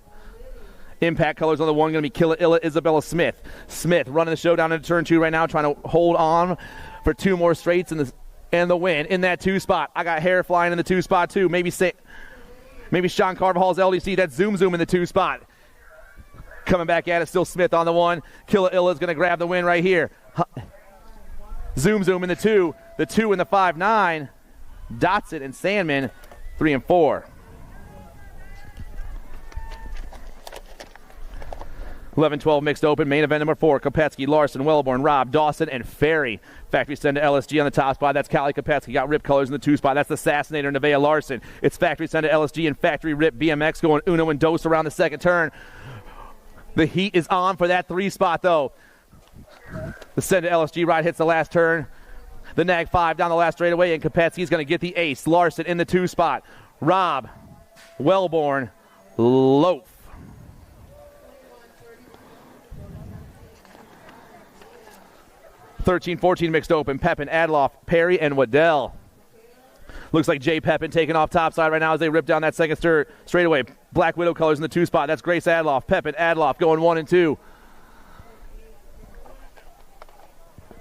Impact colors on the 1 going to be Killa Illa, Isabella Smith. Smith running the show down into turn 2 right now, trying to hold on for 2 more straights and the win in that 2 spot. I got hair flying in the 2 spot too. Maybe Sean Carvajal's LDC. That's Zoom in the 2 spot. Coming back at it, still Smith on the 1. Killa Illa is going to grab the win right here. Zoom in the 2. The 2 and the 5-9. Dotson and Sandman, 3 and 4. 11-12 mixed open, main event number 4. Kopetsky, Larson, Wellborn, Robb, Dawson, and Ferry. Factory send to LSG on the top spot. That's Callie Kopetsky. Got Rip colors in the 2 spot. That's the Assassinator, Nevaeh Larson. It's factory send to LSG and factory Rip BMX going Uno and Dos around the second turn. The heat is on for that 3 spot, though. The send to LSG ride hits the last turn. The Nag 5 down the last straightaway, and Kopetsky's going to get the ace. Larson in the 2 spot. Robb, Wellborn, Loaf. 13-14 mixed open. Pepin, Adloff, Perry, and Waddell. Looks like Jay Pepin taking off topside right now as they rip down that second straightaway. Black Widow colors in the 2 spot. That's Grace Adloff. Pepin, Adloff going 1 and 2.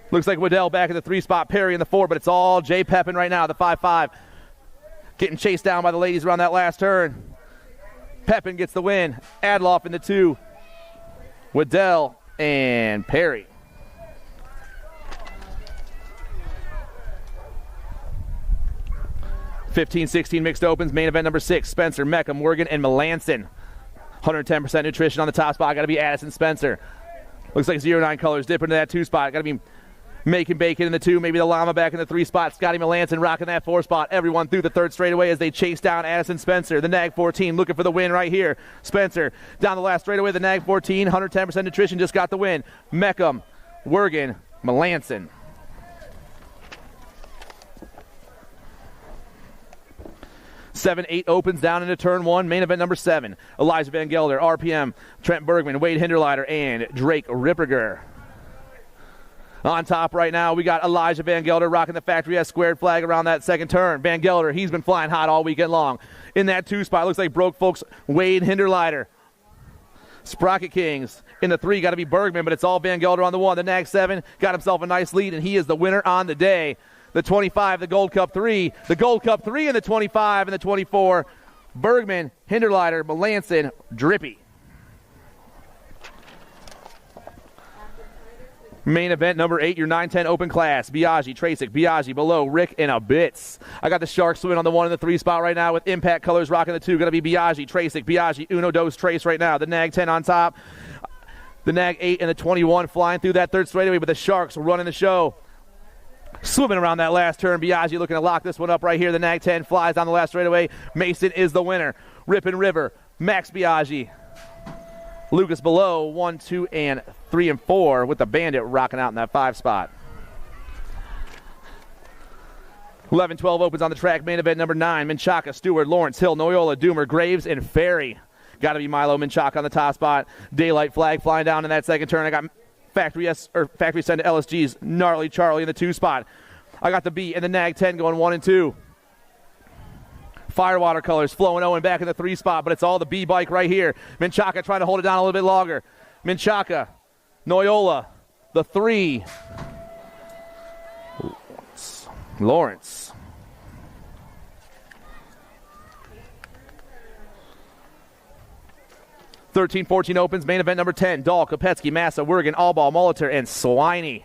Looks like Waddell back in the 3 spot. Perry in the 4, but it's all Jay Pepin right now. The 5-5 getting chased down by the ladies around that last turn. Pepin gets the win. Adloff in the 2. Waddell and Perry. 15-16 mixed opens, main event number 6. Spencer, Mecca, Morgan, and Melanson. 110% nutrition on the top spot. Got to be Addison Spencer. Looks like 09 colors dip into that 2 spot. Got to be Making Bacon in the 2. Maybe the Llama back in the 3 spot. Scotty Melanson rocking that 4 spot. Everyone through the 3rd straightaway as they chase down Addison Spencer. The Nag 14 looking for the win right here. Spencer down the last straightaway. The Nag 14, 110% nutrition, just got the win. Meckham, Wergen, Melanson. 7-8 opens down into turn 1. Main event number 7. Elijah Van Gelder, RPM, Trent Bergman, Wade Hinderleiter, and Drake Ripperger. On top right now, we got Elijah Van Gelder rocking the Factory S squared flag around that second turn. Van Gelder, he's been flying hot all weekend long. In that 2 spot, looks like broke folks Wade Hinderleiter. Sprocket Kings in the 3, got to be Bergman, but it's all Van Gelder on the 1. The Nag 7 got himself a nice lead, and he is the winner on the day. The 25, the Gold Cup 3. The Gold Cup 3 and the 25 and the 24. Bergman, Hinderleiter, Melanson, Drippy. Main event number 8, your 9-10 open class. Biaggi, Tracek, Biaggi, below, Rick, and Abitz. I got the Sharks win on the 1 and the 3 spot right now with Impact colors rocking the 2. Going to be Biaggi, Tracek, Biaggi, Uno, Dos, Trace right now. The Nag 10 on top. The Nag 8 and the 21 flying through that 3rd straightaway, but the Sharks running the show. Swimming around that last turn. Biaggi looking to lock this one up right here. The Nag 10 flies down the last straightaway. Mason is the winner. Ripon River, Max Biaggi. Lucas below 1, 2, and 3 and 4 with the Bandit rocking out in that 5 spot. 11-12 opens on the track. Main event number 9. Menchaca, Stewart, Lawrence, Hill, Noyola, Doomer, Graves, and Ferry. Got to be Milo Menchaca on the top spot. Daylight flag flying down in that second turn. I got Factory Send to LSG's Gnarly Charlie in the 2 spot. I got the B and the Nag 10 going 1 and 2. Firewater Colors flowing Owen back in the 3 spot, but it's all the B bike right here. Menchaca trying to hold it down a little bit longer. Menchaca, Noyola, the 3. Lawrence. (13-14) opens, main event number 10. Dahl, Kopetsky, Massa, Wergen, Allball, Molitor, and Swiney.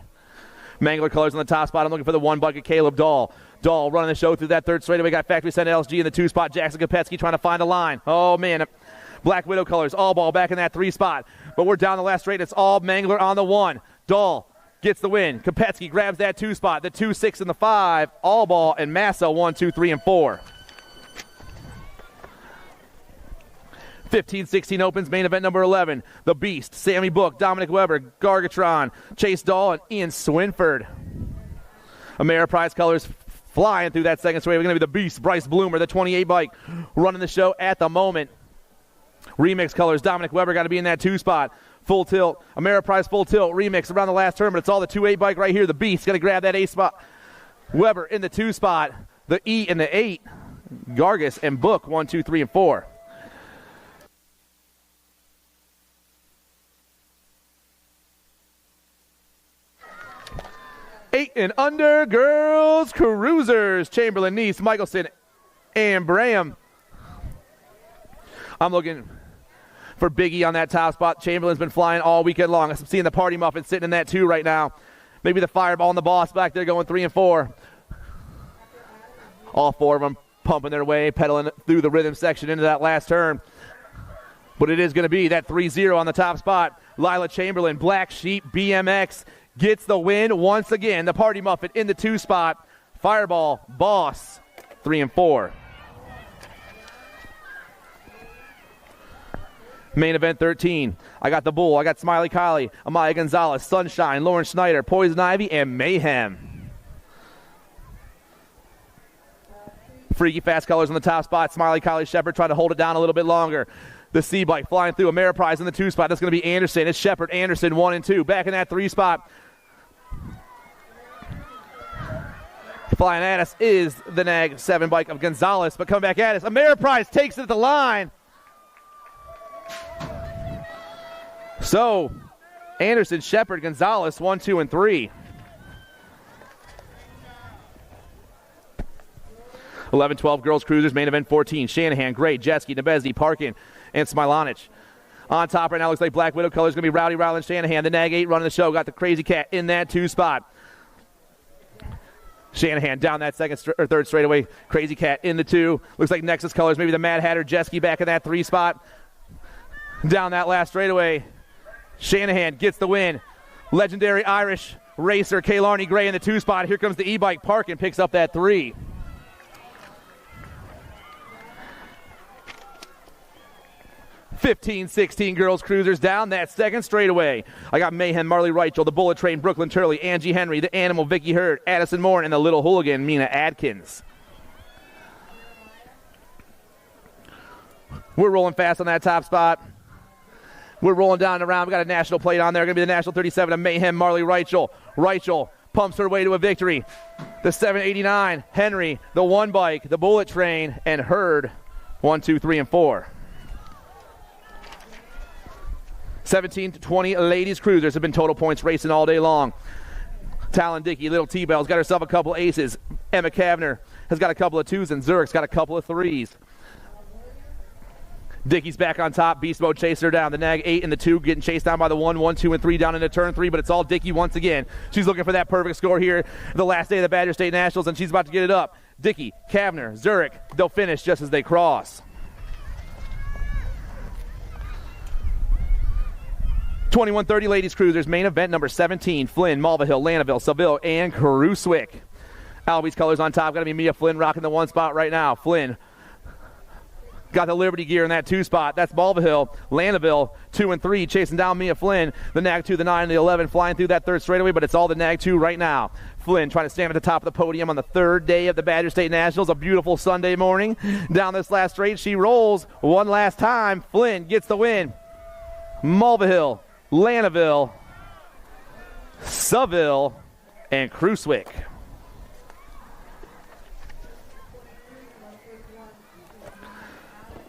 Mangler Colors on the top spot. I'm looking for the 1 bucket, Caleb Dahl. Dahl running the show through that 3rd straightaway. Got Factory Send LSG in the 2 spot. Jackson Kopetsky trying to find a line. Oh, man. Black Widow Colors, Allball back in that 3 spot. But we're down the last straight. It's all Mangler on the 1. Dahl gets the win. Kopetsky grabs that 2 spot. The 2, 6, and the 5. Allball and Massa 1, 2, 3, and 4. 15-16 opens, main event number 11. The Beast, Sammy Book, Dominic Weber, Gargatron, Chase Dahl, and Ian Swinford. Ameriprise Colors flying through that 2nd straight. We're going to be the Beast, Bryce Bloomer, the 28 bike, running the show at the moment. Remix Colors, Dominic Weber got to be in that 2 spot. Full Tilt, Ameriprise Full Tilt, Remix around the last turn, but it's all the 2-8 bike right here. The Beast going to grab that 8 spot. Weber in the 2 spot. The E in the 8. Gargas and Book 1, 2, 3, and 4. Eight and under girls cruisers. Chamberlain, Neese, Michelson, and Braham. I'm looking for Biggie on that top spot. Chamberlain's been flying all weekend long. I'm seeing the Party Muffin sitting in that 2 right now. Maybe the Fireball and the Boss back there going 3 and 4. All 4 of them pumping their way, pedaling through the rhythm section into that last turn. But it is going to be that 3-0 on the top spot. Lila Chamberlain, Black Sheep, BMX, gets the win once again. The Party Muffin in the 2 spot. Fireball, Boss, 3 and 4. Main event 13. I got the Bull. I got Smiley Kylie, Amaya Gonzalez, Sunshine, Lauren Schneider, Poison Ivy, and Mayhem. Freaky Fast Colors on the top spot. Smiley Kylie Shepard trying to hold it down a little bit longer. The C-Bike flying through. Ameriprise in the 2 spot. That's going to be Anderson. It's Shepard, Anderson, 1 and 2. Back in that 3 spot. Flying at us is the Nag 7 bike of Gonzalez, but coming back at us. Ameriprise takes it at the line. So, Anderson, Shepard, Gonzalez, 1, 2, and 3. 11-12 girls cruisers, main event 14. Shanahan, Gray, Jetski, Nebezdi, Parkin, and Smilanich. On top right now, looks like Black Widow colors going to be Rowdy Rowland Shanahan. The Nag 8 running the show. Got the Crazy Cat in that 2 spot. Shanahan down that 3rd straightaway. Crazy Cat in the 2. Looks like Nexus colors, maybe the Mad Hatter, Jetski back in that 3 spot. Down that last straightaway. Shanahan gets the win. Legendary Irish racer, Kalarni Gray in the 2 spot. Here comes the e-bike. Parkin picks up that 3. (15-16) girls cruisers down that 2nd straightaway. I got Mayhem, Marley Reichel, the Bullet Train, Brooklyn Turley, Angie Henry, the Animal, Vicky Hurd, Addison Moore, and the Little Hooligan, Mina Adkins. We're rolling fast on that top spot. We're rolling down the round. We got a national plate on there. Going to be the national 37 of Mayhem, Marley Reichel. Reichel pumps her way to a victory. The 789, Henry, the 1 bike, the Bullet Train, and Hurd, 1, 2, 3, and 4. 17-20 ladies cruisers have been total points racing all day long. Talon Dickey, Little T-Bell's got herself a couple aces. Emma Kavner has got a couple of 2s, and Zurich's got a couple of 3s. Dickey's back on top. Beast Mode chased her down. The Nag 8 and the 2 getting chased down by the 1, 1, 2, and 3 down into turn 3, but it's all Dickey once again. She's looking for that perfect score here the last day of the Badger State Nationals, and she's about to get it up. Dickey, Kavner, Zurich, they'll finish just as they cross. 21-30 ladies cruisers, main event number 17. Flynn, Malvahill, Lanaville, Seville, and Cruiswick. Albie's colors on top. Got to be Mia Flynn rocking the 1 spot right now. Flynn got the Liberty gear in that 2 spot. That's Malvahill, Lanaville, 2 and 3, chasing down Mia Flynn. The Nag 2, the 9, and the 11 flying through that 3rd straightaway, but it's all the Nag 2 right now. Flynn trying to stand at the top of the podium on the 3rd day of the Badger State Nationals. A beautiful Sunday morning. Down this last straight, she rolls one last time. Flynn gets the win. Malvahill, Lanaville, Seville, and Cruiswick.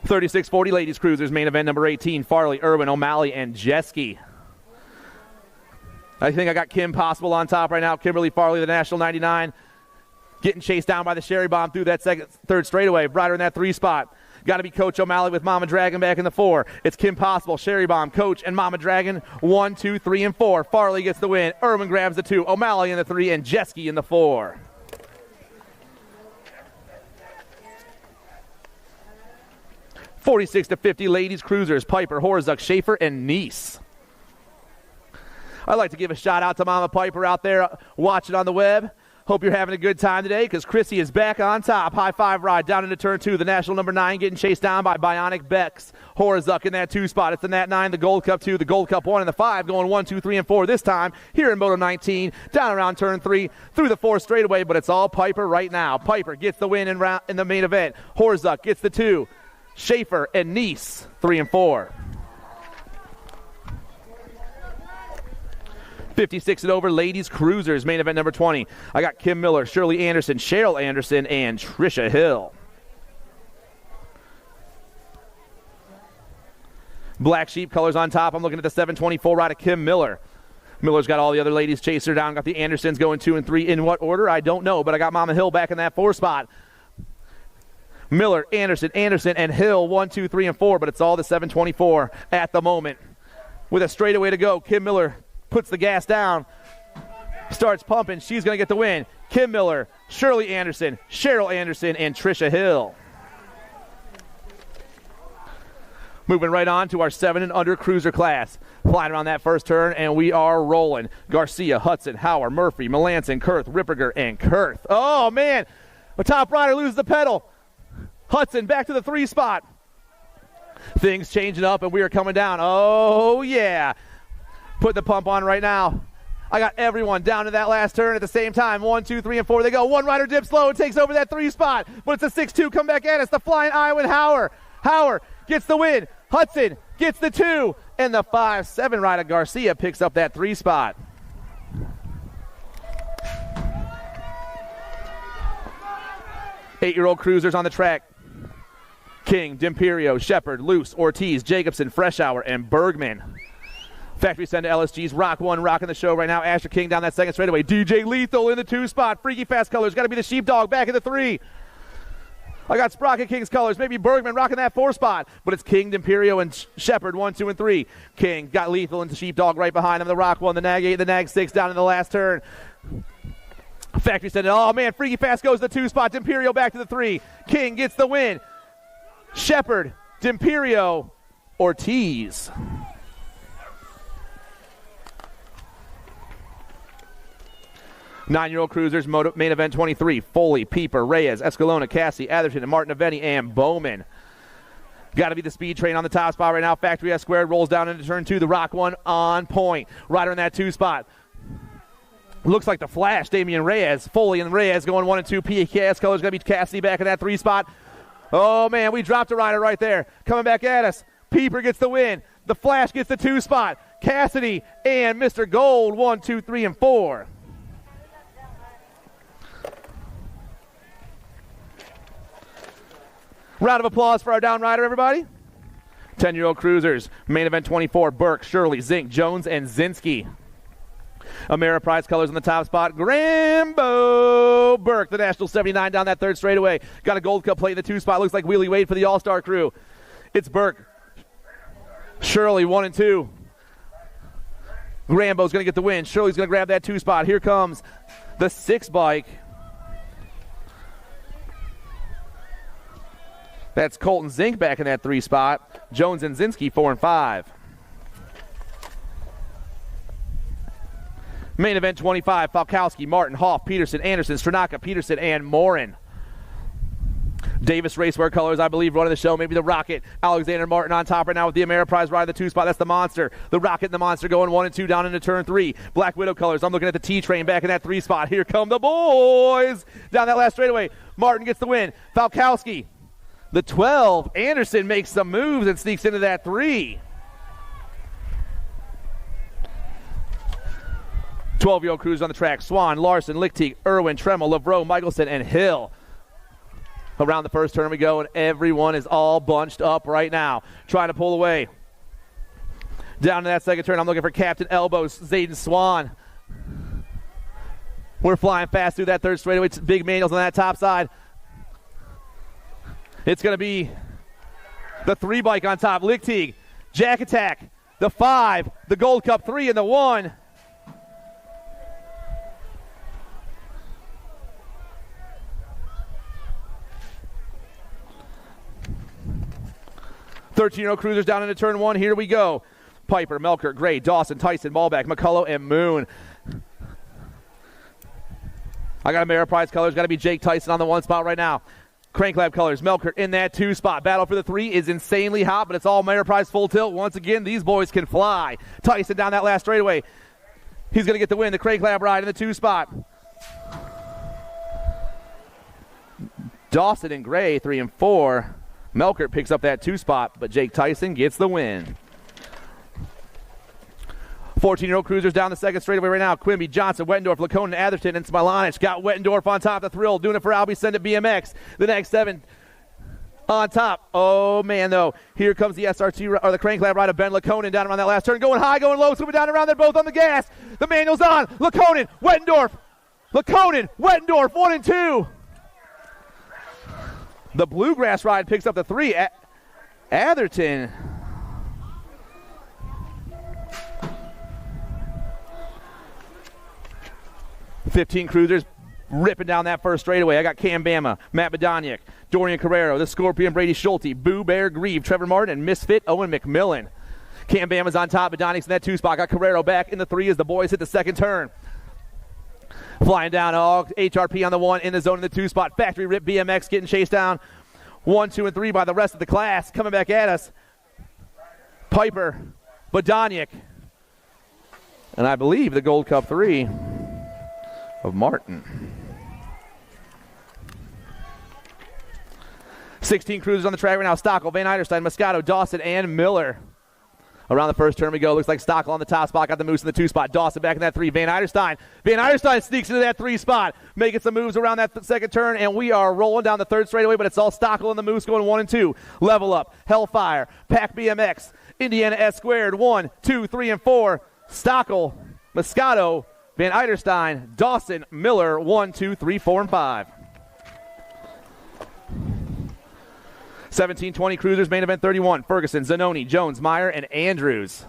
$36.40 ladies cruisers, main event number 18, Farley, Irwin, O'Malley, and Jeske. I think I got Kim Possible on top right now. Kimberly Farley, the National 99, getting chased down by the Sherry Bomb through that third straightaway. Rider in that 3 spot. Got to be Coach O'Malley with Mama Dragon back in the 4. It's Kim Possible, Sherry Bomb, Coach, and Mama Dragon. 1, 2, 3, and 4. Farley gets the win. Irwin grabs the 2. O'Malley in the 3, and Jeske in the 4. $46-50 ladies cruisers, Piper, Horzuk, Schaefer, and Nice. I'd like to give a shout out to Mama Piper out there watching on the web. Hope you're having a good time today because Chrissy is back on top. High 5 ride down into turn 2. The national number 9 getting chased down by Bionic Bex. Horzuk in that 2 spot. It's the Nat 9, the Gold Cup 2, the Gold Cup 1, and the 5 going 1, 2, 3, and 4 this time here in Moto 19. Down around turn 3 through the 4 straightaway, but it's all Piper right now. Piper gets the win in the main event. Horzuk gets the 2. Schaefer and Nice 3 and 4. 56 and over ladies cruisers, main event number 20. I got Kim Miller, Shirley Anderson, Cheryl Anderson, and Trisha Hill. Black Sheep colors on top. I'm looking at the 724 ride of Kim Miller. Miller's got all the other ladies chase her down. Got the Andersons going 2 and 3. In what order? I don't know, but I got Mama Hill back in that 4 spot. Miller, Anderson, and Hill 1, 2, 3, and 4, but it's all the 724 at the moment. With a straightaway to go, Kim Miller puts the gas down, starts pumping. She's going to get the win. Kim Miller, Shirley Anderson, Cheryl Anderson, and Trisha Hill. Moving right on to our 7 and under cruiser class. Flying around that first turn, and we are rolling. Garcia, Hudson, Hauer, Murphy, Melanson, Kurth, Ripperger, and Kurth. Oh, man. The top rider loses the pedal. Hudson back to the 3 spot. Things changing up, and we are coming down. Oh, yeah. Put the pump on right now. I got everyone down to that last turn at the same time. 1, 2, 3, and 4. They go. One rider dips low and takes over that 3 spot. But it's a 6-2 come back at us. The flying Iowan Hauer. Hauer gets the win. Hudson gets the 2. And the 5-7 rider Garcia picks up that 3 spot. Eight-year-old cruisers on the track. King, D'Imperio, Shepard, Luce, Ortiz, Jacobson, Freshour, and Bergman. Factory send to LSG's Rock 1 rocking the show right now. Asher King down that second straightaway. DJ Lethal in the 2 spot. Freaky Fast colors. Got to be the Sheepdog back in the 3. I got Sprocket King's colors. Maybe Bergman rocking that 4 spot. But it's King, D'Imperio, and Shepard 1, 2, and 3. King got Lethal into Sheepdog right behind him. The Rock 1, the Nag 8, the Nag 6 down in the last turn. Factory send it. Oh, man. Freaky Fast goes to the 2 spot. D'Imperio back to the 3. King gets the win. Shepard, D'Imperio, Ortiz. Nine-year-old cruisers, main event 23. Foley, Pieper, Reyes, Escalona, Cassie, Atherton, and Martin Aveni, and Bowman. Got to be the speed train on the top spot right now. Factory S squared rolls down into turn 2. The Rock 1 on point. Rider in that 2 spot. Looks like the Flash, Damian Reyes. Foley and Reyes going 1 and 2. PKS colors going to be Cassidy back in that 3 spot. Oh, man, we dropped a rider right there. Coming back at us. Pieper gets the win. The Flash gets the 2 spot. Cassidy and Mr. Gold 1, 2, 3, and 4. Round of applause for our down rider, everybody. 10-year-old cruisers, main event 24, Burke, Shirley, Zink, Jones, and Zinski. Ameriprise colors on the top spot. Grambo Burke, the National 79 down that 3rd straightaway. Got a Gold Cup plate in the 2 spot. Looks like Wheelie Wade for the All-Star crew. It's Burke. Shirley 1 and 2. Grambo's going to get the win. Shirley's going to grab that 2 spot. Here comes the 6 bike. That's Colton Zink back in that 3 spot. Jones and Zinski 4 and 5. Main event 25, Falkowski, Martin, Hoff, Peterson, Anderson, Stranaka, Peterson, and Morin. Davis Racewear colors, I believe, running the show. Maybe the Rocket. Alexander Martin on top right now with the Ameriprise ride, the 2 spot. That's the Monster. The Rocket and the Monster going 1 and 2 down into turn 3. Black Widow colors. I'm looking at the T-Train back in that 3 spot. Here come the boys. Down that last straightaway. Martin gets the win. Falkowski. The 12. Anderson makes some moves and sneaks into that 3. 12-year-old cruisers on the track. Swan, Larson, Lichtig, Irwin, Tremmel, Lavreau, Michelson, and Hill. Around the first turn we go, and everyone is all bunched up right now, trying to pull away. Down to that second turn, I'm looking for Captain Elbows, Zayden Swan. We're flying fast through that third straightaway. Big manuals on that top side. It's going to be the 3 bike on top. Lichtig, Jack Attack, the 5, the Gold Cup 3, and the 1. Thirteen-year-old cruisers down into turn 1. Here we go. Piper, Melkert, Gray, Dawson, Tyson, Ballback, McCullough, and Moon. I got Ameriprise colors. Got to be Jake Tyson on the 1 spot right now. Crank Lab colors. Melkert in that 2 spot. Battle for the 3 is insanely hot, but it's all Ameriprise full tilt. Once again, these boys can fly. Tyson down that last straightaway. He's going to get the win. The Crank Lab ride in the 2 spot. Dawson and Gray, 3 and 4. Melkert picks up that 2 spot, but Jake Tyson gets the win. 14-year-old cruisers down the second straightaway right now. Quimby, Johnson, Wettendorf, Laconin, Atherton, and Smilanich. Got Wettendorf on top of the Thrill. Doing it for Albie Send at BMX. The next 7 on top. Oh, man, though. Here comes the SRT, or the Crank Lab ride of Ben Laconin down around that last turn. Going high, going low, swooping down around. They're both on the gas. The manual's on. Laconin, Wettendorf. Laconin, Wettendorf, 1 and 2. The Bluegrass ride picks up the 3. Atherton. $15 cruisers ripping down that first straightaway. I got Cam Bama, Matt Badoniak, Dorian Carrero, the Scorpion, Brady Schulte, Boo Bear, Grieve, Trevor Martin, and Misfit Owen McMillan. Cam Bama's on top. Badoniak's in that 2 spot. Got Carrero back in the 3 as the boys hit the second turn. Flying down, HRP on the 1, in the zone in the 2 spot. Factory Rip BMX getting chased down 1, 2, and 3 by the rest of the class. Coming back at us, Piper, Badoniak, and I believe the Gold Cup 3 of Martin. 16 cruisers on the track right now. Stockel, Van Eiderstein, Moscato, Dawson, and Miller. Around the first turn we go. Looks like Stockel on the top spot. Got the Moose in the 2 spot. Dawson back in that 3. Van Eiderstein. Van Eiderstein sneaks into that 3 spot. Making some moves around that second turn. And we are rolling down the third straightaway, but it's all Stockel and the Moose going 1 and 2. Level Up. Hellfire. Pack BMX. Indiana S Squared. 1, 2, 3, and 4. Stockel. Moscato. Van Eiderstein. Dawson. Miller. 1, 2, 3, 4, and 5. 17-20 cruisers, main event 31. Ferguson, Zanoni, Jones, Meyer, and Andrews.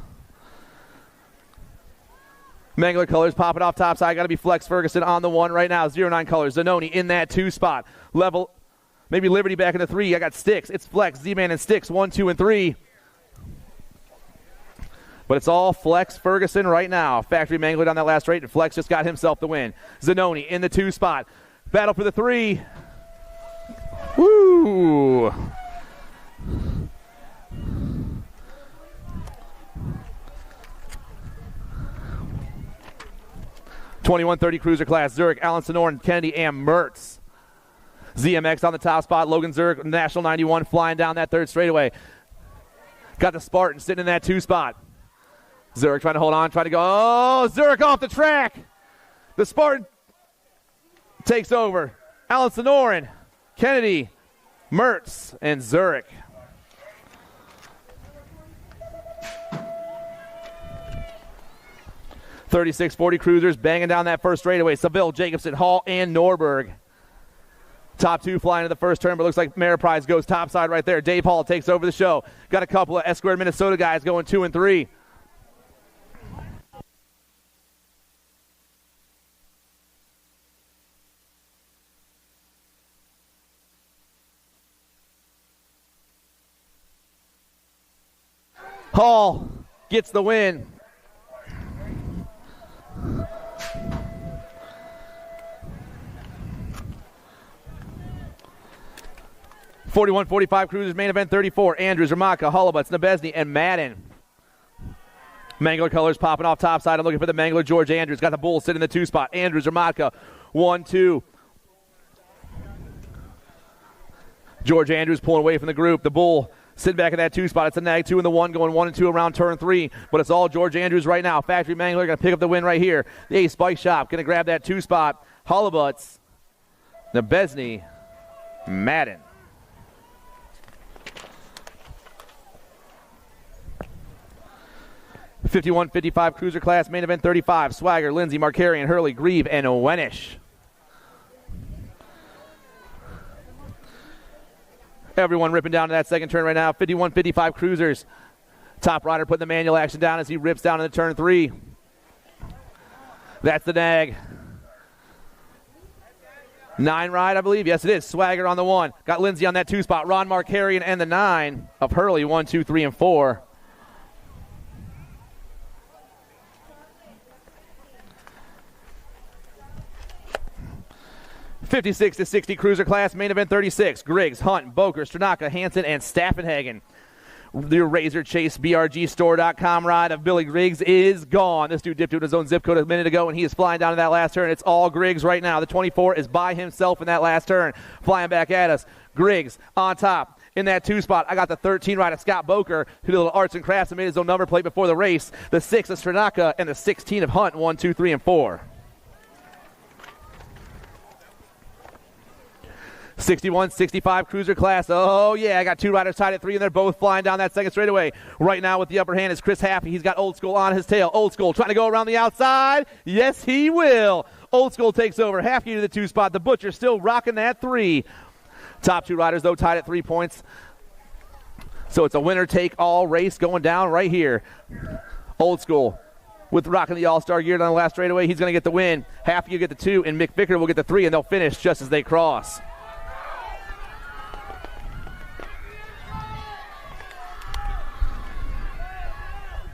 Mangler colors popping off top side. Got to be Flex Ferguson on the 1 right now. 09 colors. Zanoni in that 2 spot. Level, maybe Liberty back in the 3. I got Sticks. It's Flex, Z-Man, and Sticks. 1, 2, and 3. But it's all Flex Ferguson right now. Factory Mangler down that last straight, and Flex just got himself the win. Zanoni in the 2 spot. Battle for the 3. Woo! .21-30 cruiser class. Zurich, Alan Sonoran, Kennedy, and Mertz. ZMX on the top spot. Logan Zurich, National 91, flying down that third straightaway. Got the Spartan sitting in that 2 spot. Zurich trying to hold on, trying to go. Oh, Zurich off the track. The Spartan takes over. Alan Sonoran, Kennedy, Mertz, and Zurich. .36-40 cruisers banging down that first straightaway. Seville, Jacobson, Hall, and Norberg. Top 2 flying to the first turn, but looks like Ameriprise goes topside right there. Dave Hall takes over the show. Got a couple of S-Squared Minnesota guys going 2 and 3. Hall gets the win. .41-45 cruisers, main event 34. Andrews, Ramaka, Holobutz, Nebesny, and Madden. Mangler colors popping off topside. I'm looking for the Mangler. George Andrews got the bull sitting in the 2 spot. Andrews, Ramaka, 1, 2. George Andrews pulling away from the group. The bull Sitting back in that 2 spot. It's a nag 2 and the 1, going 1 and 2 around turn 3. But it's all George Andrews right now. Factory Mangler going to pick up the win right here. The Ace Bike Shop going to grab that 2 spot. Hollibuts, Nebesny, Madden. '51-55 cruiser class, main event 35. Swagger, Lindsay, Markarian, Hurley, Grieve, and Wenish. Everyone ripping down to that second turn right now. 51-55 cruisers. Top rider putting the manual action down as he rips down into turn 3. That's the nag. 9 ride, I believe. Yes, it is. Swagger on the 1. Got Lindsay on that 2 spot. Ron Markarian and the 9 of Hurley. 1, 2, 3, and 4. '56-60 cruiser class, main event 36. Griggs, Hunt, Boker, Stranaka, Hansen, and Staffenhagen. The Razor Chase BRGstore.com ride of Billy Griggs is gone. This dude dipped into his own zip code a minute ago, and he is flying down to that last turn. It's all Griggs right now. The 24 is by himself in that last turn, flying back at us. Griggs on top. In that 2 spot, I got the 13 ride of Scott Boker, who did a little arts and crafts and made his own number plate before the race. The 6 of Stranaka and the 16 of Hunt, 1, 2, 3, and 4. 61-65 cruiser class. Oh, yeah, I got 2 riders tied at 3, and they're both flying down that second straightaway. Right now with the upper hand is Chris Happy. He's got Old School on his tail. Old School trying to go around the outside. Yes, he will. Old School takes over. Happy to the 2 spot. The Butcher still rocking that 3. Top 2 riders, though, tied at 3 points. So it's a winner-take-all race going down right here. Old School with rocking the all-star gear down the last straightaway. He's going to get the win. Happy will get the 2, and Mick Vicker will get the 3, and they'll finish just as they cross.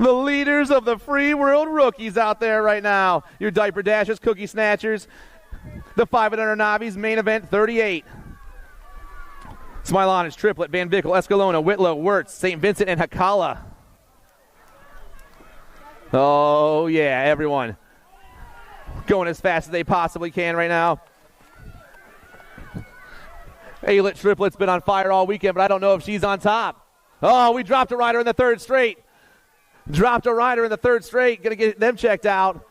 The leaders of the free world rookies out there right now. Your diaper dashers, cookie snatchers. The 500 Novice, main event 38. Smilanich, Triplet, Van Bickel, Escalona, Whitlow, Wirtz, St. Vincent, and Hakala. Oh, yeah, everyone going as fast as they possibly can right now. Aylett Triplet's been on fire all weekend, but I don't know if she's on top. Oh, we dropped a rider in the 3rd straight. Dropped a rider in the 3rd straight. Going to get them checked out.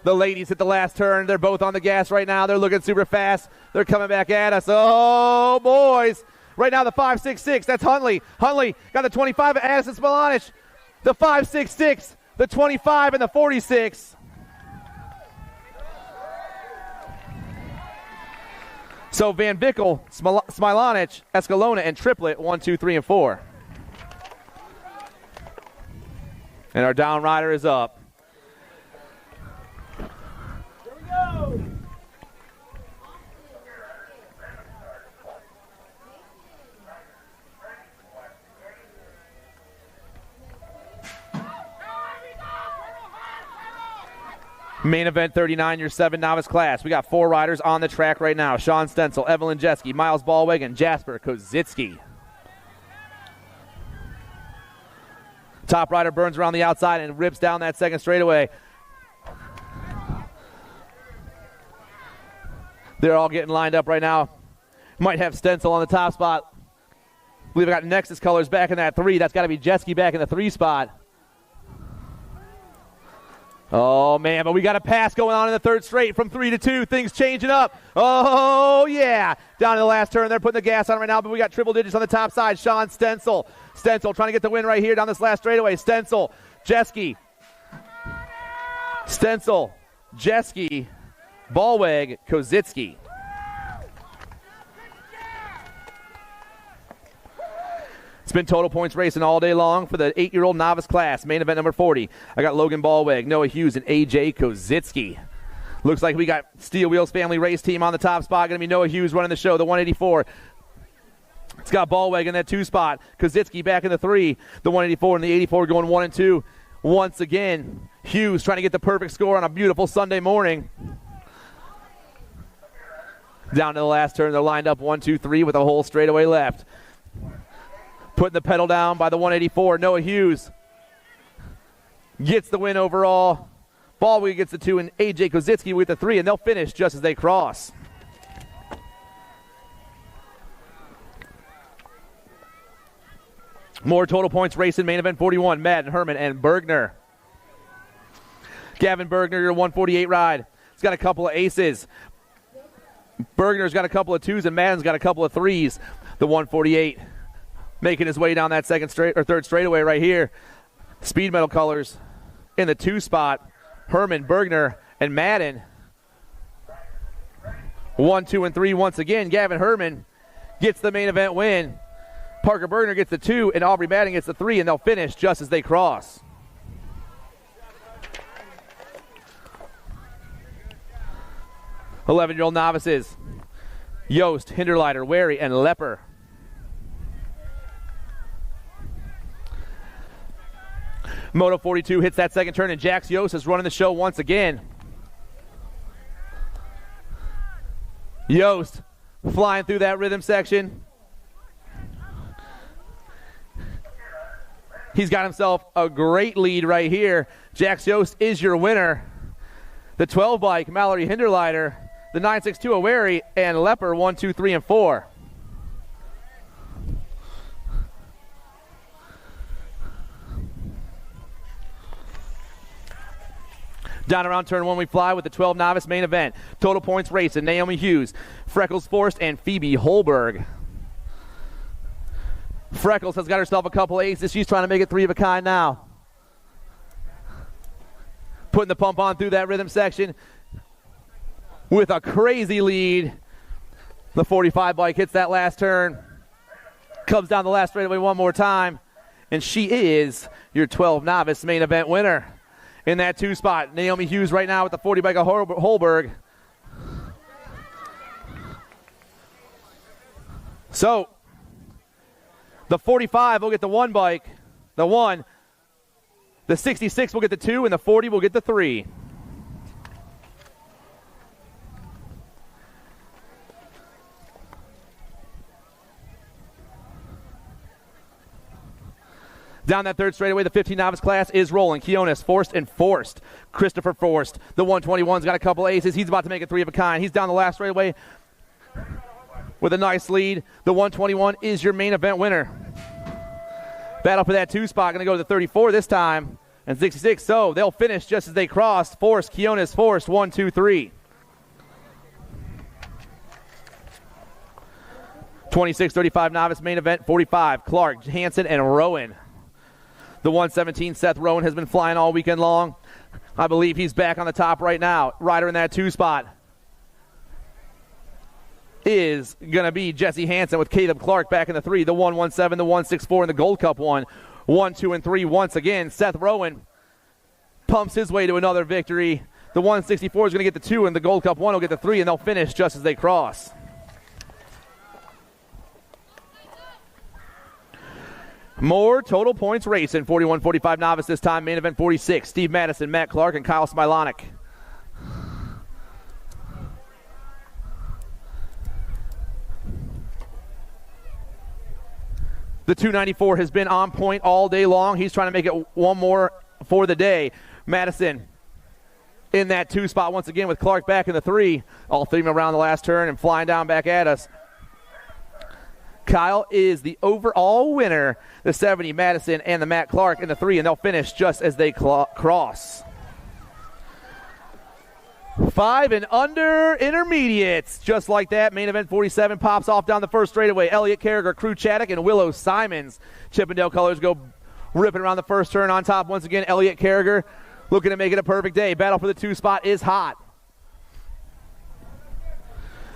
The ladies hit the last turn. They're both on the gas right now. They're looking super fast. They're coming back at us. Oh, boys. Right now the 5.66. That's Huntley. Huntley got the 25 of Addison Smilanich. The 5.66. The 25 and the 46. So Van Bickel, Smilanich, Escalona, and Triplet, 1, 2, 3, and 4. And our down rider is up. Here we go. Main event 39, your 7 novice class. We got 4 riders on the track right now. Sean Stencil, Evelyn Jeske, Miles Ballweg, and Jasper Kozitsky. Top rider burns around the outside and rips down that second straightaway. They're all getting lined up right now. Might have Stencil on the top spot. I believe I got Nexus colors back in that 3. That's got to be Jeske back in the 3 spot. Oh, man, but we got a pass going on in the 3rd straight from 3 to 2. Things changing up. Oh, yeah. Down to the last turn. They're putting the gas on right now, but we got triple digits on the top side. Sean Stencil. Stencil trying to get the win right here down this last straightaway. Stencil, Jeske. Stencil, Jeske, Ballweg, Kozitsky. It's been total points racing all day long for the 8-year-old novice class. Main event number 40. I got Logan Ballweg, Noah Hughes, and A.J. Kozitsky. Looks like we got Steel Wheels Family Race Team on the top spot. Going to be Noah Hughes running the show, the 184. It's got Ballweg in that 2 spot. Kozitsky back in the 3. The 184 and the 84 going 1 and 2. Once again, Hughes trying to get the perfect score on a beautiful Sunday morning. Down to the last turn. They're lined up 1, 2, 3 with a whole straightaway left. Putting the pedal down by the 184. Noah Hughes gets the win overall. Ballweg gets the 2, and A.J. Kozitsky with the 3, and they'll finish just as they cross. More total points racing, main event 41, Madden, Herman, and Bergner. Gavin Bergner, your 148 ride. He's got a couple of aces. Bergner's got a couple of twos, and Madden's got a couple of threes. The 148 making his way down that third straightaway right here. Speed medal colors in the 2 spot. Herman, Bergner, and Madden. 1, 2, and 3 once again. Gavin Herman gets the main event win. Parker Bergner gets the 2, and Aubrey Madden gets the 3, and they'll finish just as they cross. .11-year-old novices. Yost, Hinderleiter, Wary, and Lepper. Moto 42 hits that second turn, and Jax Yost is running the show once again. Yost flying through that rhythm section. He's got himself a great lead right here. Jax Yost is your winner. The 12 bike, Mallory Hinderleiter. The 962 Awary, and Lepper 1, 2, 3, and 4. Down around turn 1 we fly with the 12 novice main event. Total points race and Naomi Hughes, Freckles Forrest, and Phoebe Holberg. Freckles has got herself a couple aces. She's trying to make it 3 of a kind now. Putting the pump on through that rhythm section with a crazy lead. The 45 bike hits that last turn. Comes down the last straightaway one more time. And she is your 12 novice main event winner. In that 2 spot, Naomi Hughes right now with the 40 bike of Holberg. So, the 45 will get the 1 bike, the 1. The 66 will get the 2, and the 40 will get the 3. Down that third straightaway, the 15 novice class is rolling. Keonis, Forrest, and Forrest. Christopher Forrest. The 121's got a couple aces. He's about to make it 3 of a kind. He's down the last straightaway with a nice lead. The 121 is your main event winner. Battle for that 2 spot. Going to go to the 34 this time. And 66. So they'll finish just as they cross. Forrest, Keonis, Forrest. 1, 2, 3. 26-35 novice main event. 45. Clark, Hansen, and Rowan. The 117, Seth Rowan, has been flying all weekend long. I believe he's back on the top right now. Rider in that 2 spot is going to be Jesse Hansen with Caleb Clark back in the 3. The 117, the 164, and the Gold Cup 1. 1, 2, and 3 once again. Seth Rowan pumps his way to another victory. The 164 is going to get the 2, and the Gold Cup 1 will get the 3, and they'll finish just as they cross. More total points racing. 41-45 novice this time. Main event 46. Steve Madison, Matt Clark, and Kyle Smilonic. The 294 has been on point all day long. He's trying to make it one more for the day. Madison in that 2 spot once again with Clark back in the 3. All 3 around the last turn and flying down back at us. Kyle is the overall winner, the 70 Madison and the Matt Clark in the 3, and they'll finish just as they cross. 5 and under intermediates, just like that. Main event 47 pops off down the first straightaway. Elliott Carragher, Crew Chaddock, and Willow Simons. Chippendale colors go ripping around the first turn. On top once again, Elliott Carragher looking to make it a perfect day. Battle for the 2 spot is hot.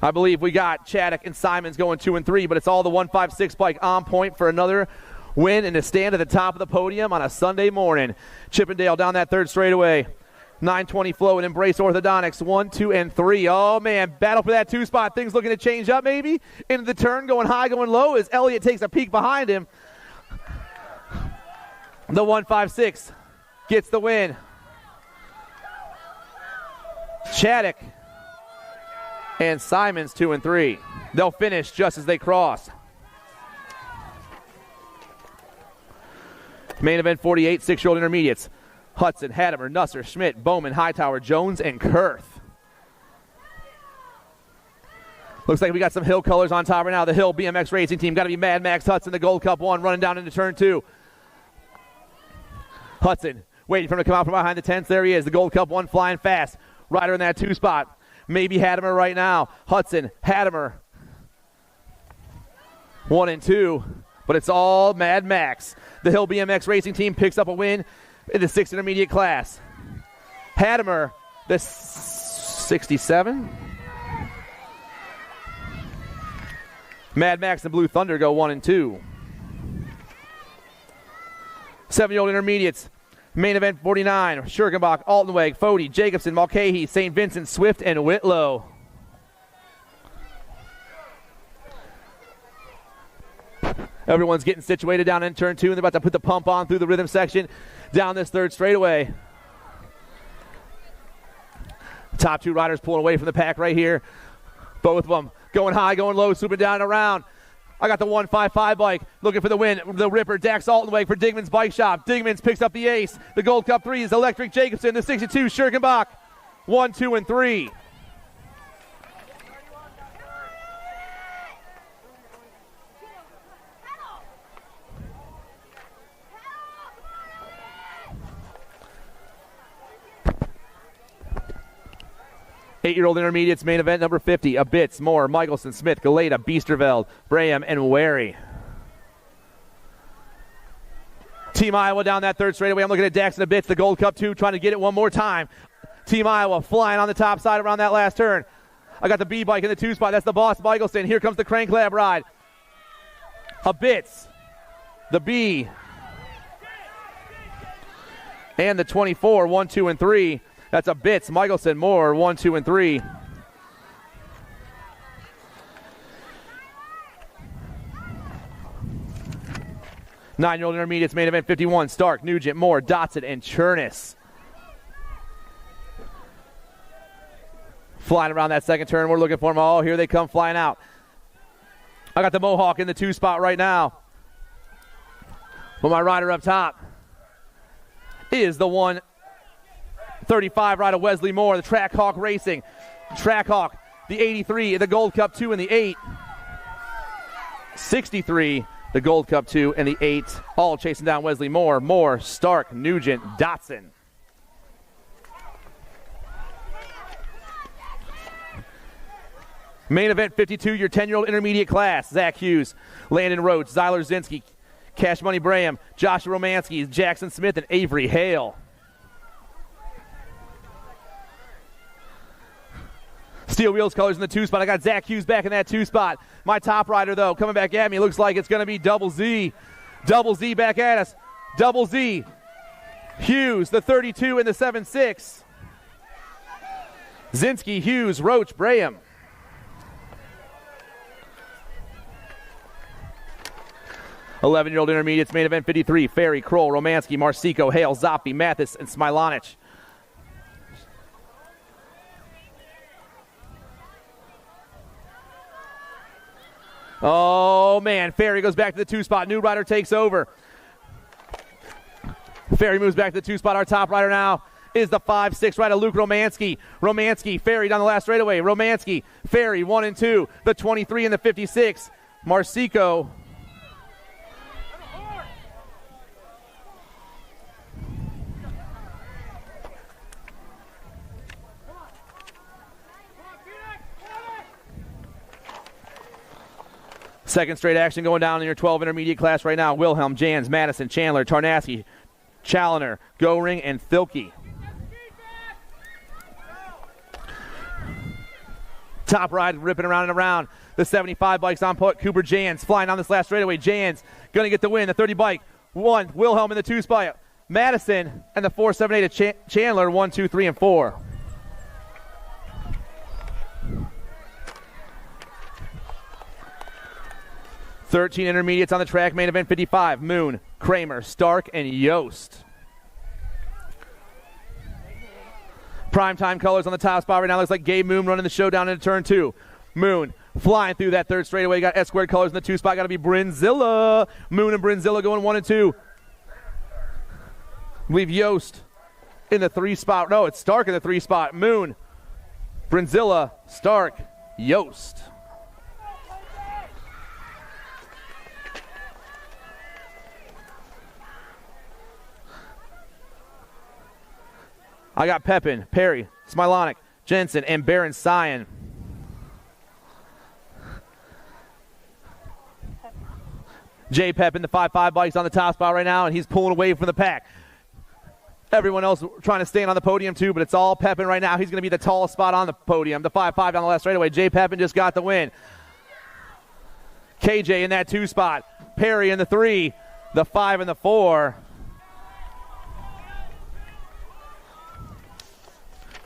I believe we got Chaddock and Simons going 2 and 3, but it's all the 156 bike on point for another win and to stand at the top of the podium on a Sunday morning. Chippendale down that third straightaway. 920 flow and Embrace Orthodontics 1, 2, and 3. Oh, man, battle for that 2 spot. Things looking to change up maybe. Into the turn, going high, going low as Elliott takes a peek behind him. The 156 gets the win. Chaddock and Simons 2 and 3. They'll finish just as they cross. Main event 48, 6-year-old intermediates. Hudson, Hadamer, Nusser, Schmidt, Bowman, Hightower, Jones, and Kurth. Looks like we got some Hill colors on top right now. The Hill BMX Racing Team. Got to be Mad Max Hudson, the Gold Cup 1, running down into turn 2. Hudson waiting for him to come out from behind the tents. There he is. The Gold Cup 1 flying fast. Rider in that 2 spot. Maybe Hadimer right now. Hudson, Hadimer. 1 and 2. But it's all Mad Max. The Hill BMX Racing Team picks up a win in the 6 intermediate class. Hadimer, the 67. Mad Max and Blue Thunder go 1 and 2. 7-year-old intermediates. Main event 49. Schurgenbach, Altenweg, Fody, Jacobson, Mulcahy, St. Vincent, Swift, and Whitlow. Everyone's getting situated down in turn 2, and they're about to put the pump on through the rhythm section down this third straightaway. Top 2 riders pulling away from the pack right here. Both of them going high, going low, swooping down and around. I got the 155 bike looking for the win. The Ripper, Dax Altenweg for Digman's Bike Shop. Digman's picks up the ace. The Gold Cup 3 is Electric Jacobson. The 62, Schurgenbach. 1, 2, and 3. Eight-year-old intermediates, main event number 50. Abitz, Moore, Michelson, Smith, Galeta, Biesterveld, Braham, and Wary. Team Iowa down that third straightaway. I'm looking at Dax and Abitz, the Gold Cup 2, trying to get it one more time. Team Iowa flying on the top side around that last turn. I got the B bike in the 2 spot. That's the Boss Michelson. Here comes the Crank Lab ride. Abitz, the B, and the 24, 1, 2, and 3. That's Abitz, Michelson, Moore, 1, 2, and 3. Nine-year-old intermediates, main event 51. Stark, Nugent, Moore, Dotson, and Chernus. Flying around that second turn. We're looking for them. Oh, here they come flying out. I got the Mohawk in the 2 spot right now. But my rider up top is the 135 rider Wesley Moore, the Trackhawk Racing. Trackhawk, the 83, the Gold Cup 2 and the 8. 63, the Gold Cup 2 and the 8. All chasing down Wesley Moore. Moore, Stark, Nugent, Dotson. Main event 52, your 10-year-old intermediate class. Zach Hughes, Landon Rhodes, Zyler Zinski, Cash Money Braham, Joshua Romansky, Jackson Smith, and Avery Hale. Steel Wheels colors in the 2 spot. I got Zach Hughes back in that 2 spot. My top rider, though, coming back at me. Looks like it's going to be Double Z. Double Z back at us. Double Z. Hughes, the 32 and the 7.6. Zinski, Hughes, Roach, Braham. Eleven-year-old intermediates, main event 53. Ferry, Kroll, Romansky, Marsico, Hale, Zoppi, Mathis, and Smilanich. Oh, man. Ferry goes back to the 2 spot. New rider takes over. Ferry moves back to the 2 spot. Our top rider now is the 5'6" rider, Luke Romansky. Romansky, Ferry down the last straightaway. Romansky, Ferry, 1 and 2. The 23 and the 56. Marsico. Second straight action going down in your 12 intermediate class right now. Wilhelm, Jans, Madison, Chandler, Tarnasky, Challoner, Goring, and Thilke. Top ride ripping around and around. The 75 bike's on put. Cooper Jans flying on this last straightaway. Jans going to get the win. The 30 bike. 1. Wilhelm in the 2 spot. Madison and the 478 of Chandler. 1, 2, 3, and 4. Thirteen intermediates on the track, main event 55. Moon, Kramer, Stark, and Yost. Primetime colors on the top spot right now. Looks like Gabe Moon running the show down into turn 2. Moon flying through that third straightaway. Got S-squared colors in the 2 spot. Got to be Brinzilla. Moon and Brinzilla going 1 and 2. I believe Yost in the 3 spot. No, it's Stark in the 3 spot. Moon, Brinzilla, Stark, Yost. I got Pepin, Perry, Smilonic, Jensen, and Baron Sion. Jay Pepin, the 5'5", bike's on the top spot right now, and he's pulling away from the pack. Everyone else trying to stand on the podium too, but it's all Pepin right now. He's going to be the tallest spot on the podium. The 5'5" on the left straightaway. Jay Pepin just got the win. KJ in that 2 spot. Perry in the 3, the 5 and the 4.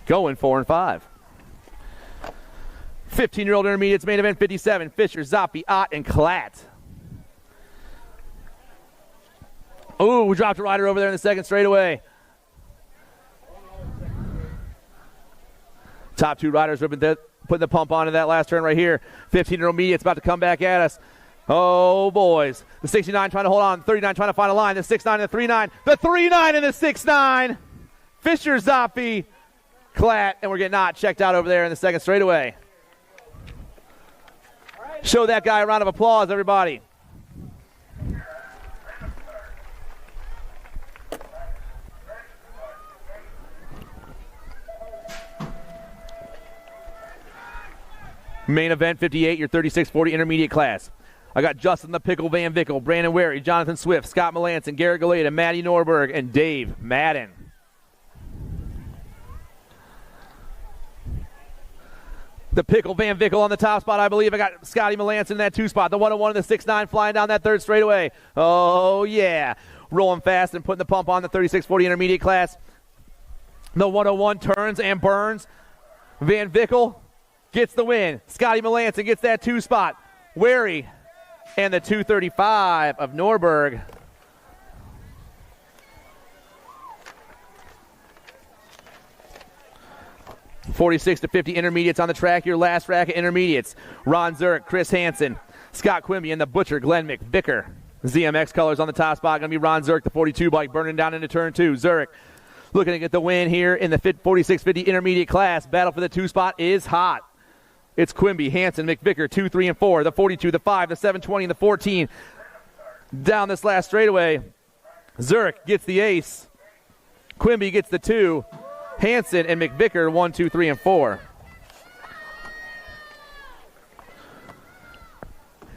Going 4 and 5. 15-year-old intermediates, main event 57. Fisher, Zoppi, Ott, and Klatt. Ooh, we dropped a rider over there in the second straightaway. Top 2 riders have been putting the pump on in that last turn right here. 15-year-old intermediates about to come back at us. Oh, boys. The 69 trying to hold on. 39 trying to find a line. The 6'9 and the 3'9. The 3'9 and the 6'9. Fisher, Zoppi, Klatt, and we're getting Ott checked out over there in the second straightaway. Show that guy a round of applause, everybody. Main event 58, your 36-40 intermediate class. I got Justin the Pickle Van Vickle, Brandon Wary, Jonathan Swift, Scott Melanson, Garrett Galeta, Matty Norberg, and Dave Madden. The Pickle Van Vickle on the top spot, I believe. I got Scotty Melanson in that 2 spot. The 101 and the 6'9 flying down that third straightaway. Oh, yeah. Rolling fast and putting the pump on the 36-40 intermediate class. The 101 turns and burns. Van Vickle gets the win. Scotty Melanson gets that 2 spot. Wary and the 235 of Norberg. .46-50 intermediates on the track. Your last rack of intermediates. Ron Zurich, Chris Hansen, Scott Quimby, and the Butcher, Glenn McVicker. ZMX colors on the top spot. Going to be Ron Zurich, the 42 bike, burning down into turn 2. Zurich looking to get the win here in the 46-50 intermediate class. Battle for the 2 spot is hot. It's Quimby, Hansen, McVicker, 2, 3, and 4. The 42, the 5, the 720, and the 14. Down this last straightaway, Zurich gets the ace. Quimby gets the 2. Hansen and McVicker, 1, 2, 3, and 4.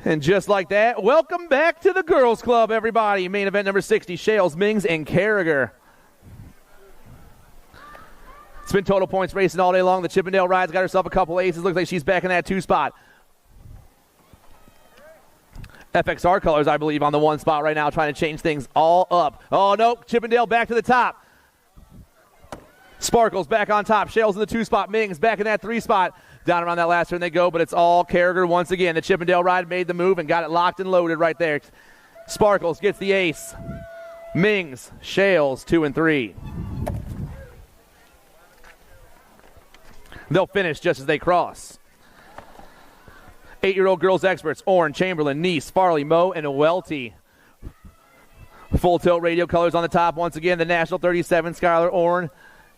And just like that, welcome back to the Girls Club, everybody. Main event number 60, Shales, Mings, and Carragher. It's been total points racing all day long. The Chippendale Ride's got herself a couple aces. Looks like she's back in that 2 spot. FXR colors, I believe, on the 1 spot right now, trying to change things all up. Oh, no, Chippendale back to the top. Sparkles back on top. Shales in the 2 spot. Mings back in that 3 spot. Down around that last turn they go, but it's all Carragher once again. The Chippendale Ride made the move and got it locked and loaded right there. Sparkles gets the ace. Mings, Shales, 2 and 3. They'll finish just as they cross. 8-year-old girls experts, Orrin, Chamberlain, Neese, Farley, Moe, and Welty. Full tilt radio colors on the top once again. The National 37, Skylar Orrin,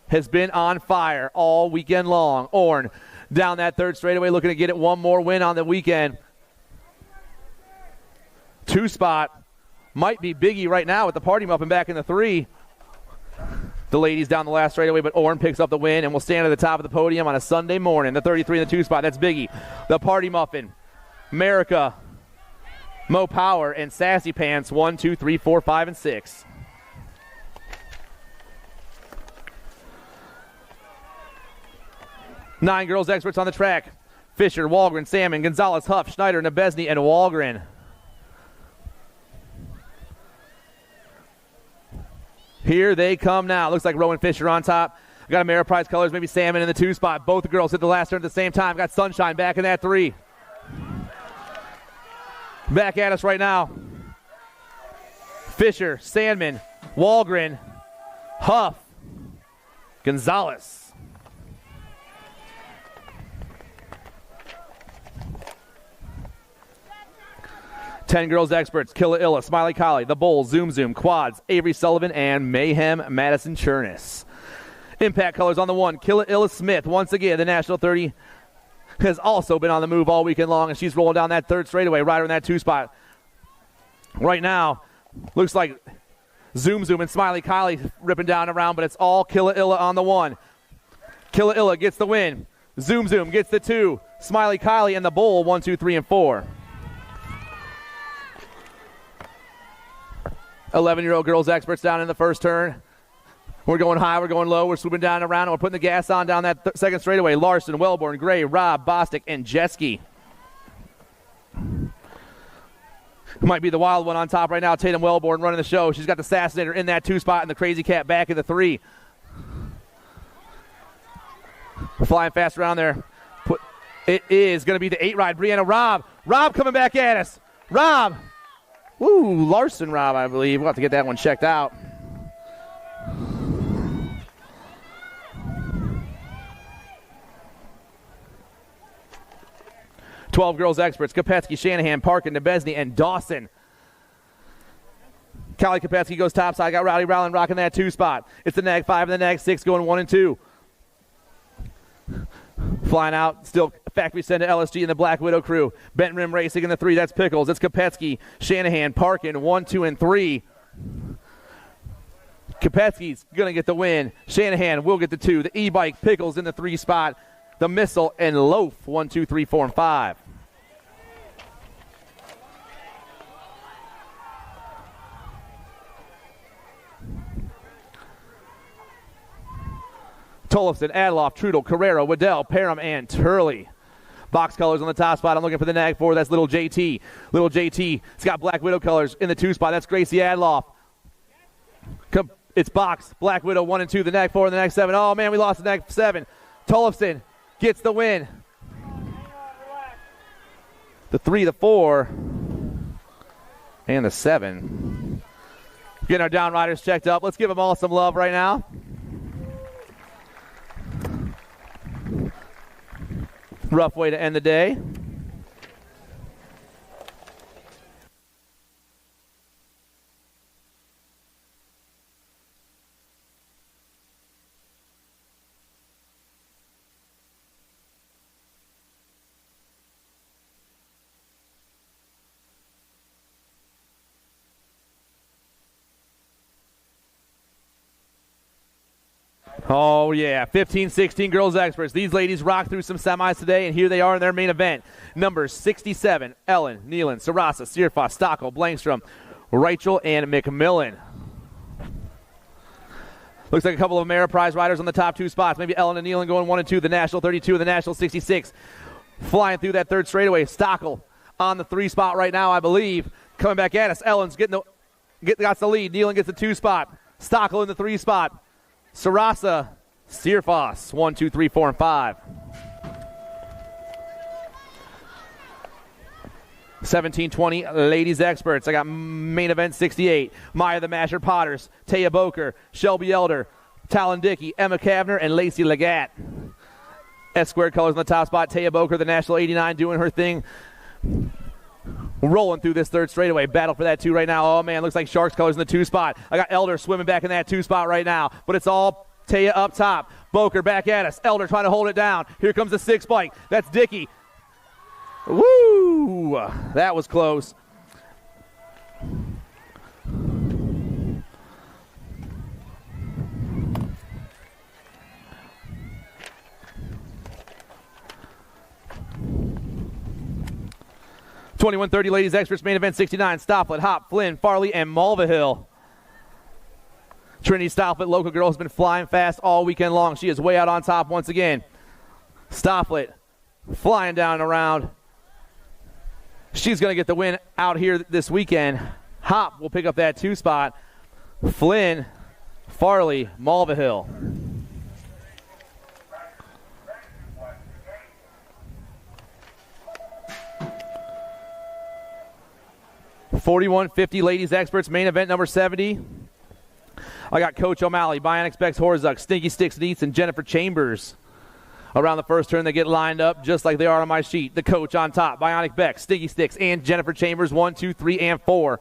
has been on fire all weekend long. Orrin down that third straightaway, looking to get it one more win on the weekend. 2 spot might be Biggie right now with the party muffin back in the 3. The ladies down the last straightaway, but Orrin picks up the win and will stand at the top of the podium on a Sunday morning. The 33 in the 2 spot, that's Biggie. The party muffin, America, Mo Power, and Sassy Pants, 1, 2, 3, 4, 5, and 6. Nine girls experts on the track. Fisher, Walgren, Salmon, Gonzalez, Huff, Schneider, Nebesny, and Walgren. Here they come now. Looks like Rowan Fisher on top. Got Ameriprise colors, maybe Salmon in the 2 spot. Both the girls hit the last turn at the same time. Got Sunshine back in that 3. Back at us right now. Fisher, Sandman, Walgren, Huff, Gonzalez. Ten girls experts, Killa Illa, Smiley Collie, The Bull, Zoom Zoom, Quads, Avery Sullivan, and Mayhem Madison Chernus. Impact colors on the 1, Killa Illa Smith. Once again, the National 30 has also been on the move all weekend long, and she's rolling down that third straightaway, rider in that 2 spot. Right now, looks like Zoom and Smiley Kylie ripping down around, but it's all Killa Illa on the 1. Killa Illa gets the win. Zoom gets the 2. Smiley Kylie and the Bull 1, 2, 3, and 4. 11-year-old girls experts down in the first turn. We're going high, we're going low, we're swooping down around, and we're putting the gas on down that second straightaway. Larson, Wellborn, Gray, Robb, Bostic, and Jeske. Might be the wild one on top right now. Tatum Wellborn running the show. She's got the Assassinator in that 2 spot and the Crazy Cat back in the 3. Flying fast around there. It is going to be the 8 ride. Brianna Robb. Robb coming back at us. Robb. Woo, Larson Robb, I believe. We'll have to get that one checked out. Twelve girls experts, Kopetsky, Shanahan, Parkin, Nebesny, and Dawson. Callie Kopetsky goes topside. Got Rowdy Rowland rocking that 2 spot. It's the nag 5 and the nag 6 going 1 and 2. Flying out, still factory send to LSG and the Black Widow crew. Bent Rim Racing in the 3, that's Pickles. It's Kopetsky, Shanahan, Parkin, 1, 2, and 3. Kopetsky's going to get the win. Shanahan will get the 2. The E-Bike, Pickles in the 3 spot. The Missile and Loaf, 1, 2, 3, 4, and 5. Tollefson, Adloff, Trudel, Carrera, Waddell, Parham, and Turley. Box colors on the top spot. I'm looking for the nag 4. That's Little JT. Little JT. It's got Black Widow colors in the 2 spot. That's Gracie Adloff. It's box. Black Widow 1 and 2. The nag 4 and the nag 7. Oh, man, we lost the nag 7. Tollefson gets the win. The 3, the 4, and the 7. Getting our down riders checked up. Let's give them all some love right now. Rough way to end the day. Oh, yeah, 15-16 girls experts. These ladies rocked through some semis today, and here they are in their main event. Numbers 67, Ellen, Nealon, Sarasa, Searfoss, Stockel, Blankstrom, Rachel, and McMillan. Looks like a couple of Ameriprize riders on the top 2 spots. Maybe Ellen and Nealon going 1 and 2. The National 32 and the National 66. Flying through that 3rd straightaway. Stockel on the 3 spot right now, I believe. Coming back at us. Ellen's got the lead. Nealon gets the 2 spot. Stockel in the 3 spot. Sarasa, Searfoss, 1, 2, 3, 4, and 5. 17-20 ladies experts. I got main event 68. Maya the Masher Potters, Taya Boker, Shelby Elder, Talon Dickey, Emma Kavner, and Lacey Legat. S-squared colors on the top spot. Taya Boker, the National 89, doing her thing. Rolling through this 3rd straightaway. Battle for that 2 right now. Oh, man, looks like Sharks colors in the 2 spot. I got Elder swimming back in that 2 spot right now. But it's all Taya up top. Boker back at us. Elder trying to hold it down. Here comes the 6 bike. That's Dickey. Woo! That was close. (21:30) ladies experts, main event 69. Stofflet, Hop, Flynn, Farley, and Mulvihill. Trinity Stofflet, local girl, has been flying fast all weekend long. She is way out on top once again. Stofflet flying down and around. She's going to get the win out here this weekend. Hop will pick up that 2 spot. Flynn, Farley, Mulvihill. (41:50) ladies experts, main event number 70. I got Coach O'Malley, Bionic Specs Horzuk, Stinky Sticks Neats, and Jennifer Chambers. Around the first turn, they get lined up just like they are on my sheet. The coach on top, Bionic Beck, Stinky Sticks, and Jennifer Chambers, 1, 2, 3, and 4.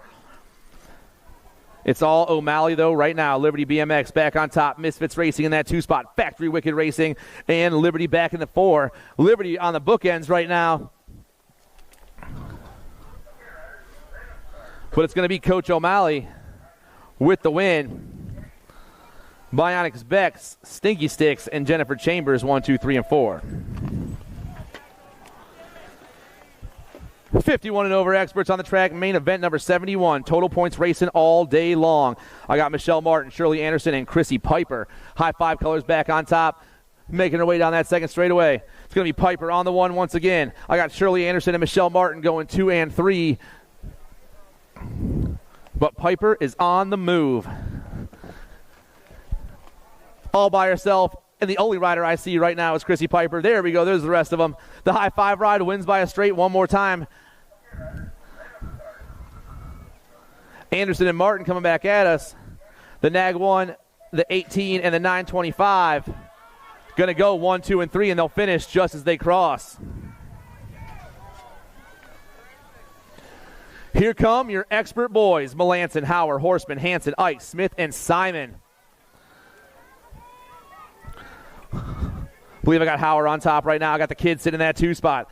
It's all O'Malley, though, right now. Liberty BMX back on top. Misfits Racing in that 2 spot. Factory Wicked Racing, and Liberty back in the 4. Liberty on the bookends right now. But it's going to be Coach O'Malley with the win. Bionics Bex, Stinky Sticks, and Jennifer Chambers 1, 2, 3, and 4. 51 and over experts on the track. Main event number 71. Total points racing all day long. I got Michelle Martin, Shirley Anderson, and Chrissy Piper. High five colors back on top, making her way down that second straightaway. It's going to be Piper on the one once again. I got Shirley Anderson and Michelle Martin going 2 and 3. But Piper is on the move. All by herself. And the only rider I see right now is Chrissy Piper. There we go. There's the rest of them. The high five ride wins by a straight one more time. Anderson and Martin coming back at us. The Nag 1, the 18, and the 925. Going to go 1, 2, and 3, and they'll finish just as they cross. Here come your expert boys. Melanson, Hauer, Horseman, Hanson, Ike, Smith, and Simon. Believe I got Hauer on top right now. I got the kid sitting in that 2 spot.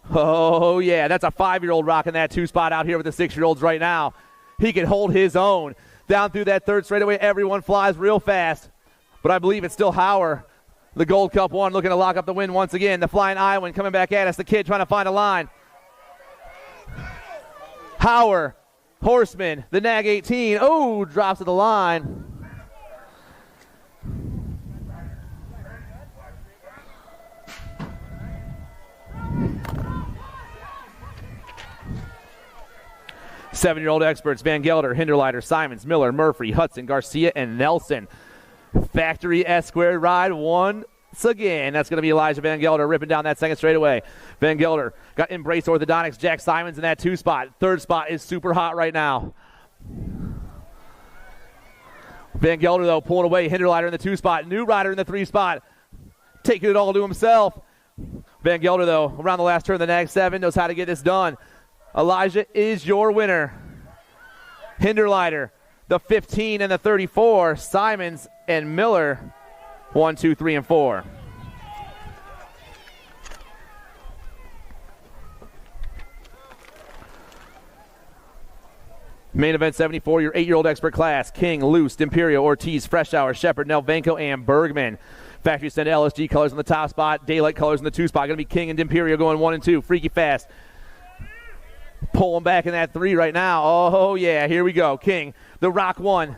Oh, yeah, that's a 5-year-old rocking that 2 spot out here with the 6-year-olds right now. He can hold his own. Down through that third straightaway, everyone flies real fast. But I believe it's still Hauer, the Gold Cup 1, looking to lock up the win once again. The Flying Iowan coming back at us. The kid trying to find a line. Hauer, Horseman, the Nag 18. Oh, drops to the line. Seven-year-old experts, Van Gelder, Hinderleiter, Simons, Miller, Murphy, Hudson, Garcia, and Nelson. Factory S-squared ride once again. That's going to be Elijah Van Gelder ripping down that second straightaway. Van Gelder got Embrace Orthodontics, Jack Simons in that 2 spot. Third spot is super hot right now. Van Gelder, though, pulling away. Hinderleiter in the 2 spot. New rider in the 3 spot. Taking it all to himself. Van Gelder, though, around the last turn, the Nag 7 knows how to get this done. Elijah is your winner. Hinderleiter, the 15 and the 34. Simons and Miller, 1, 2, 3, and 4. Main event 74, your 8-year-old expert class. King, Luce, D'Imperio, Ortiz, Freshour, Shepard, Nelvenko, and Bergman. Factory send LSG colors in the top spot. Daylight colors in the 2 spot. Going to be King and D'Imperio going 1 and 2. Freaky fast. Pulling back in that 3 right now. Oh, yeah, here we go. King, the Rock 1.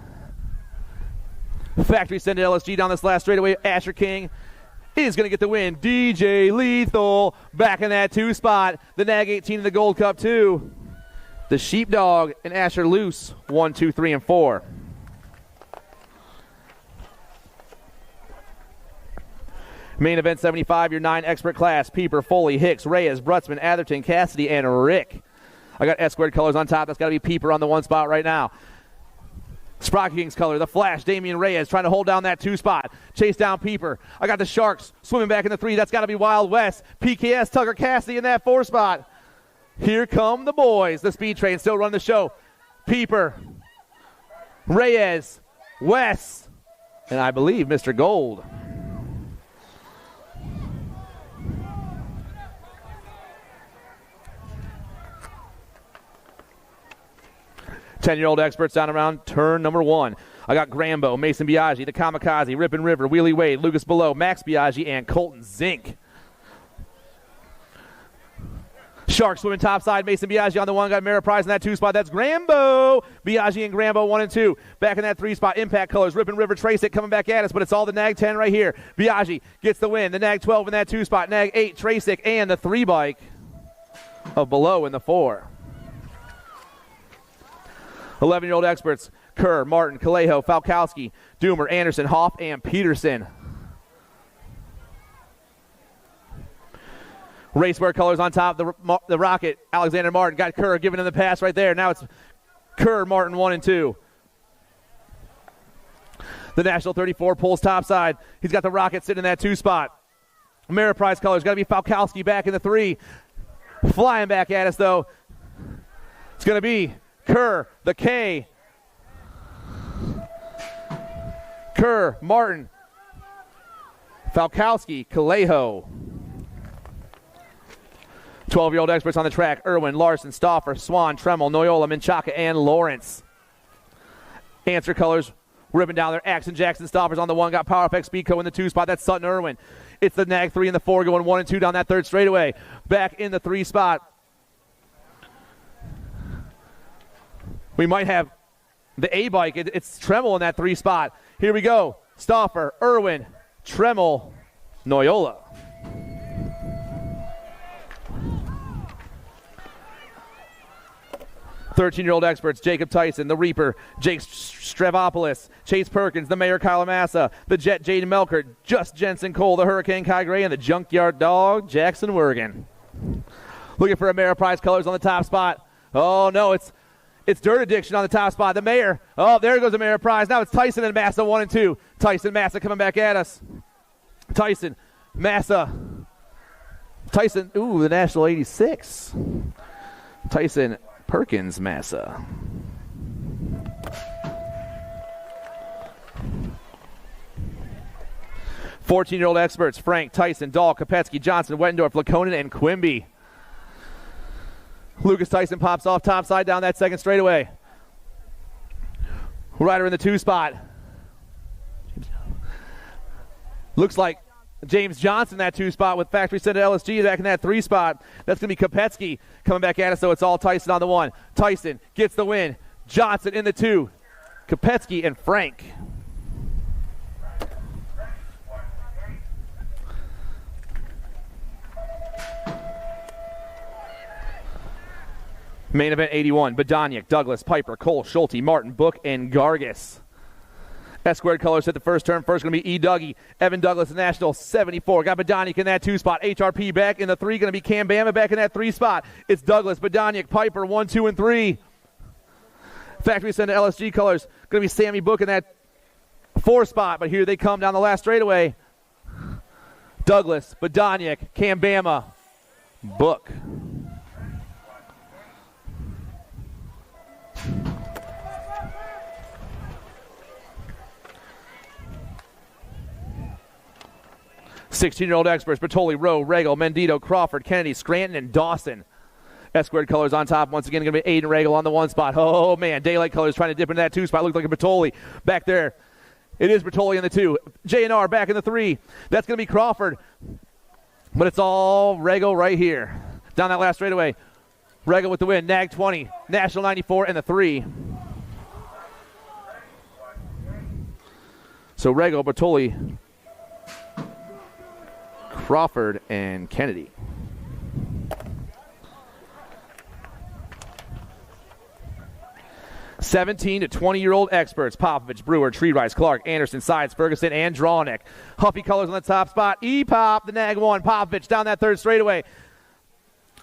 Factory send LSG down this last straightaway. Asher King is going to get the win. DJ Lethal back in that 2 spot. The Nag 18 in the Gold Cup 2. The Sheepdog and Asher Luce, 1, 2, 3, and 4. Main event 75, your 9 expert class. Pieper, Foley, Hicks, Reyes, Brutzman, Atherton, Cassidy, and Rick. I got S-squared colors on top. That's got to be Pieper on the 1 spot right now. Sprocket Kings color, the Flash, Damian Reyes trying to hold down that 2 spot. Chase down Pieper. I got the Sharks swimming back in the 3. That's got to be Wild West. PKS, Tucker Cassidy in that 4 spot. Here come the boys. The Speed Train still running the show. Pieper, Reyes, West, and I believe Mr. Gold. Ten-year-old experts down around turn number 1. I got Grambo, Mason Biaggi, the Kamikaze, Rippin' River, Wheelie Wade, Lucas Below, Max Biaggi, and Colton Zink. Sharks swimming topside, Mason Biaggi on the 1, got Ameriprise in that 2 spot. That's Grambo. Biaggi and Grambo 1 and 2. Back in that 3 spot, Impact colors, Rippin' River, Trace It coming back at us, but it's all the Nag 10 right here. Biaggi gets the win. The Nag 12 in that 2 spot, Nag 8, Trace It, and the 3 bike of Below in the 4. 11-year-old experts, Kerr, Martin, Calejo, Falkowski, Doomer, Anderson, Hoff, and Peterson. Racewear colors on top, the Rocket, Alexander Martin, got Kerr giving him the pass right there. Now it's Kerr, Martin, 1 and 2. The National 34 pulls topside. He's got the Rocket sitting in that 2 spot. Ameriprise colors, got to be Falkowski back in the 3. Flying back at us, though. It's going to be Kerr, the K. Kerr, Martin, Falkowski, Calejo. 12-year-old experts on the track. Irwin, Larson, Stauffer, Swan, Tremmel, Noyola, Menchaca, and Lawrence. Answer Colors ripping down there. Action Jackson Stoppers on the 1. Got Power Effect Speedco in the 2 spot. That's Sutton Irwin. It's the Nag 3 and the 4 going 1 and 2 down that 3rd straightaway. Back in the 3 spot. We might have the A-bike. It's Tremel in that 3 spot. Here we go. Stauffer, Irwin, Tremel, Noyola. Thirteen-year-old experts, Jacob Tyson, the Reaper, Jake Stravopoulos, Chase Perkins, the Mayor Kyle Massa, the Jet Jaden Melkert, Just Jensen Cole, the Hurricane Kai Gray, and the Junkyard Dog, Jackson Wergen. Looking for Ameriprise Colors on the top spot. Oh, no, it's Dirt Addiction on the top spot. The Mayor. Oh, there goes Ameriprise. Now it's Tyson and Massa 1 and 2. Tyson, Massa coming back at us. Tyson, Massa. Tyson, ooh, the National 86. Tyson, Perkins, Massa. Fourteen-year-old experts, Frank, Tyson, Dahl, Kopetsky, Johnson, Wettendorf, Laconin, and Quimby. Lucas Tyson pops off top side down that 2nd straightaway. Rider in the 2 spot. Looks like James Johnson, that 2 spot with Factory Center LSG back in that 3 spot. That's going to be Kopetsky coming back at us, so it's all Tyson on the 1. Tyson gets the win. Johnson in the 2. Kopetsky and Frank. Main event 81, Badoniak, Douglas, Piper, Cole, Schulte, Martin, Book, and Gargis. S-squared colors hit the first turn. First going to be E. Dougie. Evan Douglas, National 74. Got Badoniak in that 2 spot. HRP back in the 3. Going to be Cam Bama back in that 3 spot. It's Douglas, Badoniak, Piper, 1, 2, and 3. Factory Center LSG colors. Going to be Sammy Book in that 4 spot. But here they come down the last straightaway. Douglas, Badoniak, Cam Bama, Book. Sixteen-year-old experts, Bertoli, Rowe, Regal, Mendito, Crawford, Kennedy, Scranton, and Dawson. S-squared colors on top. Once again, going to be Aiden Regal on the 1 spot. Oh, man. Daylight colors trying to dip into that 2 spot. Looks like a Bertoli back there. It is Bertoli in the 2. J&R back in the 3. That's going to be Crawford. But it's all Regal right here. Down that last straightaway. Regal with the win. Nag 20. National 94 and the 3. So Regal, Bertoli, Crawford, and Kennedy. $17 to 20-year-old experts, Popovich, Brewer, Tree Rice, Clark, Anderson, Sides, Ferguson, and Drawnick. Huffy colors on the top spot. E-Pop, the Nag 1, Popovich down that 3rd straightaway.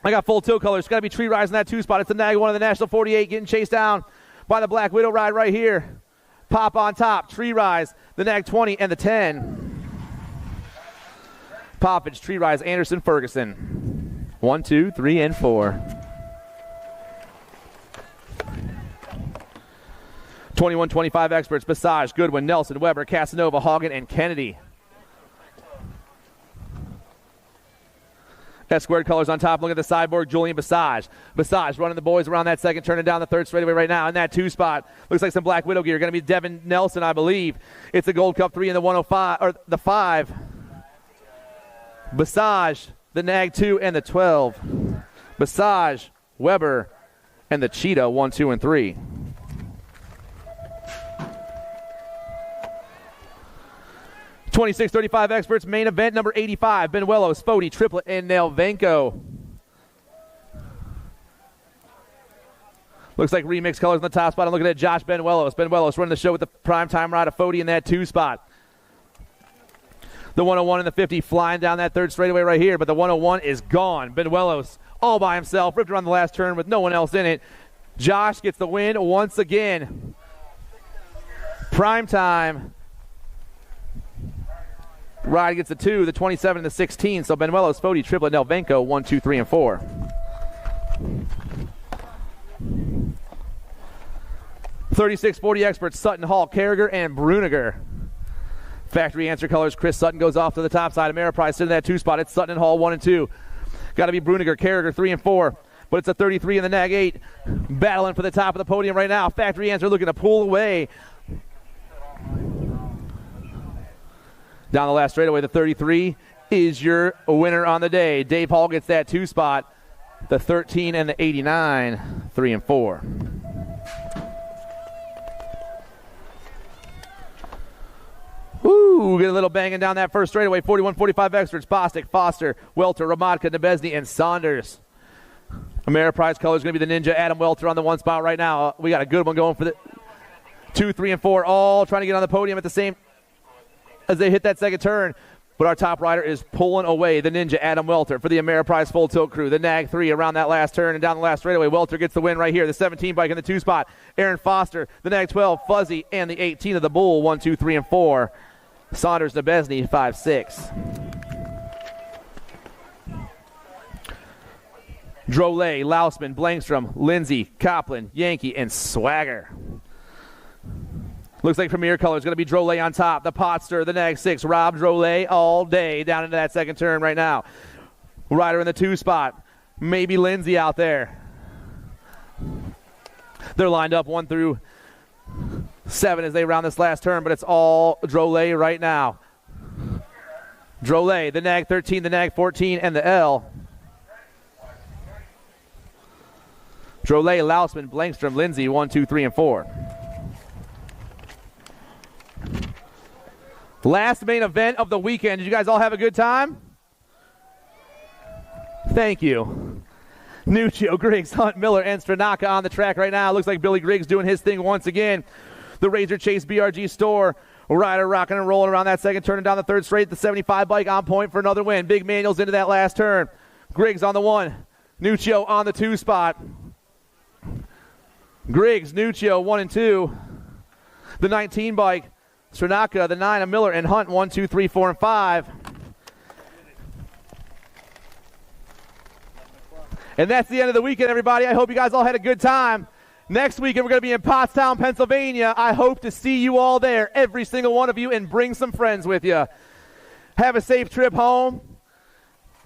I got full toe colors. Got to be Tree Rise in that 2 spot. It's the Nag 1 of the National 48 getting chased down by the Black Widow ride right here. Pop on top. Tree Rise, the Nag 20, and the 10. Popovich, Tree Rise, Anderson, Ferguson. 1, 2, 3, and 4. 21-25 experts, Passage, Goodwin, Nelson, Weber, Casanova, Hagen, and Kennedy. S-squared colors on top. Look at the sideboard, Julian Passage. Passage running the boys around that 2nd turn and down the 3rd straightaway right now in that 2 spot. Looks like some Black Widow gear. Going to be Devin Nelson, I believe. It's the Gold Cup 3 and the 105, or the 5. Passage, the Nag 2 and the 12. Passage, Weber, and the Cheetah 1, 2, and 3. $26.35 experts, main event number 85. Benuelos, Foti, Triplet, and Nelvenko. Looks like remix colors on the top spot. I'm looking at Josh Benuelos. Benuelos running the show with the primetime ride of Foti in that 2 spot. The 101 and the 50 flying down that 3rd straightaway right here, but the 101 is gone. Benuelos all by himself, ripped around the last turn with no one else in it. Josh gets the win once again. Primetime ride gets the 2, the 27, and the 16. So Benuelos, Foti, Triplet, Nelvenko, 1, 2, 3, and 4. $36.40 experts, Sutton, Hall, Carragher, and Bruniger. Factory answer colors, Chris Sutton goes off to the top side. Ameriprise sitting in that 2 spot. It's Sutton and Hall 1 and 2. Got to be Bruniger, Carragher 3 and 4. But it's a 33 in the Nag 8. Battling for the top of the podium right now. Factory answer looking to pull away Down the last straightaway, the 33 is your winner on the day. Dave Hall gets that 2 spot. The 13 and the 89, 3 and 4. Woo, get a little banging down that first straightaway. 41-45 extras. Bostic, Foster, Welter, Ramadka, Nebesny, and Saunders. Ameriprise color is going to be the Ninja. Adam Welter on the 1 spot right now. We got a good one going for the 2, 3, and 4, all trying to get on the podium at the same as they hit that second turn. But our top rider is pulling away the Ninja, Adam Welter, for the Ameriprise Full Tilt crew. The Nag 3 around that last turn and down the last straightaway. Welter gets the win right here. The 17 bike in the 2 spot. Aaron Foster, the Nag 12, Fuzzy, and the 18 of the Bull. 1, 2, 3, and 4. Saunders, Nebesny, 5, 6. Drolet, Lausman, Blankstrom, Lindsay, Copland, Yankee, and Swagger. Looks like Premier Color is going to be Drolet on top. The Potster, the Nag 6, Rob Drolet all day down into that second turn right now. Rider in the 2 spot. Maybe Lindsay out there. They're lined up 1 through 7 as they round this last turn, but it's all Drolet right now. Drolet, the Nag 13, the Nag 14, and the L. Drolet, Lausman, Blankstrom, Lindsay, 1, 2, 3, and 4. Last main event of the weekend. Did you guys all have a good time? Thank you. Nuccio, Griggs, Hunt, Miller, and Stranaka on the track right now. Looks like Billy Griggs doing his thing once again. The Razor Chase BRG store rider rocking and rolling around that second turn and down the third straight. The 75 bike on point for another win. Big Manuel's into that last turn. Griggs on the 1. Nuccio on the 2 spot. Griggs, Nuccio, 1 and 2. The 19 bike, Stranaka, the 9 of Miller, and Hunt, 1, 2, 3, 4, and 5. And that's the end of the weekend, everybody. I hope you guys all had a good time. Next weekend, we're going to be in Pottstown, Pennsylvania. I hope to see you all there, every single one of you, and bring some friends with you. Have a safe trip home.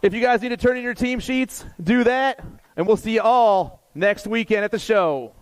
If you guys need to turn in your team sheets, do that. And we'll see you all next weekend at the show.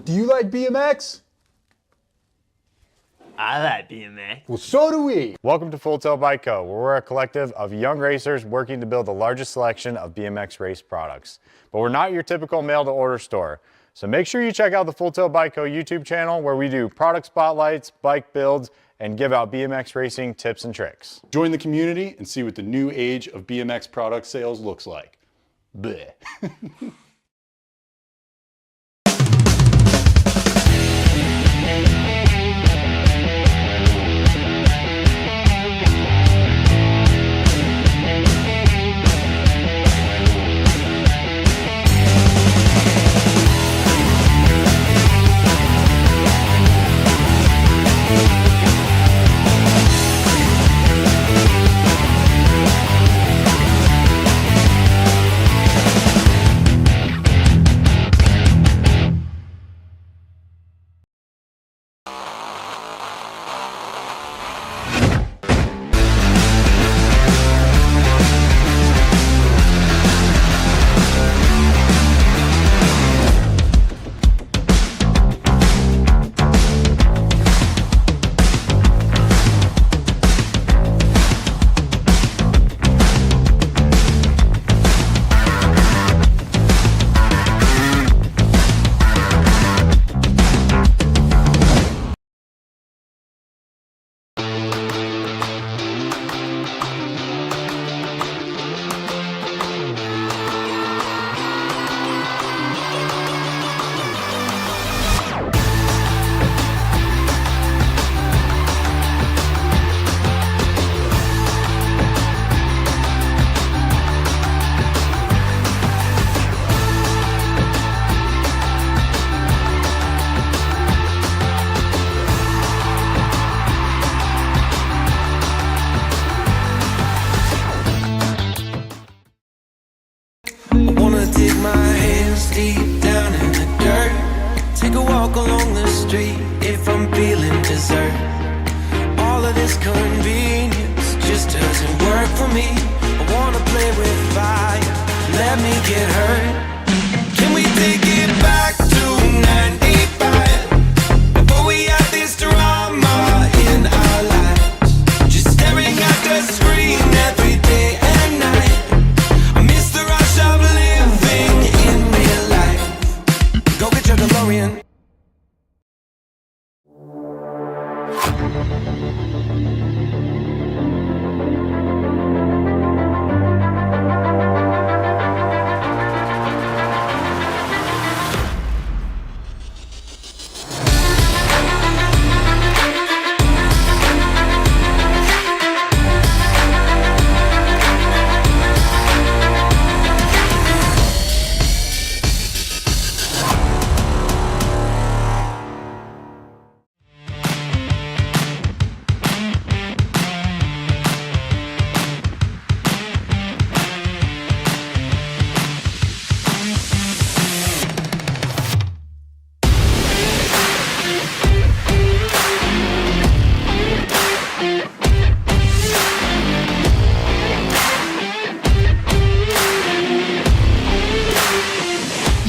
Do you like BMX? I like BMX. Well, so do we. Welcome to Full Tilt Bike Co., where we're a collective of young racers working to build the largest selection of BMX race products. But we're not your typical mail-to-order store. So make sure you check out the Full Tilt Bike Co. YouTube channel, where we do product spotlights, bike builds, and give out BMX racing tips and tricks. Join the community and see what the new age of BMX product sales looks like. Bleh. Dig my hands deep down in the dirt. Take a walk along the street if I'm feeling dessert. All of this convenience just doesn't work for me. I wanna play with fire, let me get hurt. Can we take it back to 95? Before we had this drama in our lives, just staring at the screen every day and night. I miss the rush of living in real life. Go get your DeLorean.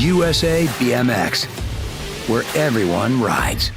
USA BMX, where everyone rides.